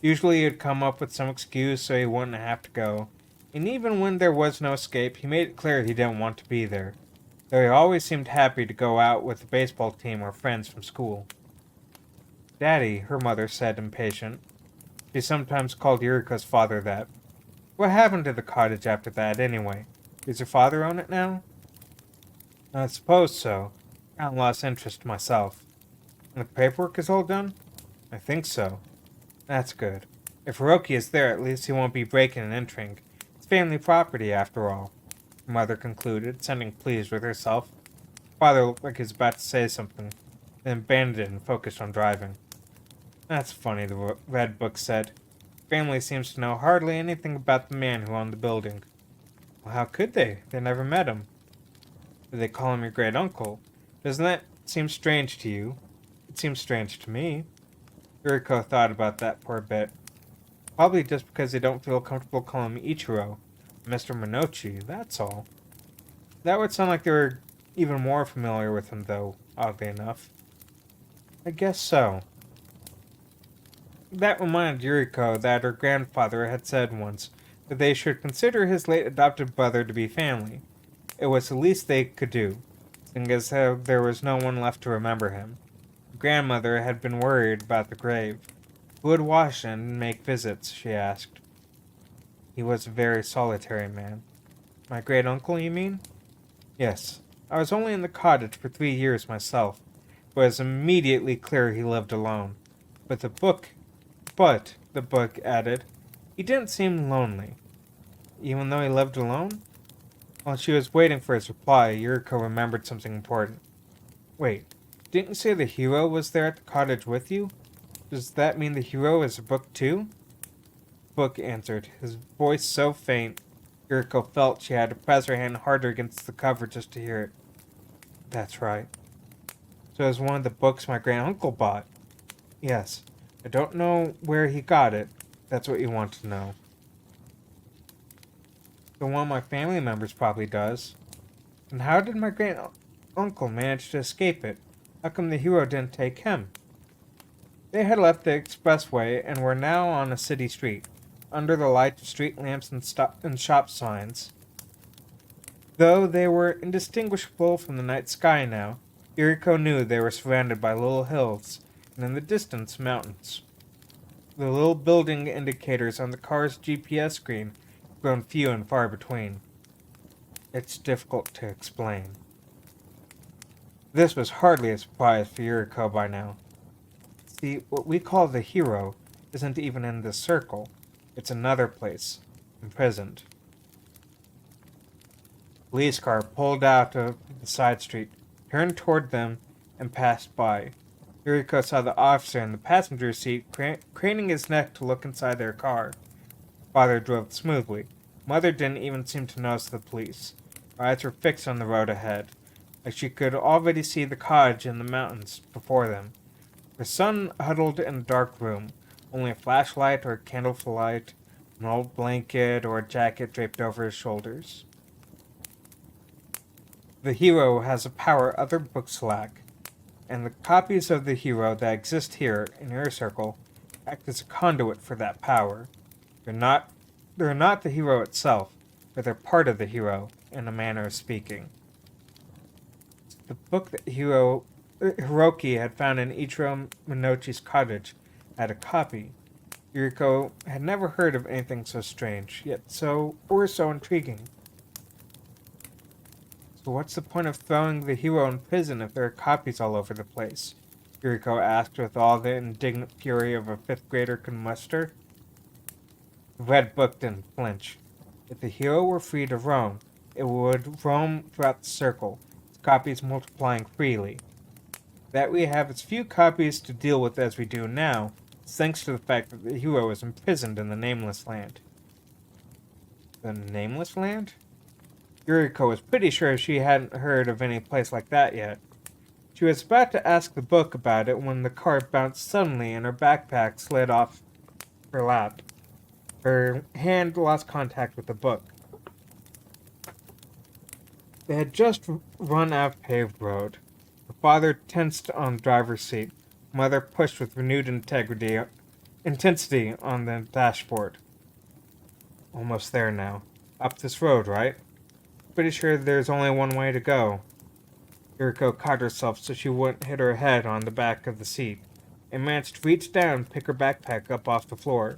Usually he would come up with some excuse so he wouldn't have to go, and even when there was no escape, he made it clear he didn't want to be there, though he always seemed happy to go out with the baseball team or friends from school. Daddy, her mother said, impatient. She sometimes called Yuriko's father that. What happened to the cottage after that, anyway? Does your father own it now? I suppose so. I lost interest myself. And the paperwork is all done? I think so. That's good. If Hiroki is there, at least he won't be breaking and entering. It's family property, after all. Her mother concluded, sounding pleased with herself. Father looked like he was about to say something, then abandoned it and focused on driving. That's funny, the Red Book said. Family seems to know hardly anything about the man who owned the building. Well, how could they? They never met him. Do they call him your great uncle? Doesn't that seem strange to you? It seems strange to me. Yuriko thought about that for a bit. Probably just because they don't feel comfortable calling him Ichiro, Mr. Minochi, that's all. That would sound like they were even more familiar with him, though, oddly enough. I guess so. That reminded Yuriko that her grandfather had said once that they should consider his late adopted brother to be family. It was the least they could do, seeing as how there was no one left to remember him. Grandmother had been worried about the grave. Who would wash it and make visits, she asked. He was a very solitary man. My great uncle, you mean? Yes. I was only in the cottage for 3 years myself, but it was immediately clear he lived alone. But the book added, he didn't seem lonely. Even though he lived alone? While she was waiting for his reply, Yuriko remembered something important. Wait, didn't you say the hero was there at the cottage with you? Does that mean the hero is a book too? Book answered, his voice so faint, Yuriko felt she had to press her hand harder against the cover just to hear it. That's right. So it was one of the books my great uncle bought. Yes. I don't know where he got it. That's what you want to know. So one of my family members probably does. And how did my great uncle manage to escape it? How come the hero didn't take him? They had left the expressway and were now on a city street. under the light of street lamps and shop signs. Though they were indistinguishable from the night sky now, Yuriko knew they were surrounded by little hills, and in the distance, mountains. The little building indicators on the car's GPS screen have grown few and far between. It's difficult to explain. This was hardly a surprise for Yuriko by now. See, what we call the hero isn't even in this circle. It's another place, imprisoned. A police car pulled out of the side street, turned toward them, and passed by. Yuriko saw the officer in the passenger seat craning his neck to look inside their car. Father drove smoothly. Mother didn't even seem to notice the police. Her eyes were fixed on the road ahead, like she could already see the cottage in the mountains before them. Her son huddled in a dark room, only a flashlight or a candle for light, an old blanket or a jacket draped over his shoulders. The hero has a power other books lack, and the copies of the hero that exist here in your circle act as a conduit for that power. They're not the hero itself, but they're part of the hero, in a manner of speaking. The book that Hiroki had found in Ichiro Minouchi's cottage had a copy. Yuriko had never heard of anything so strange, yet so intriguing. So what's the point of throwing the hero in prison if there are copies all over the place? Yuriko asked with all the indignant fury of a fifth grader could muster. The red book didn't flinch. If the hero were free to roam, it would roam throughout the circle, its copies multiplying freely. That we have as few copies to deal with as we do now, is thanks to the fact that the hero is imprisoned in the Nameless Land. The Nameless Land? Yuriko was pretty sure she hadn't heard of any place like that yet. She was about to ask the book about it when the car bounced suddenly and her backpack slid off her lap. Her hand lost contact with the book. They had just run out of paved road. Her father tensed on the driver's seat. Mother pushed with renewed intensity on the dashboard. Almost there now. Up this road, right? Pretty sure there's only one way to go. Yuriko caught herself so she wouldn't hit her head on the back of the seat, and managed to reach down and pick her backpack up off the floor.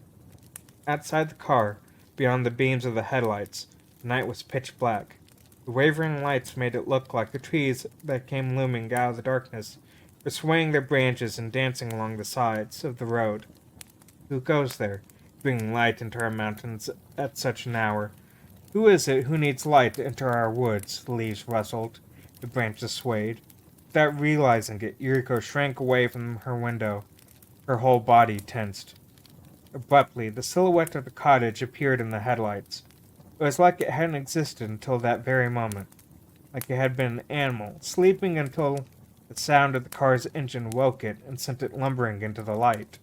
Outside the car, beyond the beams of the headlights, the night was pitch black. The wavering lights made it look like the trees that came looming out of the darkness were swaying their branches and dancing along the sides of the road. Who goes there, bringing light into our mountains at such an hour? Who is it who needs light to enter our woods? The leaves rustled, the branches swayed. Without realizing it, Yuriko shrank away from her window, her whole body tensed. Abruptly, the silhouette of the cottage appeared in the headlights. It was like it hadn't existed until that very moment, like it had been an animal, sleeping until the sound of the car's engine woke it and sent it lumbering into the light.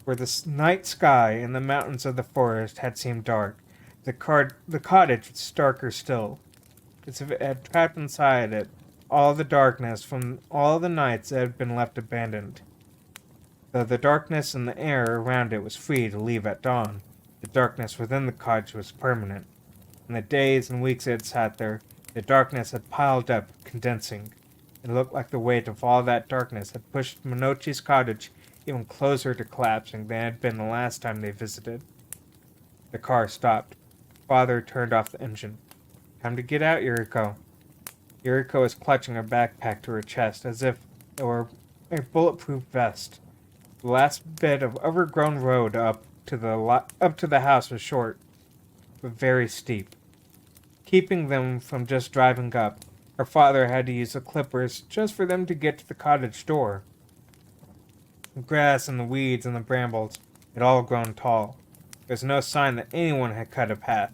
Where the night sky and the mountains of the forest had seemed dark, the cottage was darker still, as if it had trapped inside it all the darkness from all the nights it had been left abandoned. Though the darkness in the air around it was free to leave at dawn, the darkness within the cottage was permanent. In the days and weeks it had sat there, the darkness had piled up, condensing. It looked like the weight of all that darkness had pushed Minouchi's cottage even closer to collapsing than it had been the last time they visited. The car stopped. Father turned off the engine. Time to get out, Yuriko. Yuriko was clutching her backpack to her chest as if it were a bulletproof vest. The last bit of overgrown road up to the house was short, but very steep. Keeping them from just driving up, her father had to use the clippers just for them to get to the cottage door. The grass and the weeds and the brambles had all grown tall. There was no sign that anyone had cut a path.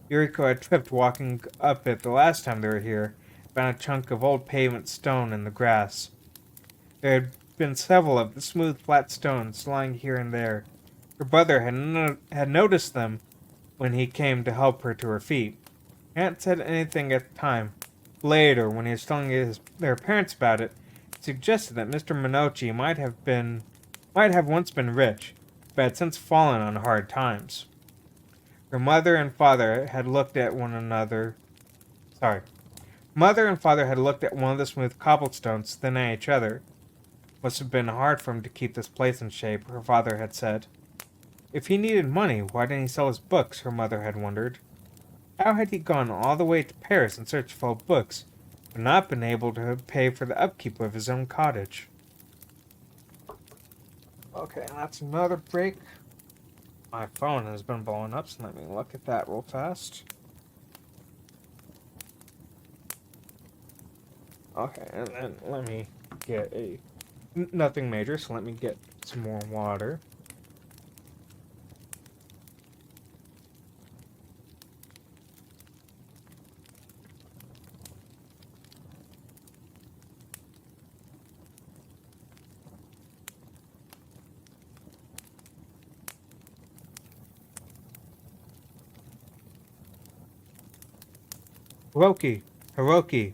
Yuriko had tripped walking up it the last time they were here, found a chunk of old pavement stone in the grass. There had been several of the smooth, flat stones lying here and there. Her brother had noticed them when he came to help her to her feet. He hadn't said anything at the time. Later, when he was telling their parents about it, he suggested that Mr. Minouchi might have once been rich. but had since fallen on hard times. Her mother and father had looked at one another. Sorry. Mother and father had looked at one of the smooth cobblestones, then at each other. Must have been hard for him to keep this place in shape, her father had said. If he needed money, why didn't he sell his books, her mother had wondered. How had he gone all the way to Paris in search of old books, but not been able to pay for the upkeep of his own cottage? Okay, that's another break. My phone has been blowing up, so let me look at that real fast. Okay, and then let me get nothing major, so let me get some more water. Hiroki! Hiroki!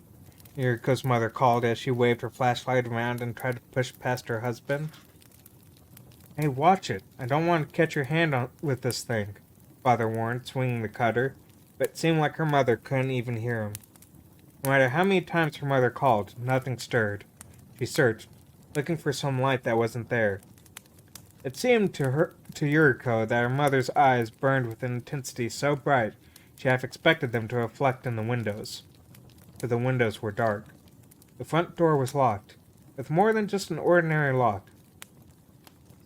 Yuriko's mother called as she waved her flashlight around and tried to push past her husband. Hey, watch it. I don't want to catch your hand with this thing, father warned, swinging the cutter, but it seemed like her mother couldn't even hear him. No matter how many times her mother called, nothing stirred. She searched, looking for some light that wasn't there. It seemed to Yuriko that her mother's eyes burned with an intensity so bright she half expected them to reflect in the windows. But the windows were dark. The front door was locked, with more than just an ordinary lock.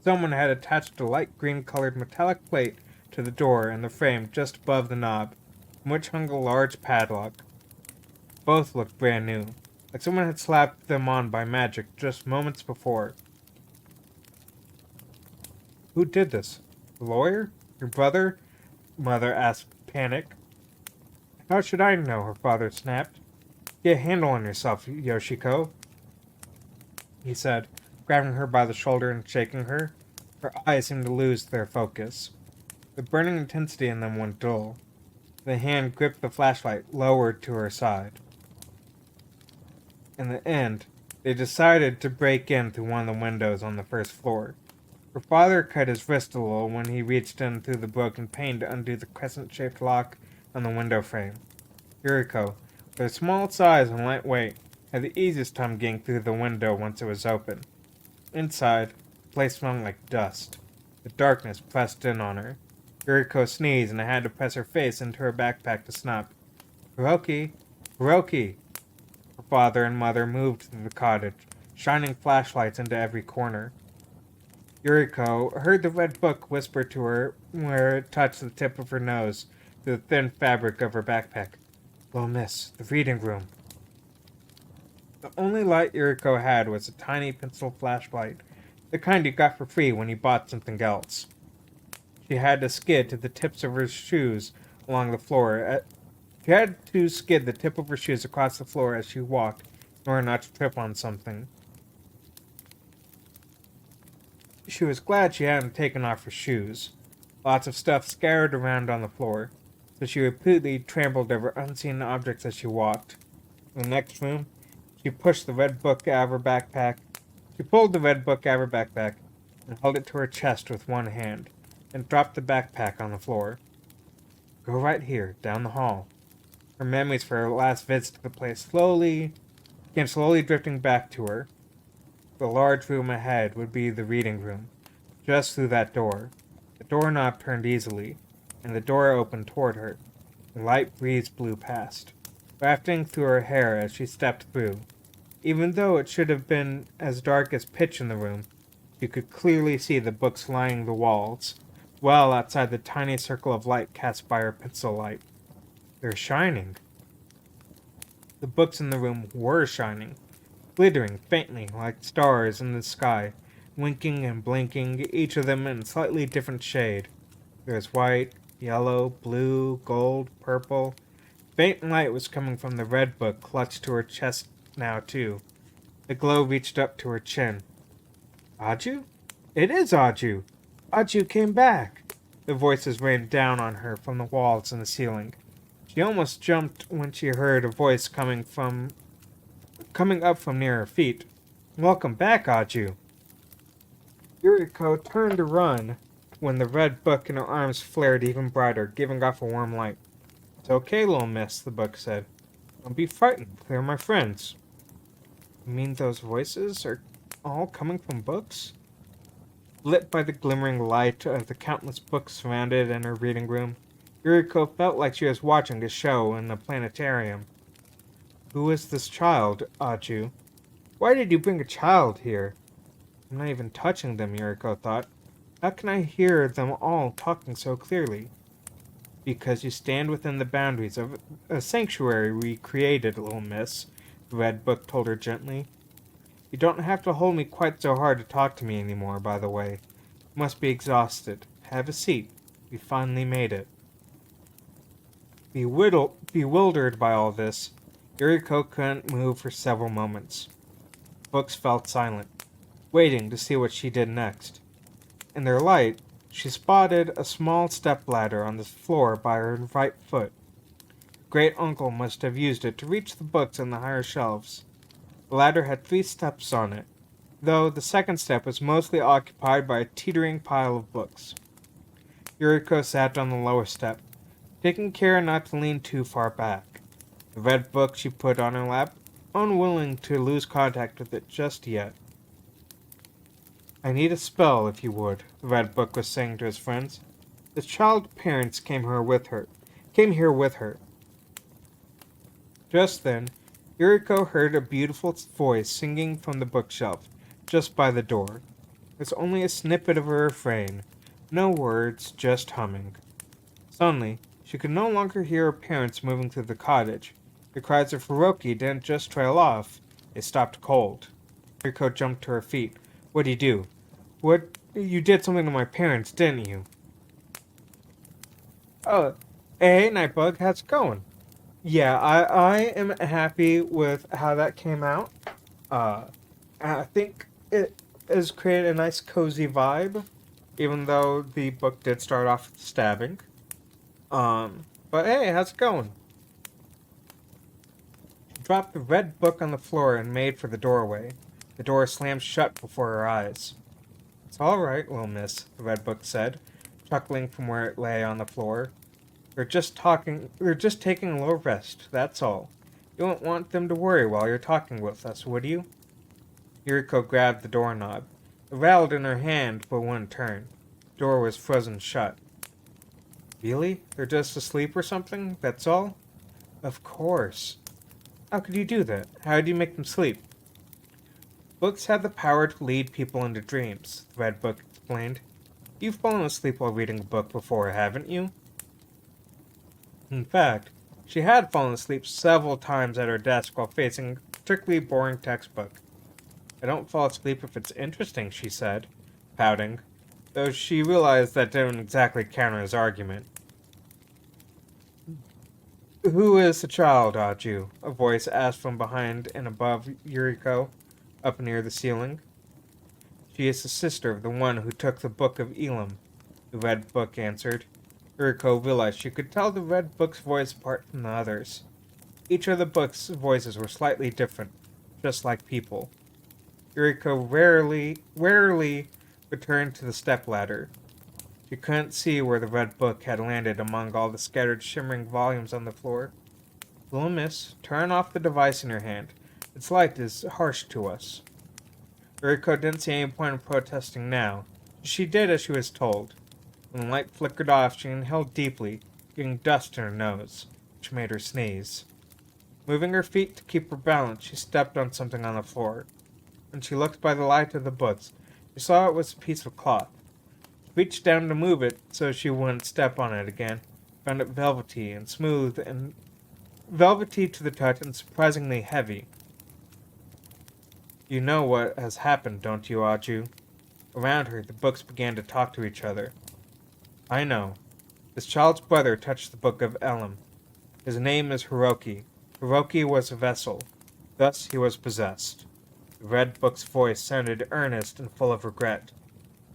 Someone had attached a light green-colored metallic plate to the door and the frame just above the knob, from which hung a large padlock. Both looked brand new, like someone had slapped them on by magic just moments before. Who did this? The lawyer? Your brother? Mother asked, panic. How should I know? Her father snapped. Get a handle on yourself, Yoshiko, he said, grabbing her by the shoulder and shaking her. Her eyes seemed to lose their focus. The burning intensity in them went dull. The hand gripped the flashlight, lowered to her side. In the end, they decided to break in through one of the windows on the first floor. Her father cut his wrist a little when he reached in through the broken pane to undo the crescent-shaped lock on the window frame. Yuriko, with her small size and light weight, had the easiest time getting through the window once it was open. Inside, the place smelled like dust. The darkness pressed in on her. Yuriko sneezed and had to press her face into her backpack to snap. Hiroki! Hiroki! Her father and mother moved through the cottage, shining flashlights into every corner. Yuriko heard the red book whisper to her where it touched the tip of her nose through the thin fabric of her backpack. Little miss, the reading room. The only light Yuriko had was a tiny pencil flashlight, the kind you got for free when you bought something else. She had to skid to the tips of her shoes along the floor. She had to skid the tip of her shoes across the floor as she walked, in order not to trip on something. She was glad she hadn't taken off her shoes. Lots of stuff scattered around on the floor, so she repeatedly trampled over unseen objects as she walked. In the next room, she pushed the red book out of her backpack. She pulled the red book out of her backpack and held it to her chest with one hand, and dropped the backpack on the floor. Go right here, down the hall. Her memories for her last visit to the place came slowly drifting back to her. The large room ahead would be the reading room, just through that door. The doorknob turned easily, and the door opened toward her. A light breeze blew past, wafting through her hair as she stepped through. Even though it should have been as dark as pitch in the room, you could clearly see the books lining the walls, well outside the tiny circle of light cast by her pencil light. They're shining. The books in the room were shining, glittering faintly like stars in the sky, winking and blinking, each of them in a slightly different shade. There was white, yellow, blue, gold, purple. Faint light was coming from the red book clutched to her chest now, too. The glow reached up to her chin. Aju? It is Aju! Aju came back! The voices rained down on her from the walls and the ceiling. She almost jumped when she heard a voice coming up from near her feet. Welcome back, Aju. Yuriko turned to run, when the red book in her arms flared even brighter, giving off a warm light. "It's okay, little miss," the book said. "Don't be frightened. They're my friends." "You mean those voices are all coming from books?" Lit by the glimmering light of the countless books surrounded in her reading room, Yuriko felt like she was watching a show in a planetarium. "Who is this child, Aju? Why did you bring a child here?" "I'm not even touching them," Yuriko thought. "How can I hear them all talking so clearly?" "Because you stand within the boundaries of a sanctuary we created, little miss," the red book told her gently. "You don't have to hold me quite so hard to talk to me anymore, by the way. You must be exhausted. Have a seat. We finally made it." Bewildered by all this, Yuriko couldn't move for several moments. Books felt silent, waiting to see what she did next. In their light, she spotted a small stepladder on the floor by her right foot. Great uncle must have used it to reach the books on the higher shelves. The ladder had 3 steps on it, though the second step was mostly occupied by a teetering pile of books. Yuriko sat on the lower step, taking care not to lean too far back. The red book she put on her lap, unwilling to lose contact with it just yet. "I need a spell, if you would," the red book was saying to his friends. "The child's parents came here with her. Just then, Yuriko heard a beautiful voice singing from the bookshelf, just by the door. It was only a snippet of a refrain, no words, just humming. Suddenly, she could no longer hear her parents moving through the cottage. The cries of Hiroki didn't just trail off, they stopped cold. Yuriko jumped to her feet. "What'd you do? You did something to my parents, didn't you?" "Oh, hey, Nightbug, how's it going?" "Yeah, I am happy with how that came out. Uh, I think it has created a nice cozy vibe, even though the book did start off with stabbing. But hey, how's it going?" She dropped the red book on the floor and made for the doorway. The door slammed shut before her eyes. "It's all right, little miss," the red book said, chuckling from where it lay on the floor. They're just taking a little rest, that's all. You won't want them to worry while you're talking with us, would you?" Yuriko grabbed the doorknob. It rattled in her hand but wouldn't turn. The door was frozen shut. "Really? They're just asleep or something? That's all?" "Of course." "How could you do that? How did you make them sleep?" "Books have the power to lead people into dreams," the red book explained. "You've fallen asleep while reading a book before, haven't you?" In fact, she had fallen asleep several times at her desk while facing a particularly boring textbook. "I don't fall asleep if it's interesting," she said, pouting, though she realized that didn't exactly counter his argument. "Who is the child, Aju?" a voice asked from behind and above Yuriko, up near the ceiling. "She is the sister of the one who took the Book of Elam," the red book answered. Yuriko realized she could tell the red book's voice apart from the others. Each of the book's voices were slightly different, just like people. Yuriko rarely returned to the stepladder. She couldn't see where the red book had landed among all the scattered shimmering volumes on the floor. "Little miss, turn off the device in your hand. Its light is harsh to us." Yuriko didn't see any point in protesting now. She did as she was told. When the light flickered off, she inhaled deeply, getting dust in her nose, which made her sneeze. Moving her feet to keep her balance, she stepped on something on the floor. When she looked by the light of the books, she saw it was a piece of cloth. She reached down to move it so she wouldn't step on it again, found it velvety and smooth and velvety to the touch and surprisingly heavy. "You know what has happened, don't you, Aju?" Around her, the books began to talk to each other. "I know. This child's brother touched the Book of Elam. His name is Hiroki. Hiroki was a vessel. Thus he was possessed." The red book's voice sounded earnest and full of regret.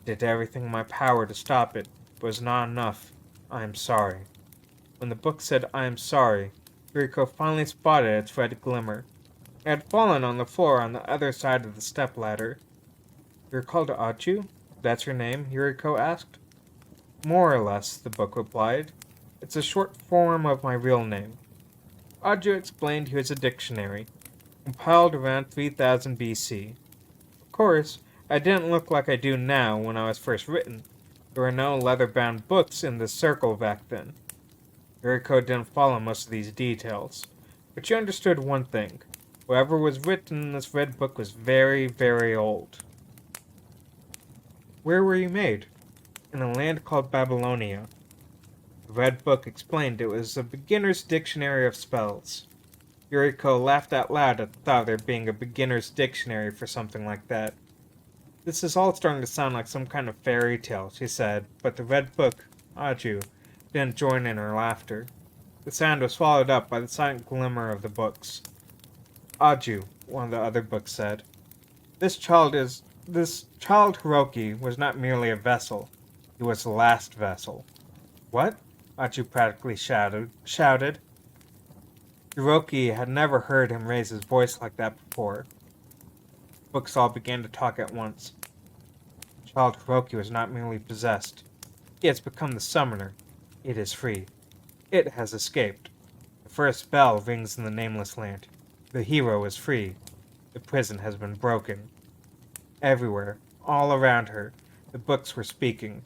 "I did everything in my power to stop it, but it was not enough. I am sorry." When the book said "I am sorry," Yuriko finally spotted its red glimmer. It had fallen on the floor on the other side of the stepladder. "You're called Aju? That's your name?" Yuriko asked. More or less, the book replied. It's a short form of my real name. Aju explained he was a dictionary, compiled around 3000 BC. Of course, I didn't look like I do now when I was first written. There were no leather-bound books in this circle back then. Yuriko didn't follow most of these details, but she understood one thing. Whatever was written in this red book was very, very old. Where were you made? In a land called Babylonia. The red book explained it was a beginner's dictionary of spells. Yuriko laughed out loud at the thought of there being a beginner's dictionary for something like that. This is all starting to sound like some kind of fairy tale, she said, but the red book, Aju, didn't join in her laughter. The sound was swallowed up by the silent glimmer of the books. Aju, one of the other books said, This child Hiroki was not merely a vessel. He was the last vessel. What? Aju practically shouted. Hiroki had never heard him raise his voice like that before. Books all began to talk at once. Child Hiroki was not merely possessed. He has become the summoner. It is free. It has escaped. The first bell rings in the nameless land. The hero is free. The prison has been broken. Everywhere, all around her, the books were speaking.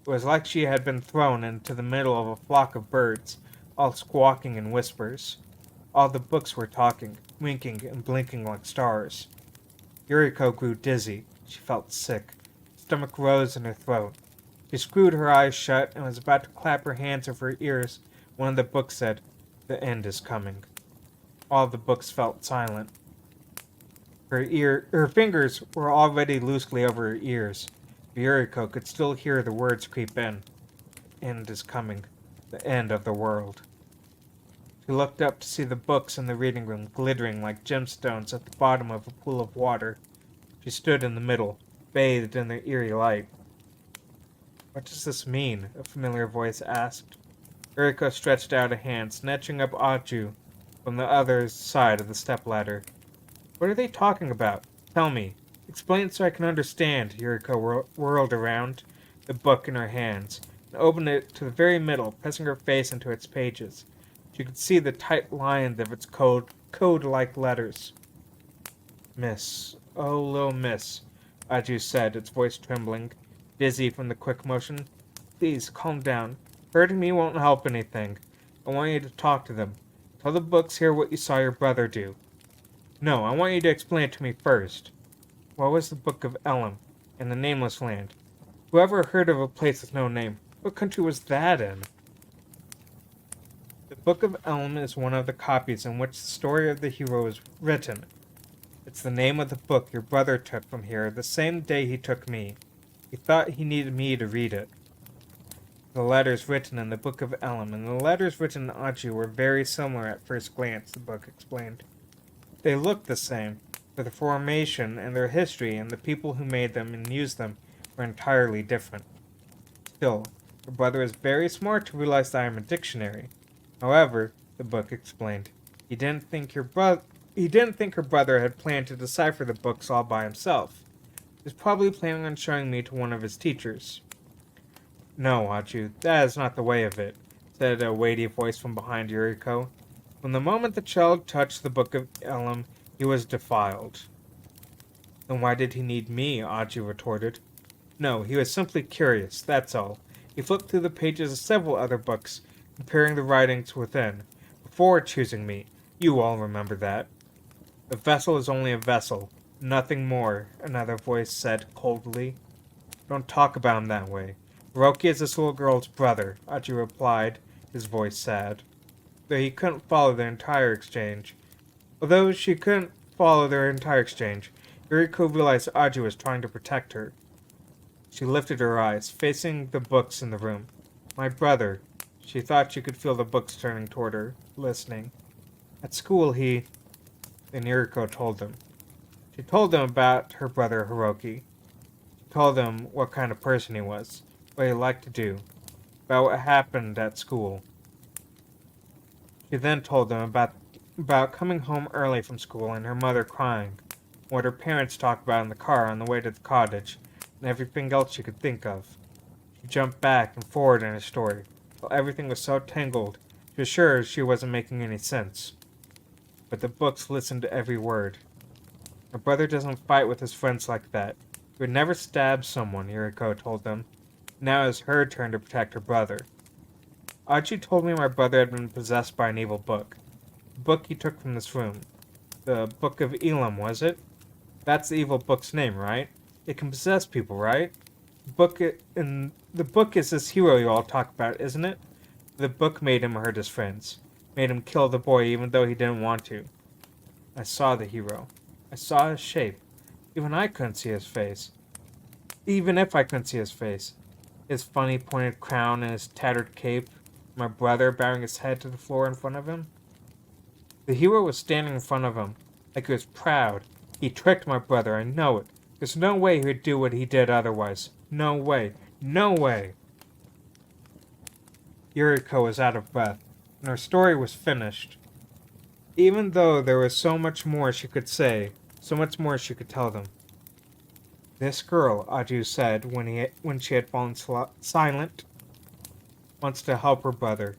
It was like she had been thrown into the middle of a flock of birds, all squawking in whispers. All the books were talking, winking and blinking like stars. Yuriko grew dizzy. She felt sick. Stomach rose in her throat. She screwed her eyes shut and was about to clap her hands over her ears when one of the books said, The end is coming. All the books felt silent. Her fingers were already loosely over her ears. Yuriko could still hear the words creep in. The end is coming. The end of the world. She looked up to see the books in the reading room glittering like gemstones at the bottom of a pool of water. She stood in the middle, bathed in their eerie light. What does this mean? A familiar voice asked. Yuriko stretched out a hand, snatching up Aju from the other side of the stepladder. What are they talking about? Tell me. Explain so I can understand. Yuriko whirled around, the book in her hands, and opened it to the very middle, pressing her face into its pages. She could see the tight lines of its code-like letters. Miss, oh, little miss, Aju said, its voice trembling, dizzy from the quick motion. Please, calm down. Hurting me won't help anything. I want you to talk to them. Tell the books here what you saw your brother do. No, I want you to explain it to me first. What was the Book of Elam, in the Nameless Land? Whoever heard of a place with no name? What country was that in? The Book of Elam is one of the copies in which the story of the hero is written. It's the name of the book your brother took from here the same day he took me. He thought he needed me to read it. The letters written in the Book of Elam and the letters written in Aju were very similar at first glance, the book explained. They looked the same, but their formation and their history and the people who made them and used them were entirely different. Still, your brother is very smart to realize that I am a dictionary. However, the book explained, he didn't think her brother had planned to decipher the books all by himself. He was probably planning on showing me to one of his teachers. No, Aju, that is not the way of it, said a weighty voice from behind Yuriko. From the moment the child touched the Book of Elam, he was defiled. Then why did he need me? Aju retorted. No, he was simply curious, that's all. He flipped through the pages of several other books, comparing the writings within, before choosing me. You all remember that. A vessel is only a vessel, nothing more, another voice said coldly. Don't talk about him that way. Hiroki is this little girl's brother, Aju replied, his voice sad. Although she couldn't follow their entire exchange, Yuriko realized Aju was trying to protect her. She lifted her eyes, facing the books in the room. My brother. She thought she could feel the books turning toward her, listening. At school Then Yuriko told them. She told them about her brother Hiroki. She told them what kind of person he was, what he liked to do, about what happened at school. She then told them about coming home early from school and her mother crying, what her parents talked about in the car on the way to the cottage, and everything else she could think of. She jumped back and forward in her story, while everything was so tangled she was sure she wasn't making any sense. But the books listened to every word. My brother doesn't fight with his friends like that. He would never stab someone, Yuriko told them. Now it was her turn to protect her brother. Aji told me my brother had been possessed by an evil book. The book he took from this room. The Book of Elam, was it? That's the evil book's name, right? It can possess people, right? The book is this hero you all talk about, isn't it? The book made him hurt his friends. Made him kill the boy even though he didn't want to. I saw the hero. I saw his shape. Even I couldn't see his face. Even if I couldn't see his face. His funny pointed crown and his tattered cape. My brother bowing his head to the floor in front of him. The hero was standing in front of him, like he was proud. He tricked my brother, I know it. There's no way he would do what he did otherwise. No way. No way. Yuriko was out of breath, and her story was finished. Even though there was so much more she could say, so much more she could tell them. This girl, Aju said when she had fallen silent, wants to help her brother.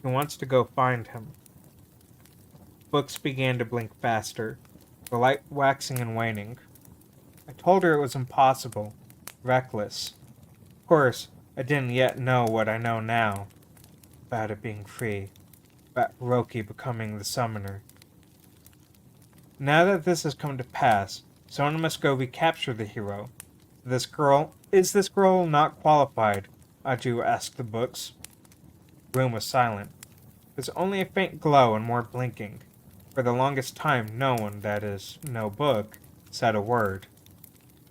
She wants to go find him. Books began to blink faster, the light waxing and waning. I told her it was impossible, reckless. Of course, I didn't yet know what I know now, about it being free, about Hiroki becoming the summoner. Now that this has come to pass, someone must go recapture the hero. Is this girl not qualified? Aju asked the books. The room was silent. There was only a faint glow and more blinking. For the longest time, no one, that is, no book, said a word.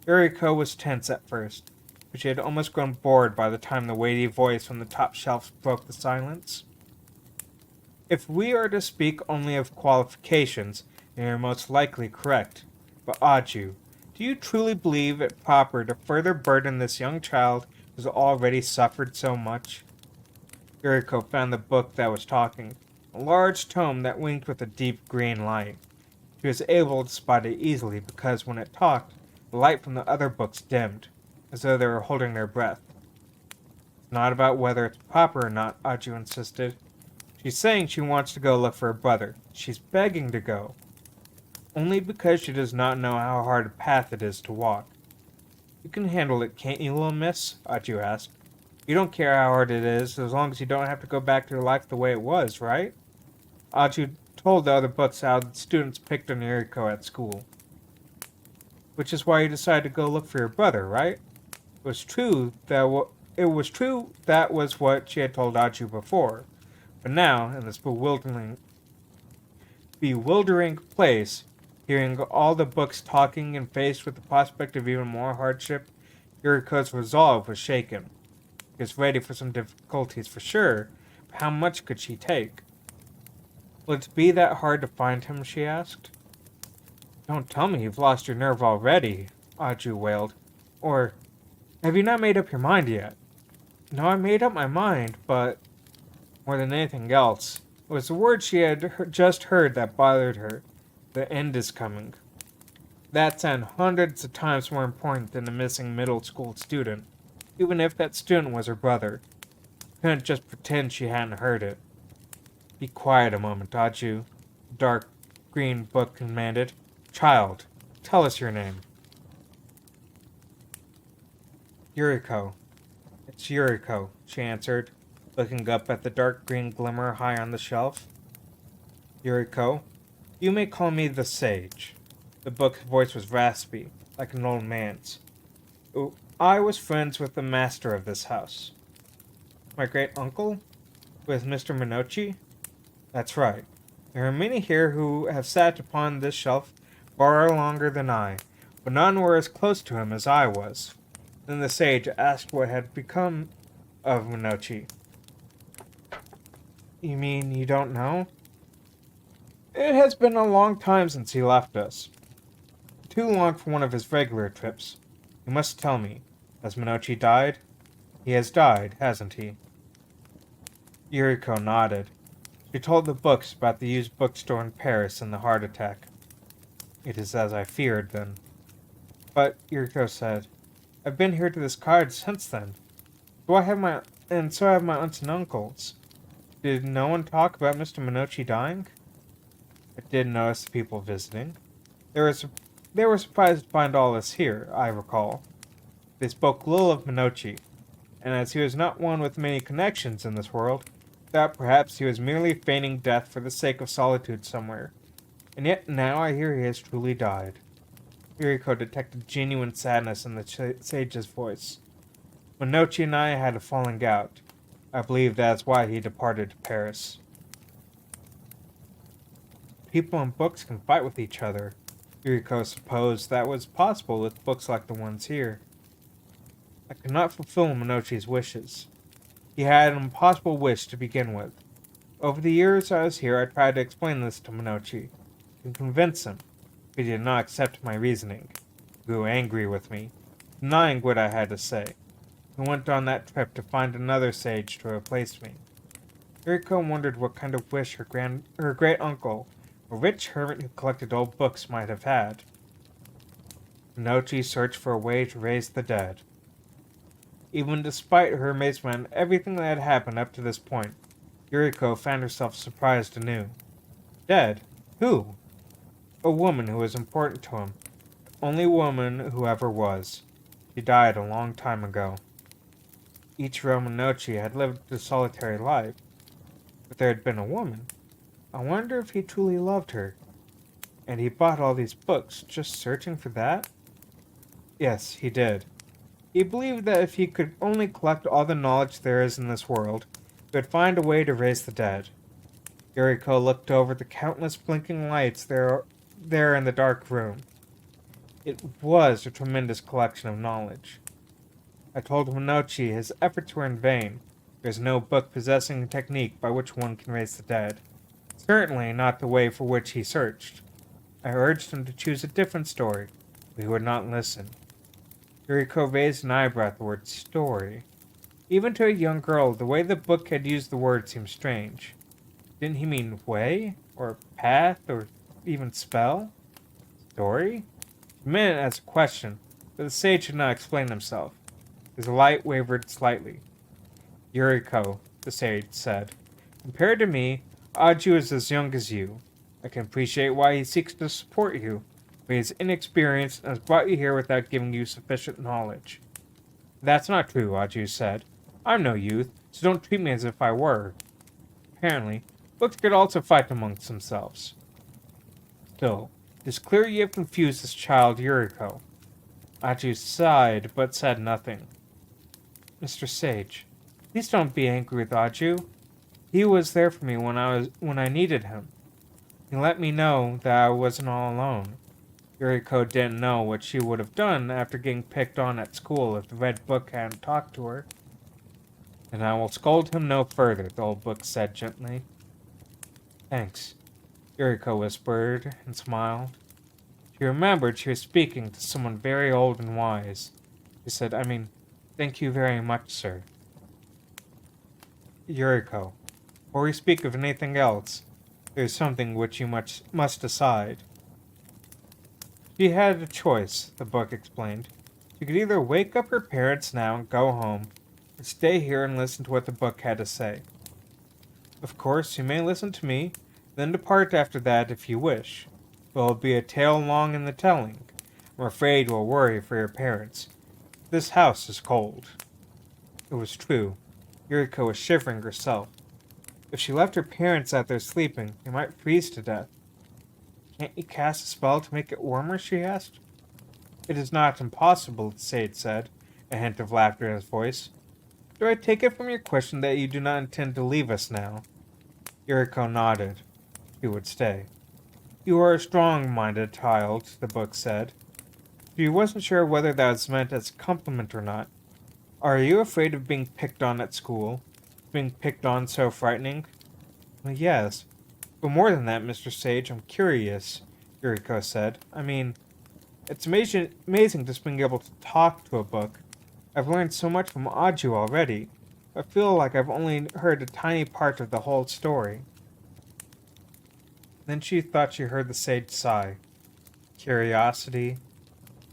Yuriko was tense at first, but she had almost grown bored by the time the weighty voice from the top shelves broke the silence. If we are to speak only of qualifications, then you are most likely correct. But Aju, do you truly believe it proper to further burden this young child who has already suffered so much? Yuriko found the book that was talking, a large tome that winked with a deep green light. She was able to spot it easily because when it talked, the light from the other books dimmed, as though they were holding their breath. It's not about whether it's proper or not, Aju insisted. She's saying she wants to go look for her brother. She's begging to go. Only because she does not know how hard a path it is to walk. You can handle it, can't you, little miss? Aju asked. You don't care how hard it is, as long as you don't have to go back to your life the way it was, right? Aju told the other books how the students picked on Yuriko at school. Which is why you decided to go look for your brother, right? It was true that was what she had told Aju before. But now, in this bewildering place, hearing all the books talking and faced with the prospect of even more hardship, Yuriko's resolve was shaken. She was ready for some difficulties for sure, but how much could she take? Will it be that hard to find him, she asked. Don't tell me you've lost your nerve already, Aju wailed. Or, have you not made up your mind yet? No, I made up my mind, but more than anything else, it was the word she had just heard that bothered her. The end is coming. That sounded hundreds of times more important than a missing middle school student, even if that student was her brother. She couldn't just pretend she hadn't heard it. Be quiet a moment, Aju, the dark green book commanded. Child, tell us your name. Yuriko. It's Yuriko, she answered, looking up at the dark green glimmer high on the shelf. Yuriko, you may call me the Sage. The book's voice was raspy, like an old man's. I was friends with the master of this house. My great-uncle? With Mr. Minochi? That's right. There are many here who have sat upon this shelf far longer than I, but none were as close to him as I was. Then the sage asked what had become of Minochi. You mean you don't know? It has been a long time since he left us. Too long for one of his regular trips. You must tell me, has Minochi died? He has died, hasn't he? Yuriko nodded. She told the books about the used bookstore in Paris and the heart attack. It is as I feared, then. But, Yuriko said, I've been here to this cottage since then. So I have my and so I have my aunts and uncles. Did no one talk about Mr. Minochi dying? I did notice the people visiting. They were, sur- they were surprised to find all this here, I recall. They spoke little of Minochi, and as he was not one with many connections in this world, thought perhaps he was merely feigning death for the sake of solitude somewhere. And yet now I hear he has truly died. Yuriko detected genuine sadness in the sage's voice. Minochi and I had a falling out. I believe that's why he departed to Paris. People and books can fight with each other. Yuriko supposed that was possible with books like the ones here. I could not fulfill Minochi's wishes. He had an impossible wish to begin with. Over the years I was here, I tried to explain this to Minochi, to convince him, but he did not accept my reasoning. He grew angry with me, denying what I had to say. He went on that trip to find another sage to replace me. Yuriko wondered what kind of wish her great uncle, a rich hermit who collected old books, might have had. Minochi searched for a way to raise the dead. Even despite her amazement at everything that had happened up to this point, Yuriko found herself surprised anew. Dead? Who? A woman who was important to him. The only woman who ever was. She died a long time ago. Ichiro Minochi had lived a solitary life, but there had been a woman. I wonder if he truly loved her. And he bought all these books just searching for that? Yes, he did. He believed that if he could only collect all the knowledge there is in this world, he would find a way to raise the dead. Yuriko looked over the countless blinking lights there in the dark room. It was a tremendous collection of knowledge. I told Minochi his efforts were in vain. There is no book possessing a technique by which one can raise the dead. Certainly not the way for which he searched. I urged him to choose a different story, but he would not listen. Yuriko raised an eyebrow at the word story. Even to a young girl, the way the book had used the word seemed strange. Didn't he mean way? Or path? Or even spell? Story? He meant it as a question, but the sage did not explain himself. His light wavered slightly. Yuriko, the sage said, compared to me, Aju is as young as you. I can appreciate why he seeks to support you, but he is inexperienced and has brought you here without giving you sufficient knowledge. That's not true, Aju said. I'm no youth, so don't treat me as if I were. Apparently, books could also fight amongst themselves. Still, it is clear you have confused this child Yuriko. Aju sighed, but said nothing. Mr. Sage, please don't be angry with Aju. He was there for me when I needed him. He let me know that I wasn't all alone. Yuriko didn't know what she would have done after getting picked on at school if the Red Book hadn't talked to her. And I will scold him no further, the old book said gently. Thanks, Yuriko whispered and smiled. She remembered she was speaking to someone very old and wise. She said, thank you very much, sir. Yuriko, before we speak of anything else, there is something which you must decide. She had a choice, the book explained. She could either wake up her parents now and go home, or stay here and listen to what the book had to say. Of course, you may listen to me, then depart after that if you wish. But it will be a tale long in the telling. I'm afraid you will worry for your parents. This house is cold. It was true. Yuriko was shivering herself. If she left her parents out there sleeping, they might freeze to death. Can't you cast a spell to make it warmer? She asked. It is not impossible, the sage said, a hint of laughter in his voice. Do I take it from your question that you do not intend to leave us now? Yuriko nodded. She would stay. You are a strong-minded child, the book said. She wasn't sure whether that was meant as a compliment or not. Are you afraid of being picked on at school? Being picked on so frightening? Well, yes. But more than that, Mr. Sage, I'm curious, Yuriko said. It's amazing just being able to talk to a book. I've learned so much from Aju already. I feel like I've only heard a tiny part of the whole story. Then she thought she heard the sage sigh. Curiosity?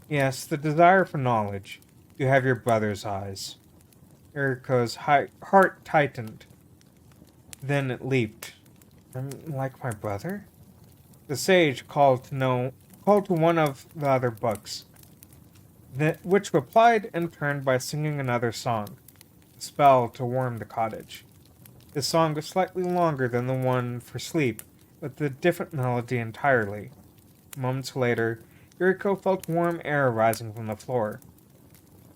Yes, the desire for knowledge. You have your brother's eyes. Yuriko's heart tightened. Then it leaped. I'm like my brother? The sage called to one of the other books, which replied in turn by singing another song, a spell to warm the cottage. This song was slightly longer than the one for sleep, with a different melody entirely. Moments later, Yuriko felt warm air rising from the floor.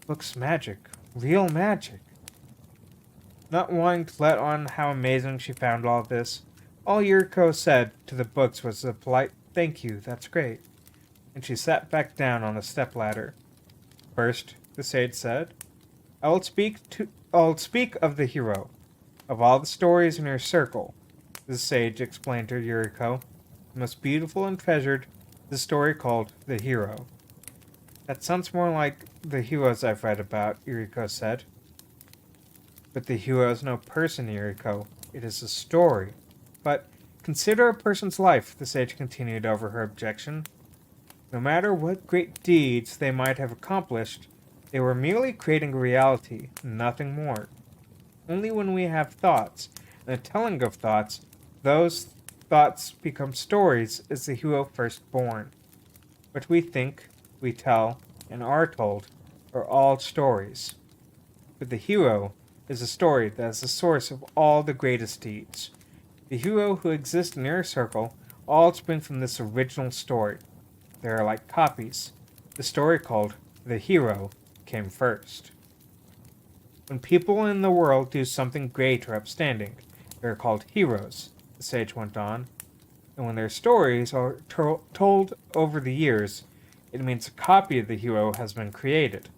Looks magic. Real magic. Not wanting to let on how amazing she found all this, all Yuriko said to the books was a polite "Thank you, that's great," and she sat back down on the stepladder. First, the sage said, I'll speak of the hero. Of all the stories in your circle, the sage explained to Yuriko, the most beautiful and treasured is the story called The Hero. That sounds more like the heroes I've read about, Yuriko said. But the hero is no person, Yuriko. It is a story. But consider a person's life, the sage continued over her objection. No matter what great deeds they might have accomplished, they were merely creating a reality, nothing more. Only when we have thoughts, and the telling of thoughts, those thoughts become stories, is the hero first born. What we think, we tell, and are told are all stories. But the hero is a story that is the source of all the greatest deeds. The hero who exists in your circle all spring from this original story. They are like copies. The story called The Hero came first. When people in the world do something great or upstanding, they are called heroes, the sage went on. And when their stories are told over the years, it means a copy of the hero has been created.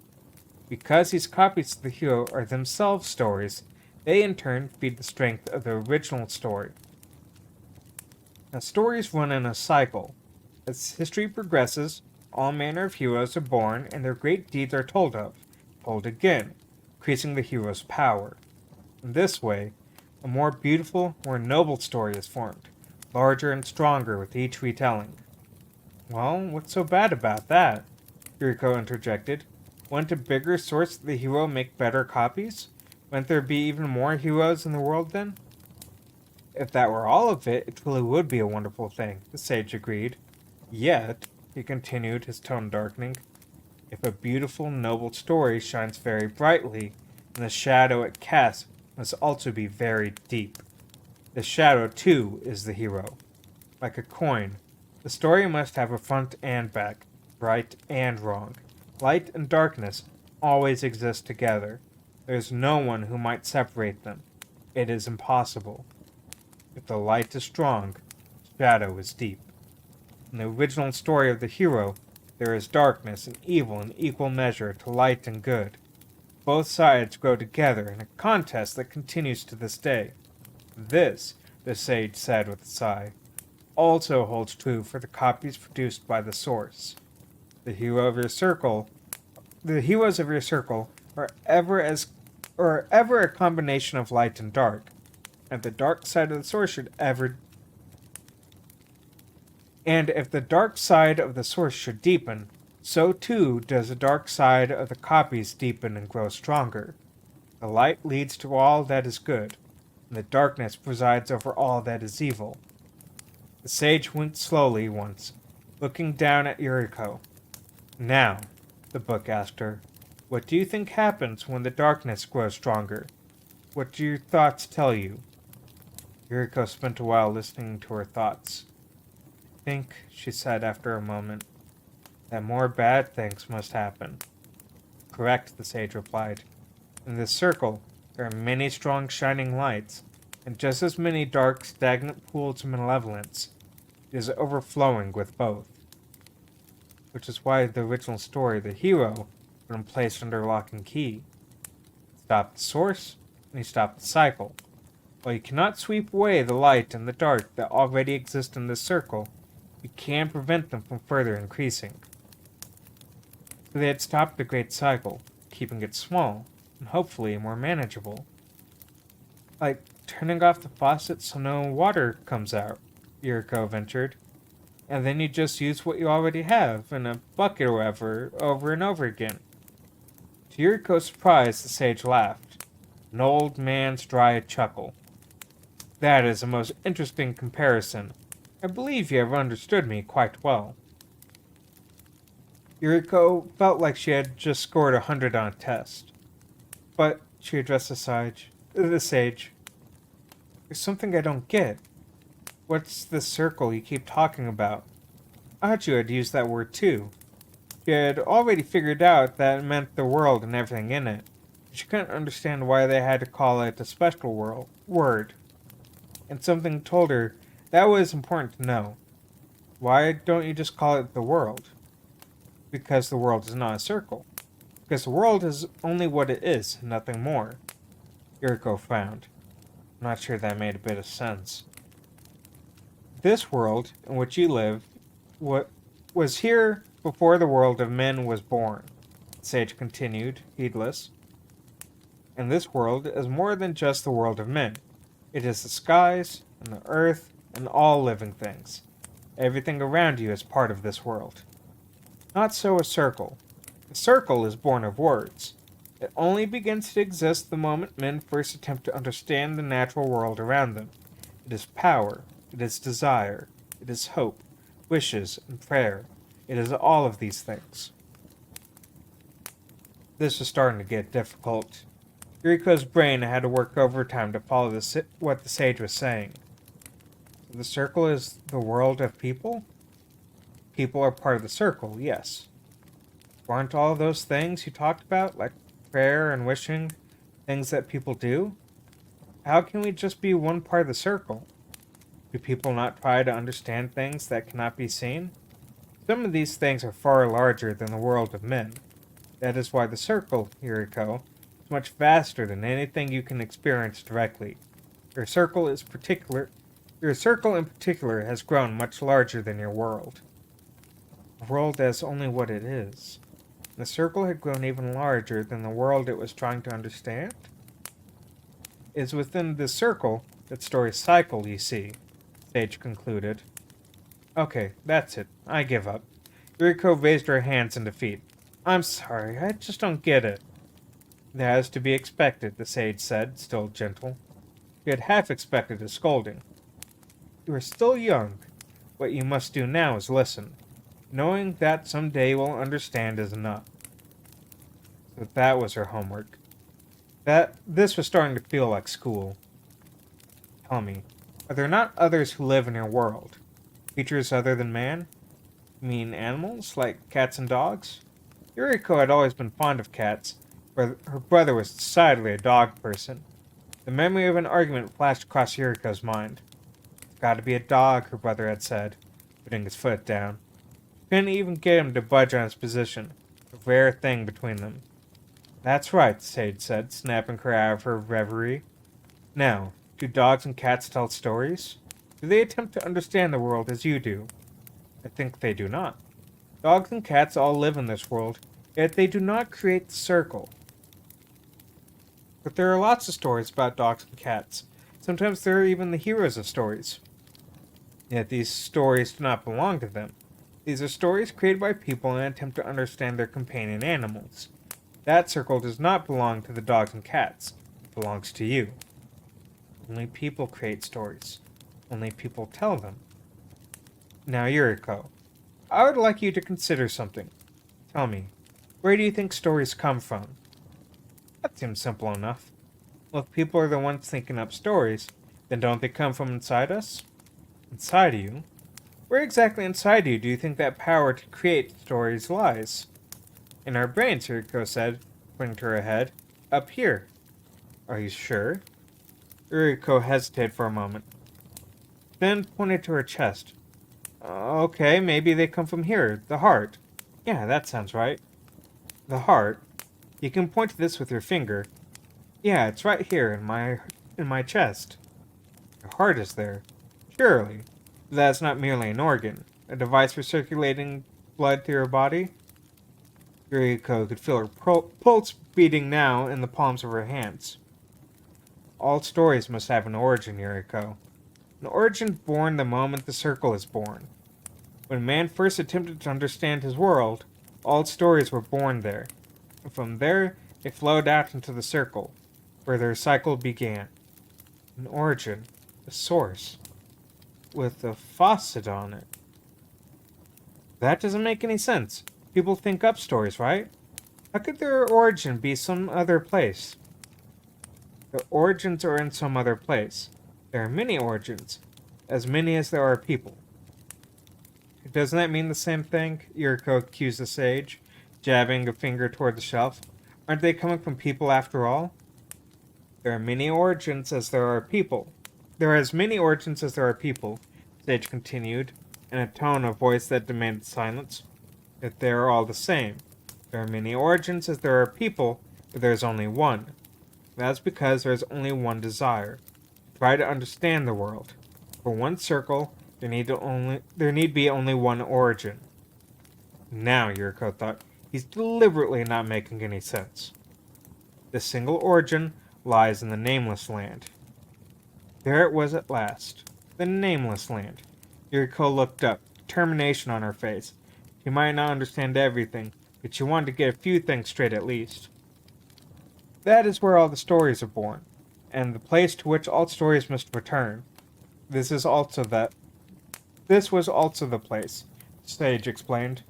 Because these copies of the hero are themselves stories, they in turn feed the strength of the original story. Now, stories run in a cycle. As history progresses, all manner of heroes are born and their great deeds are told again, increasing the hero's power. In this way, a more beautiful, more noble story is formed, larger and stronger with each retelling. Well, what's so bad about that? Yuriko interjected. Wouldn't a bigger source of the hero make better copies? Wouldn't there be even more heroes in the world then? If that were all of it, it truly would be a wonderful thing, the sage agreed. Yet, he continued, his tone darkening, if a beautiful, noble story shines very brightly, then the shadow it casts must also be very deep. The shadow, too, is the hero. Like a coin, the story must have a front and back, right and wrong. Light and darkness always exist together. There is no one who might separate them. It is impossible. If the light is strong, shadow is deep. In the original story of the hero, there is darkness and evil in equal measure to light and good. Both sides grow together in a contest that continues to this day. This, the sage said with a sigh, also holds true for the copies produced by the source. The heroes of your circle are ever a combination of light and dark, and the dark side of the source if the dark side of the source should deepen, so too does the dark side of the copies deepen and grow stronger. The light leads to all that is good, and the darkness presides over all that is evil. The sage winked slowly once, looking down at Yuriko. Now, the book asked her, what do you think happens when the darkness grows stronger? What do your thoughts tell you? Yuriko spent a while listening to her thoughts. I think, she said after a moment, that more bad things must happen. Correct, the sage replied. In this circle, there are many strong shining lights, and just as many dark, stagnant pools of malevolence. It is overflowing with both. Which is why the original story, the hero, when placed under lock and key. Stop the source, and you stop the cycle. While you cannot sweep away the light and the dark that already exist in this circle, you can prevent them from further increasing. So they had stopped the great cycle, keeping it small, and hopefully more manageable. Like turning off the faucet so no water comes out, Yuriko ventured. And then you just use what you already have in a bucket or whatever, over and over again. To Yuriko's surprise, the sage laughed. An old man's dry chuckle. That is a most interesting comparison. I believe you have understood me quite well. Yuriko felt like she had just scored 100 on a test. But she addressed the sage. There's something I don't get. What's this circle you keep talking about? Achu had used that word too. She had already figured out that it meant the world and everything in it. She couldn't understand why they had to call it a special word. And something told her that was important to know. Why don't you just call it the world? Because the world is not a circle. Because the world is only what it is, and nothing more. Yuriko frowned. I'm not sure that made a bit of sense. This world, in which you live, was here before the world of men was born, the sage continued, heedless. And this world is more than just the world of men. It is the skies, and the earth, and all living things. Everything around you is part of this world. Not so a circle. A circle is born of words. It only begins to exist the moment men first attempt to understand the natural world around them. It is power. It is desire. It is hope, wishes, and prayer. It is all of these things. This was starting to get difficult. Yuriko's brain had to work overtime to follow what the sage was saying. The circle is the world of people? People are part of the circle, yes. Aren't all those things you talked about, like prayer and wishing, things that people do? How can we just be one part of the circle? Do people not try to understand things that cannot be seen? Some of these things are far larger than the world of men. That is why the circle, Yuriko, is much vaster than anything you can experience directly. Your circle in particular has grown much larger than your world. The world as only what it is. The circle had grown even larger than the world it was trying to understand? It is within this circle that stories cycle, you see, Sage concluded. Okay, that's it. I give up. Yuriko raised her hands in defeat. I'm sorry, I just don't get it. That is to be expected, the sage said, still gentle. She had half expected a scolding. You are still young. What you must do now is listen. Knowing that someday you will understand is enough. So that was her homework. This was starting to feel like school. Tell me, are there not others who live in your world? Creatures other than man? You mean animals, like cats and dogs? Yuriko had always been fond of cats, but her brother was decidedly a dog person. The memory of an argument flashed across Yuriko's mind. It's gotta be a dog, her brother had said, putting his foot down. Couldn't even get him to budge on his position, a rare thing between them. That's right, Sage said, snapping her out of her reverie. Now, do dogs and cats tell stories? Do they attempt to understand the world as you do? I think they do not. Dogs and cats all live in this world, yet they do not create the circle. But there are lots of stories about dogs and cats. Sometimes they're even the heroes of stories. Yet these stories do not belong to them. These are stories created by people in an attempt to understand their companion animals. That circle does not belong to the dogs and cats. It belongs to you. Only people create stories. Only people tell them. Now, Yuriko, I would like you to consider something. Tell me, where do you think stories come from? That seems simple enough. Well, if people are the ones thinking up stories, then don't they come from inside us? Inside you? Where exactly inside you do you think that power to create stories lies? In our brains, Yuriko said, pointing to her head. Up here. Are you sure? Yuriko hesitated for a moment, then pointed to her chest. Okay, maybe they come from here, the heart. Yeah, that sounds right. The heart? You can point to this with your finger. Yeah, it's right here in my chest. Your heart is there. Surely. That's not merely an organ, a device for circulating blood through your body. Yuriko could feel her pulse beating now in the palms of her hands. All stories must have an origin, Yuriko. An origin born the moment the circle is born. When man first attempted to understand his world, all stories were born there. And from there, they flowed out into the circle. where their cycle began. An origin, a source, with a faucet on it. That doesn't make any sense. People think up stories, right? How could their origin be some other place? Their origins are in some other place. There are many origins, as many as there are people. Doesn't that mean the same thing? Yuriko accused the sage, jabbing a finger toward the shelf. Aren't they coming from people after all? There are many origins as there are people. There are as many origins as there are people, Sage continued, in a tone of voice that demanded silence. Yet they are all the same. There are many origins as there are people, but there is only one. That's because there is only one desire. Try to understand the world. For one circle, there need be only one origin. Now, Yuriko thought, he's deliberately not making any sense. The single origin lies in the Nameless Land. There it was at last. The Nameless Land. Yuriko looked up, determination on her face. She might not understand everything, but she wanted to get a few things straight at least. That is where all the stories are born, and the place to which all stories must return. This was also the place, Sage explained,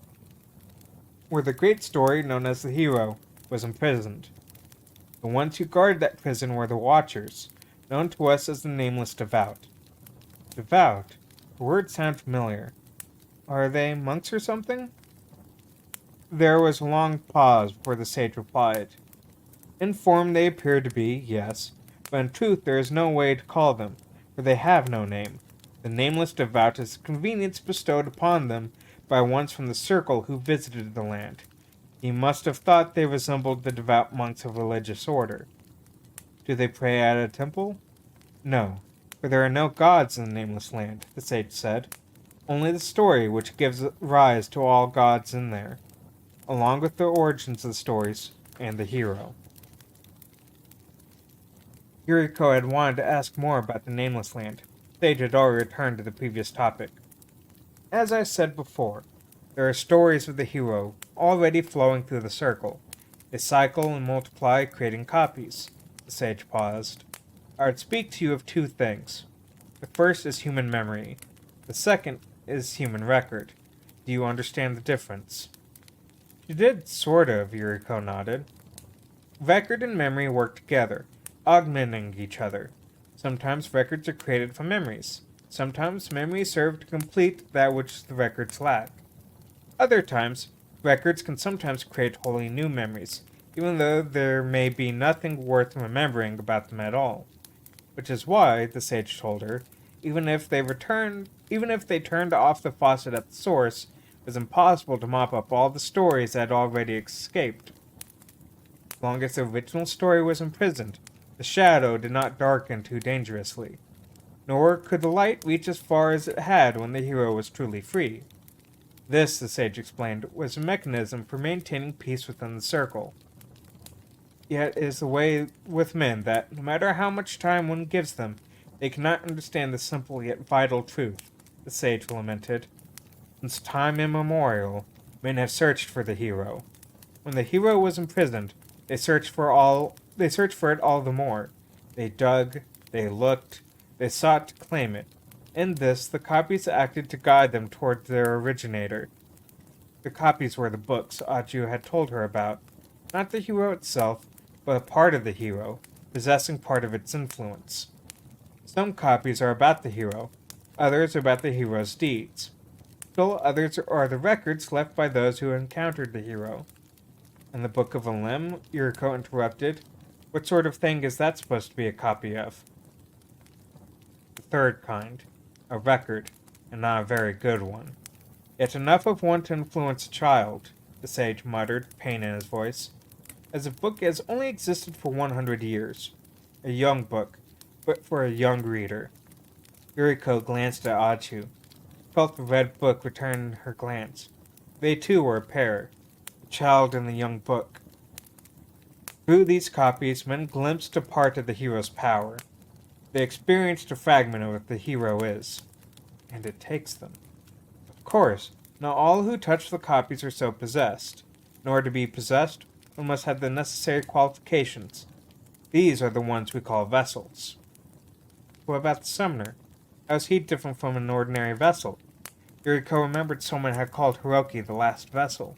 where the great story known as the hero was imprisoned. The ones who guarded that prison were the Watchers, known to us as the Nameless Devout. Devout? The words sound familiar. Are they monks or something? There was a long pause before the sage replied. In form they appear to be, yes, but in truth there is no way to call them, for they have no name. The Nameless Devout is a convenience bestowed upon them by ones from the circle who visited the land. He must have thought they resembled the devout monks of religious order. Do they pray at a temple? No, for there are no gods in the Nameless Land, the sage said. Only the story which gives rise to all gods in there, along with the origins of the stories and the hero. Yuriko had wanted to ask more about the Nameless Land. Sage had already returned to the previous topic. As I said before, there are stories of the hero already flowing through the circle. They cycle and multiply, creating copies. The sage paused. I would speak to you of two things. The first is human memory. The second is human record. Do you understand the difference? She did, sort of, Yuriko nodded. Record and memory work together, augmenting each other. Sometimes records are created from memories. Sometimes memories serve to complete that which the records lack. Other times, records can sometimes create wholly new memories, even though there may be nothing worth remembering about them at all. Which is why, the sage told her, even if they turned off the faucet at the source, it was impossible to mop up all the stories that had already escaped. As long as the original story was imprisoned, the shadow did not darken too dangerously, nor could the light reach as far as it had when the hero was truly free. This, the sage explained, was a mechanism for maintaining peace within the circle. Yet it is the way with men that, no matter how much time one gives them, they cannot understand the simple yet vital truth, the sage lamented. Since time immemorial, men have searched for the hero. When the hero was imprisoned, they searched for it all the more. They dug, they looked, they sought to claim it. In this, the copies acted to guide them toward their originator. The copies were the books Aju had told her about, not the hero itself, but a part of the hero, possessing part of its influence. Some copies are about the hero, others are about the hero's deeds. Still others are the records left by those who encountered the hero. And the Book of Elim, Yuriko interrupted. What sort of thing is that supposed to be a copy of? The third kind. A record, and not a very good one. Yet enough of one to influence a child, the sage muttered, pain in his voice, as a book has only existed for 100 years. A young book, but for a young reader. Yuriko glanced at Aju, felt the red book return her glance. They too were a pair, the child and the young book. Through these copies, men glimpsed a part of the hero's power. They experienced a fragment of what the hero is. And it takes them. Of course, not all who touch the copies are so possessed. Nor to be possessed, one must have the necessary qualifications. These are the ones we call vessels. What about the summoner? How is he different from an ordinary vessel? Yuriko remembered someone had called Hiroki the last vessel.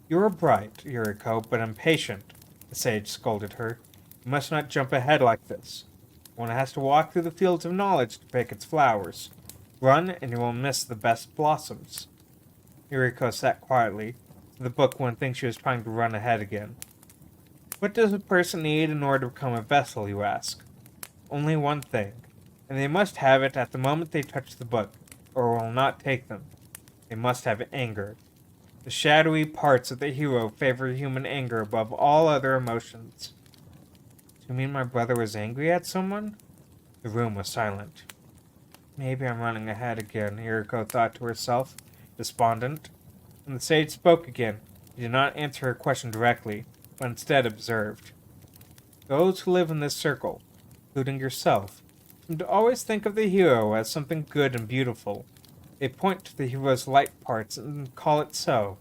You are bright, Yuriko, but impatient, the sage scolded her. You must not jump ahead like this. One has to walk through the fields of knowledge to pick its flowers. Run, and you will miss the best blossoms. Yuriko sat quietly, so the book wouldn't think she was trying to run ahead again. What does a person need in order to become a vessel, you ask? Only one thing, and they must have it at the moment they touch the book, or it will not take them. They must have anger. The shadowy parts of the hero favor human anger above all other emotions. Do you mean my brother was angry at someone? The room was silent. Maybe I'm running ahead again, Yuriko thought to herself, despondent. When the sage spoke again, he did not answer her question directly, but instead observed. Those who live in this circle, including yourself, seem to always think of the hero as something good and beautiful. They point to the hero's light parts and call it so,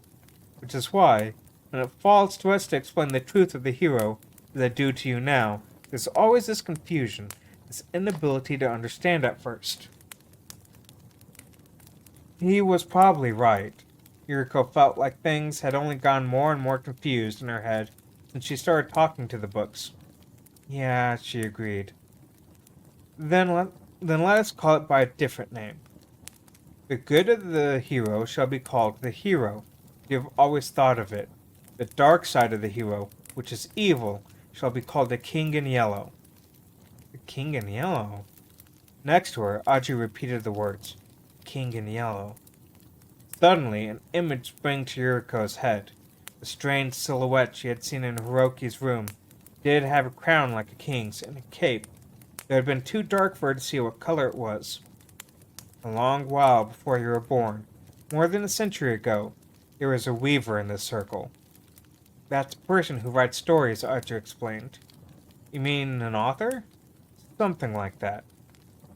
which is why, when it falls to us to explain the truth of the hero, as I do to you now, there's always this confusion, this inability to understand at first. He was probably right. Yuriko felt like things had only gone more and more confused in her head since she started talking to the books. Yeah, she agreed. Then let us call it by a different name. The good of the hero shall be called the hero. You have always thought of it. The dark side of the hero, which is evil, shall be called the King in Yellow. The King in Yellow? Next to her, Aji repeated the words, King in Yellow. Suddenly, an image sprang to Yuriko's head. The strange silhouette she had seen in Hiroki's room did have a crown like a king's and a cape. It had been too dark for her to see what color it was. A long while before you were born, more than a century ago, there was a weaver in this circle. That's a person who writes stories, Archer explained. You mean an author? Something like that.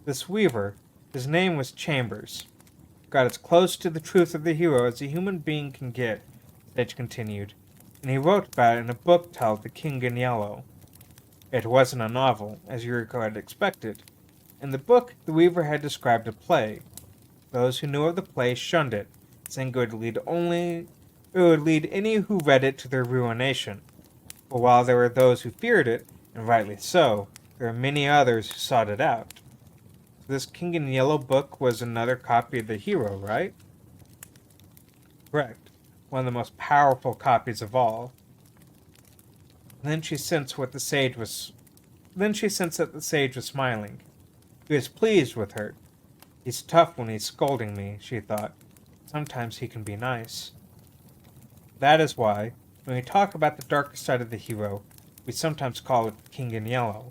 This weaver, his name was Chambers, got as close to the truth of the hero as a human being can get, Sage continued, and he wrote about it in a book titled The King in Yellow. It wasn't a novel, as Yuriko had expected. In the book, the weaver had described a play. Those who knew of the play shunned it, saying it would lead any who read it to their ruination. But while there were those who feared it, and rightly so, there were many others who sought it out. This King in Yellow book was another copy of the hero, right? Correct. One of the most powerful copies of all. Then she sensed that the sage was smiling. He was pleased with her. He's tough when he's scolding me, she thought. Sometimes he can be nice. That is why, when we talk about the darker side of the hero, we sometimes call it King in Yellow.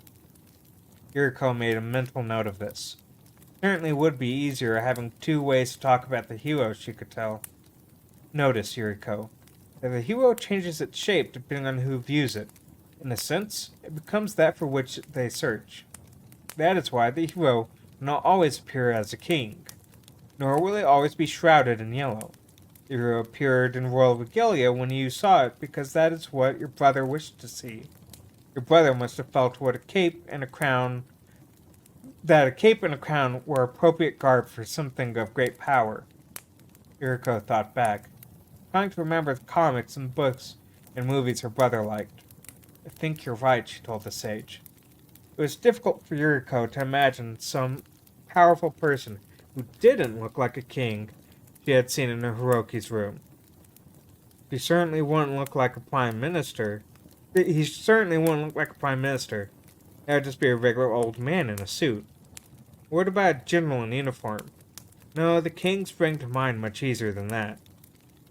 Yuriko made a mental note of this. It certainly would be easier having two ways to talk about the hero, she could tell. Notice, Yuriko, that the hero changes its shape depending on who views it. In a sense, it becomes that for which they search. That is why the hero will not always appear as a king, nor will he always be shrouded in yellow. The hero appeared in royal regalia when you saw it because that is what your brother wished to see. Your brother must have felt that a cape and a crown were appropriate garb for something of great power. Yuriko thought back, trying to remember the comics and books and movies her brother liked. I think you're right, she told the sage. It was difficult for Yuriko to imagine some powerful person who didn't look like a king she had seen in Hiroki's room. He certainly wouldn't look like a prime minister. That would just be a regular old man in a suit. What about a general in uniform? No, the kings bring to mind much easier than that.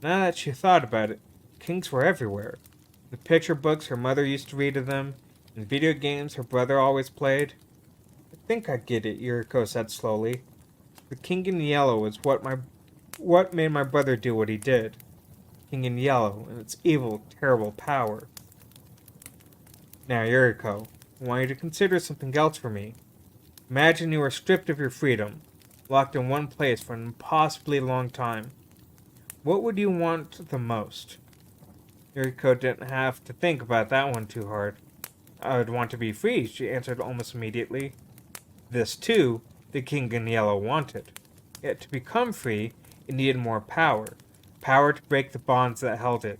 Now that she thought about it, kings were everywhere. The picture books her mother used to read of them, and video games her brother always played. I think I get it, Yuriko said slowly. The King in Yellow is what made my brother do what he did. King in Yellow and its evil, terrible power. Now, Yuriko, I want you to consider something else for me. Imagine you are stripped of your freedom, locked in one place for an impossibly long time. What would you want the most? Yuriko didn't have to think about that one too hard. I would want to be free, she answered almost immediately. This, too, the King in Yellow wanted. Yet to become free, it needed more power. Power to break the bonds that held it.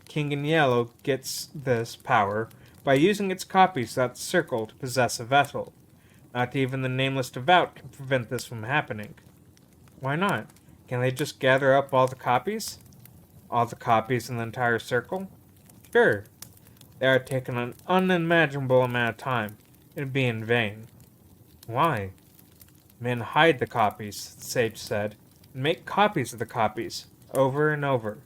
King in Yellow gets this power by using its copies throughout the circle to possess a vessel. Not even the Nameless Devout can prevent this from happening. Why not? Can they just gather up all the copies? All the copies in the entire circle? Sure. That would take an unimaginable amount of time. It'd be in vain. Why? Men hide the copies, the sage said, and make copies of the copies, over and over.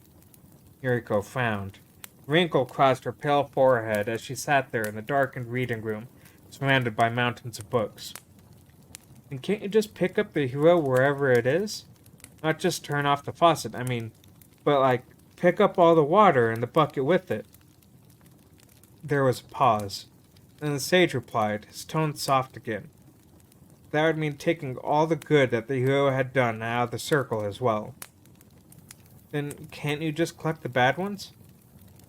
Yuriko frowned. A wrinkle crossed her pale forehead as she sat there in the darkened reading room, surrounded by mountains of books. And can't you just pick up the hero wherever it is? Not just turn off the faucet, but like, pick up all the water in the bucket with it. There was a pause. Then the sage replied, his tone soft again. That would mean taking all the good that the hero had done out of the circle as well. Then can't you just collect the bad ones?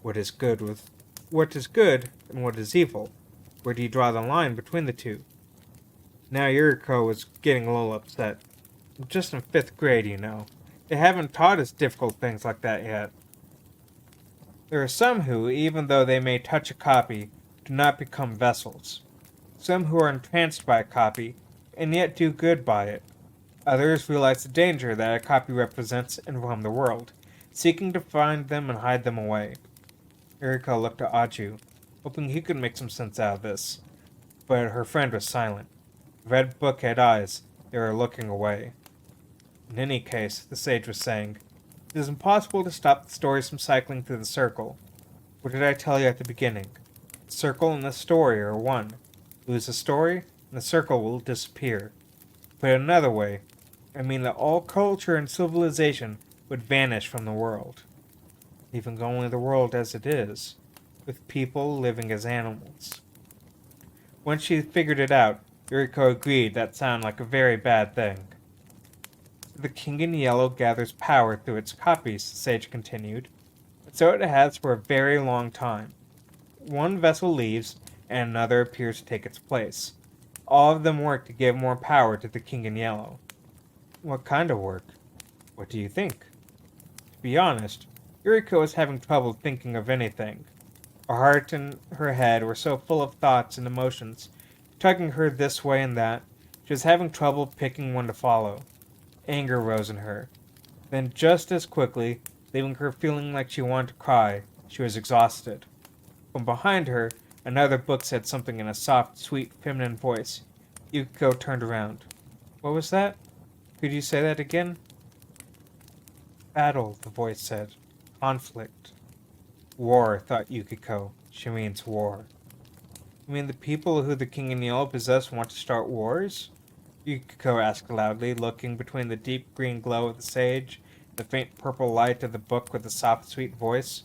What is good and what is evil? Where do you draw the line between the two? Now Yuriko was getting a little upset. I'm just in 5th grade, you know. They haven't taught us difficult things like that yet. There are some who, even though they may touch a copy, do not become vessels. Some who are entranced by a copy, and yet do good by it. Others realize the danger that a copy represents and roam the world, seeking to find them and hide them away. Yuriko looked at Aju, hoping he could make some sense out of this. But her friend was silent. The red book had eyes. They were looking away. In any case, the sage was saying, it is impossible to stop the stories from cycling through the circle. What did I tell you at the beginning? The circle and the story are one. Lose the story, and the circle will disappear. Put it another way, I mean that all culture and civilization would vanish from the world. Leaving only the world as it is, with people living as animals. Once she figured it out, Yuriko agreed that sounded like a very bad thing. The King in Yellow gathers power through its copies, the sage continued, and so it has for a very long time. One vessel leaves, and another appears to take its place. All of them work to give more power to the King in Yellow. What kind of work? What do you think? To be honest, Yuriko was having trouble thinking of anything. Her heart and her head were so full of thoughts and emotions, tugging her this way and that, she was having trouble picking one to follow. Anger rose in her. Then just as quickly, leaving her feeling like she wanted to cry, she was exhausted. From behind her, another book said something in a soft, sweet, feminine voice. Yukiko turned around. What was that? Could you say that again? Battle, the voice said. Conflict. War, thought Yukiko. She means war. You mean the people who the King in Yellow possess want to start wars? Yukiko asked loudly, looking between the deep green glow of the sage and the faint purple light of the book with the soft, sweet voice.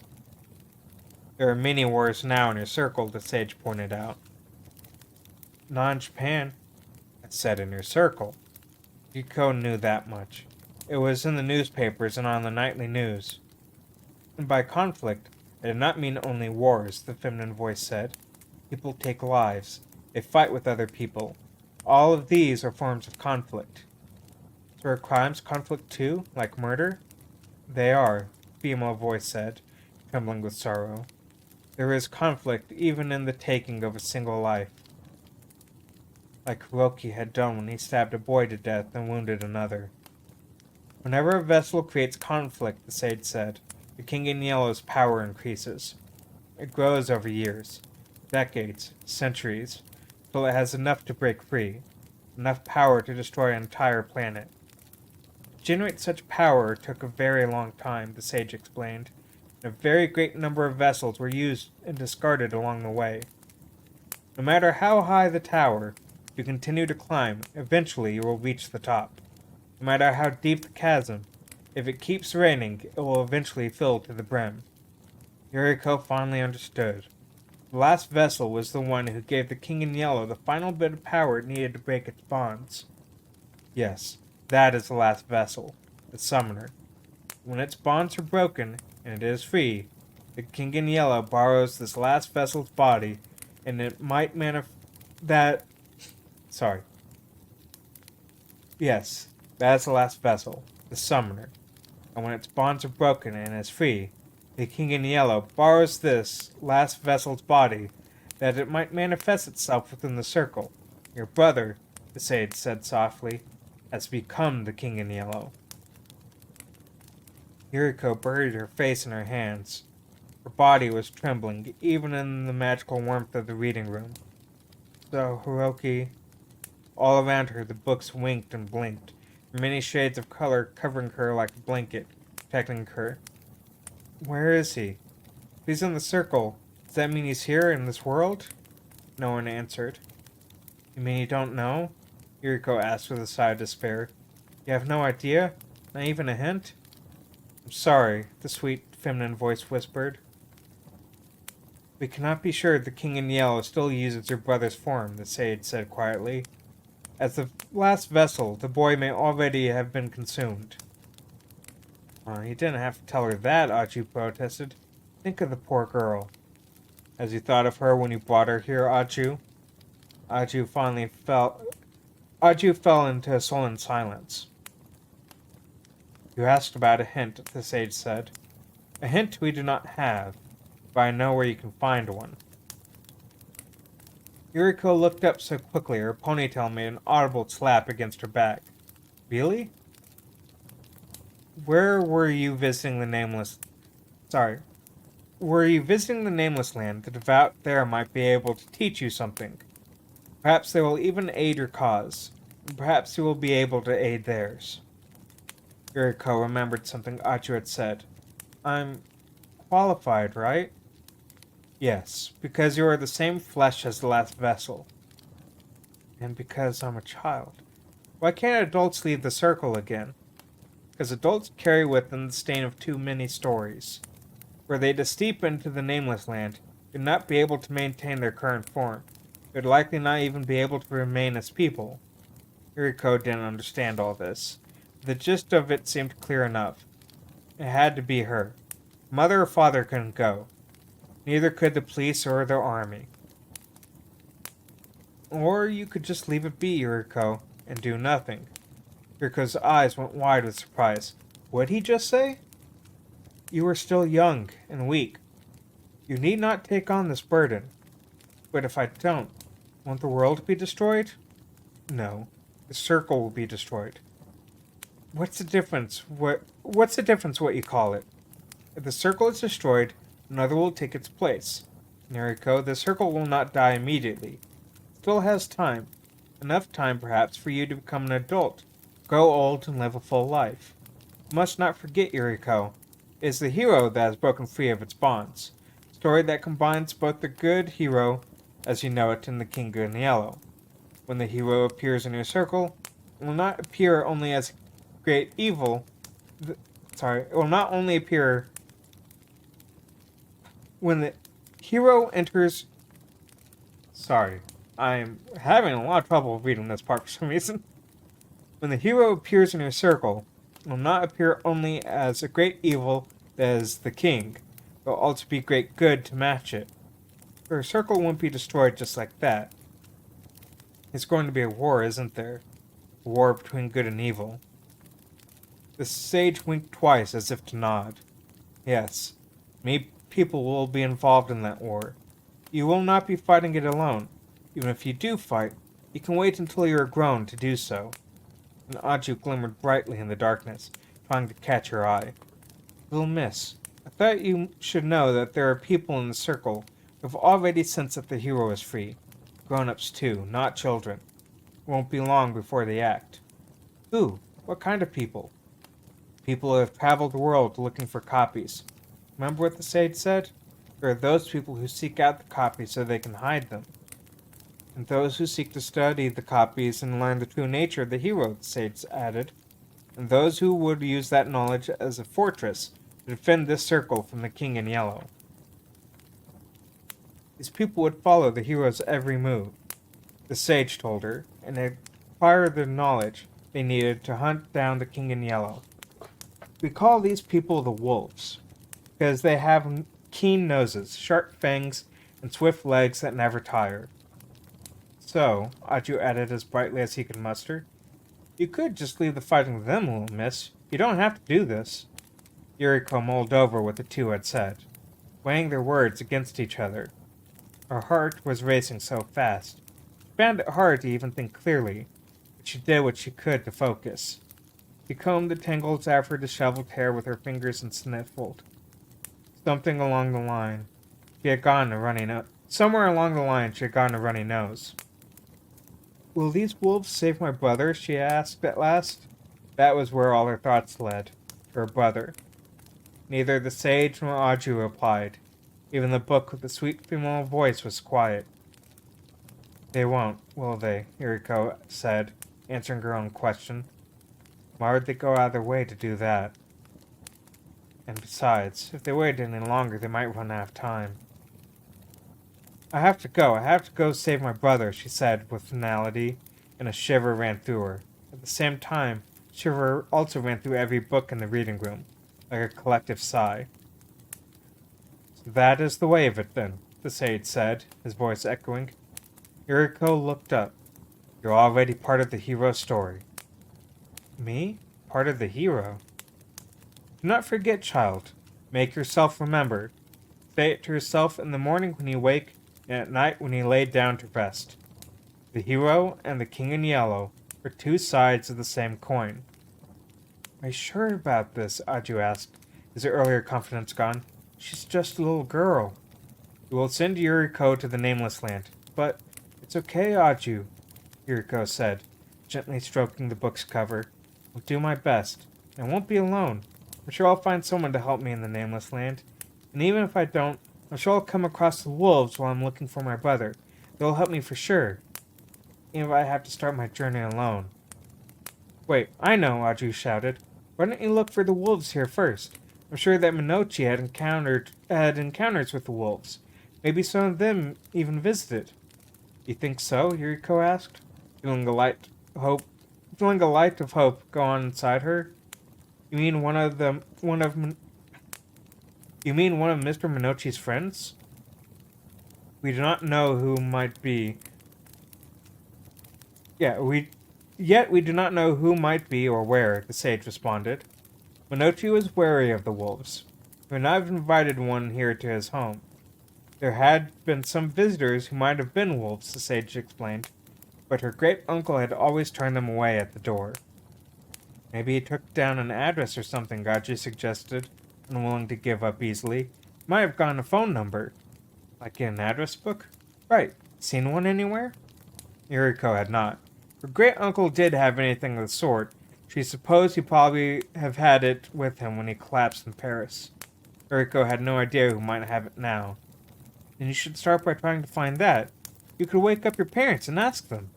There are many wars now in your circle, the sage pointed out. Not in Japan. It said in your circle. Yukiko knew that much. It was in the newspapers and on the nightly news. And by conflict, I did not mean only wars, the feminine voice said. People take lives. They fight with other people. All of these are forms of conflict. So are crimes conflict too, like murder? They are, the female voice said, trembling with sorrow. There is conflict even in the taking of a single life. Like Hiroki had done when he stabbed a boy to death and wounded another. Whenever a vessel creates conflict, the sage said, the King in Yellow's power increases. It grows over years, decades, centuries, till it has enough to break free, enough power to destroy an entire planet. To generate such power took a very long time, the sage explained, and a very great number of vessels were used and discarded along the way. No matter how high the tower, if you continue to climb, eventually you will reach the top. No matter how deep the chasm, if it keeps raining, it will eventually fill to the brim. Yuriko finally understood. The last vessel was the one who gave the King in Yellow the final bit of power it needed to break its bonds. Yes, that is the last vessel, the Summoner. When its bonds are broken, and it is free, the King in Yellow borrows this last vessel's body and it might that. Sorry. Yes, that is the last vessel, the Summoner. And when its bonds are broken and is free, the King in Yellow borrows this last vessel's body that it might manifest itself within the circle. Your brother, the sage said softly, has become the King in Yellow. Yuriko buried her face in her hands. Her body was trembling, even in the magical warmth of the reading room. So, Hiroki, all around her the books winked and blinked, many shades of color covering her like a blanket, protecting her. Where is he? If he's in the circle, does that mean he's here in this world? No one answered. You mean you don't know? Yuriko asked with a sigh of despair. You have no idea? Not even a hint? I'm sorry, the sweet, feminine voice whispered. We cannot be sure the King in Yellow still uses your brother's form, the sage said quietly. As the last vessel, the boy may already have been consumed. You didn't have to tell her that, Aju protested. Think of the poor girl. As you thought of her when you brought her here, Aju? Aju fell into a sullen silence. You asked about a hint, the sage said. A hint we do not have, but I know where you can find one. Yuriko looked up so quickly her ponytail made an audible slap against her back. Really? Were you visiting the Nameless Land? The devout there might be able to teach you something. Perhaps they will even aid your cause. And perhaps you will be able to aid theirs. Yuriko remembered something Aju had said. I'm qualified, right? Yes, because you are the same flesh as the last vessel. And because I'm a child. Why can't adults leave the circle again? Because adults carry with them the stain of too many stories. Were they to steep into the Nameless Land, they would not be able to maintain their current form. They would likely not even be able to remain as people. Yuriko didn't understand all this. The gist of it seemed clear enough. It had to be her. Mother or father couldn't go. Neither could the police or the army. Or you could just leave it be, Yuriko, and do nothing. Yuriko's eyes went wide with surprise. What'd he just say? You are still young and weak. You need not take on this burden. But if I don't, won't the world be destroyed? No, the circle will be destroyed. What's the difference what you call it? If the circle is destroyed, another will take its place. Yuriko, the circle will not die immediately. It still has time. Enough time, perhaps, for you to become an adult, grow old, and live a full life. You must not forget, Yuriko. It is the hero that has broken free of its bonds. A story that combines both the good hero, as you know it, and the King in Yellow. When the hero appears in your circle, it will not appear only as great evil. It will not only appear when the hero enters. Sorry, I'm having a lot of trouble reading this part for some reason. When the hero appears in your circle, it will not appear only as a great evil that is the king, but will also be great good to match it. Your circle won't be destroyed just like that. It's going to be a war, isn't there? A war between good and evil. The sage winked twice as if to nod. Yes, many people will be involved in that war. You will not be fighting it alone. Even if you do fight, you can wait until you are grown to do so. And Aju glimmered brightly in the darkness, trying to catch her eye. Little miss, I thought you should know that there are people in the circle who have already sensed that the hero is free. Grown-ups too, not children. It won't be long before they act. Who? What kind of people? People who have traveled the world looking for copies. Remember what the sage said? There are those people who seek out the copies so they can hide them. And those who seek to study the copies and learn the true nature of the hero, the sage added. And those who would use that knowledge as a fortress to defend this circle from the King in Yellow. These people would follow the hero's every move, the sage told her, and acquire the knowledge they needed to hunt down the King in Yellow. We call these people the wolves, because they have keen noses, sharp fangs, and swift legs that never tire. So, Aju added as brightly as he could muster, you could just leave the fighting to them, little miss. You don't have to do this. Yuriko mulled over what the two had said, weighing their words against each other. Her heart was racing so fast. She found it hard to even think clearly, but she did what she could to focus. She combed the tangles out of her disheveled hair with her fingers and sniffled. Something along the line, she had gotten a runny nose. Somewhere along the line, she had gotten a runny nose. Will these wolves save my brother? She asked at last. That was where all her thoughts led. To her brother. Neither the sage nor Aju replied. Even the book with the sweet female voice was quiet. They won't, will they? Yuriko said, answering her own question. Why would they go out of their way to do that? And besides, if they waited any longer, they might run out of time. I have to go save my brother, she said with finality, and a shiver ran through her. At the same time, a shiver also ran through every book in the reading room, like a collective sigh. So that is the way of it, then, the sage said, his voice echoing. Yuriko looked up. You're already part of the hero's story. Me? Part of the hero? Do not forget, child. Make yourself remembered. Say it to yourself in the morning when you wake, and at night when you lay down to rest. The hero and the king in yellow are two sides of the same coin. Are you sure about this? Aju asked, his earlier confidence gone. She's just a little girl. We will send Yuriko to the Nameless Land. But it's okay, Aju, Yuriko said, gently stroking the book's cover. I'll do my best. I won't be alone. I'm sure I'll find someone to help me in the Nameless Land. And even if I don't, I'm sure I'll come across the wolves while I'm looking for my brother. They'll help me for sure. Even if I have to start my journey alone. Wait, I know, Aju shouted. Why don't you look for the wolves here first? I'm sure that Minochi had encounters with the wolves. Maybe some of them even visited. You think so? Yuriko asked, feeling a light of hope go on inside her. You mean one of Mr. Minochi's friends? We do not know who might be. We do not know who might be or where, the sage responded. Minochi was wary of the wolves. We would not have invited one here to his home. There had been some visitors who might have been wolves, the sage explained, but her great-uncle had always turned them away at the door. Maybe he took down an address or something, Gaji suggested, unwilling to give up easily. He might have gotten a phone number. Like in an address book? Right. Seen one anywhere? Yuriko had not. Her great-uncle did have anything of the sort. She supposed he probably have had it with him when he collapsed in Paris. Yuriko had no idea who might have it now. Then you should start by trying to find that. You could wake up your parents and ask them.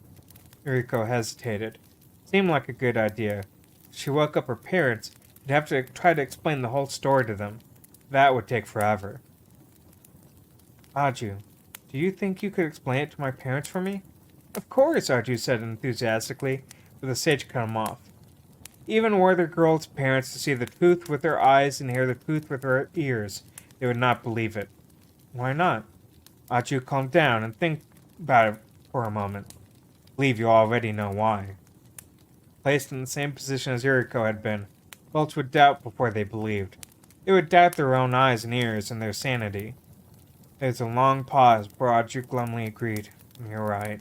Yuriko hesitated. Seemed like a good idea. If she woke up her parents, she'd have to try to explain the whole story to them. That would take forever. Aju, do you think you could explain it to my parents for me? Of course, Aju said enthusiastically, but the sage cut him off. Even were the girl's parents to see the truth with their eyes and hear the truth with their ears, they would not believe it. Why not? Aju calmed down and think about it for a moment. I believe you already know why. Placed in the same position as Yuriko had been, folks would doubt before they believed. They would doubt their own eyes and ears and their sanity. There was a long pause before Aju glumly agreed. You're right.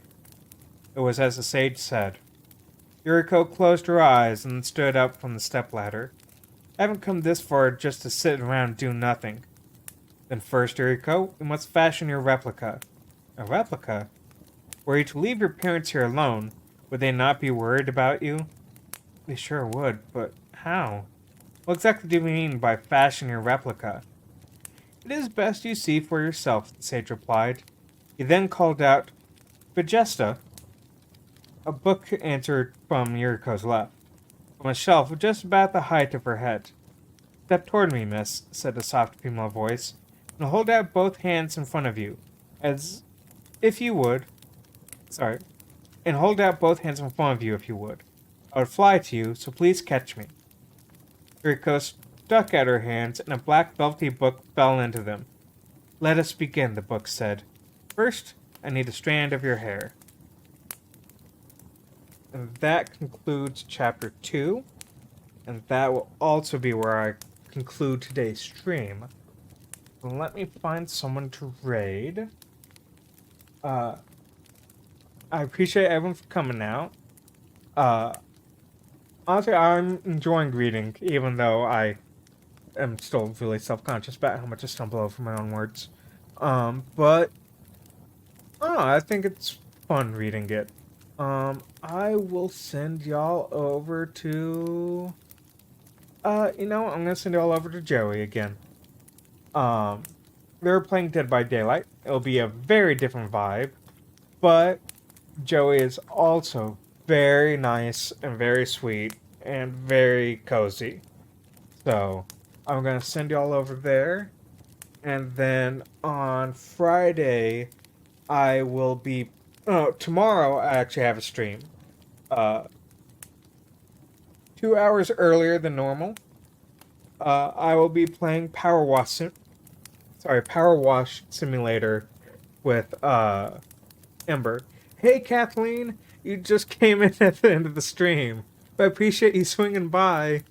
It was as the sage said. Yuriko closed her eyes and stood up from the stepladder. I haven't come this far just to sit around and do nothing. Then first, Yuriko, we must fashion your replica. A replica? Were you to leave your parents here alone, would they not be worried about you? They sure would, but how? What exactly do you mean by fashion your replica? It is best you see for yourself, the sage replied. He then called out, Vigesta. A book answered from Yuriko's left, from a shelf just about the height of her head. Step toward me, miss, said a soft female voice, and hold out both hands in front of you, as if you would. And hold out both hands in front of you if you would. I would fly to you, so please catch me. Yuriko stuck out her hands, and a black velvety book fell into them. Let us begin, the book said. First, I need a strand of your hair. And that concludes chapter 2. And that will also be where I conclude today's stream. Let me find someone to raid. I appreciate everyone for coming out. Honestly, I'm enjoying reading, even though I am still really self-conscious about how much I stumble over my own words. But I don't know, I think it's fun reading it. I will send y'all over to... I'm gonna send y'all over to Joey again. They're playing Dead by Daylight. It'll be a very different vibe, but Joey is also very nice and very sweet and very cozy. So, I'm gonna send y'all over there, and then on Friday, I will be... Oh, tomorrow I actually have a stream. 2 hours earlier than normal. I will be playing Power Wash Simulator with Ember. Hey Kathleen, you just came in at the end of the stream. I appreciate you swinging by.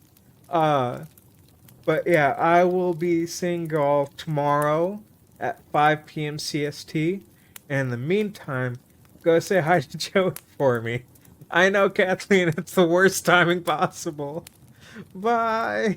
But yeah, I will be seeing y'all tomorrow at 5 p.m. CST. And in the meantime, go say hi to Joey for me. I know, Kathleen, it's the worst timing possible. Bye.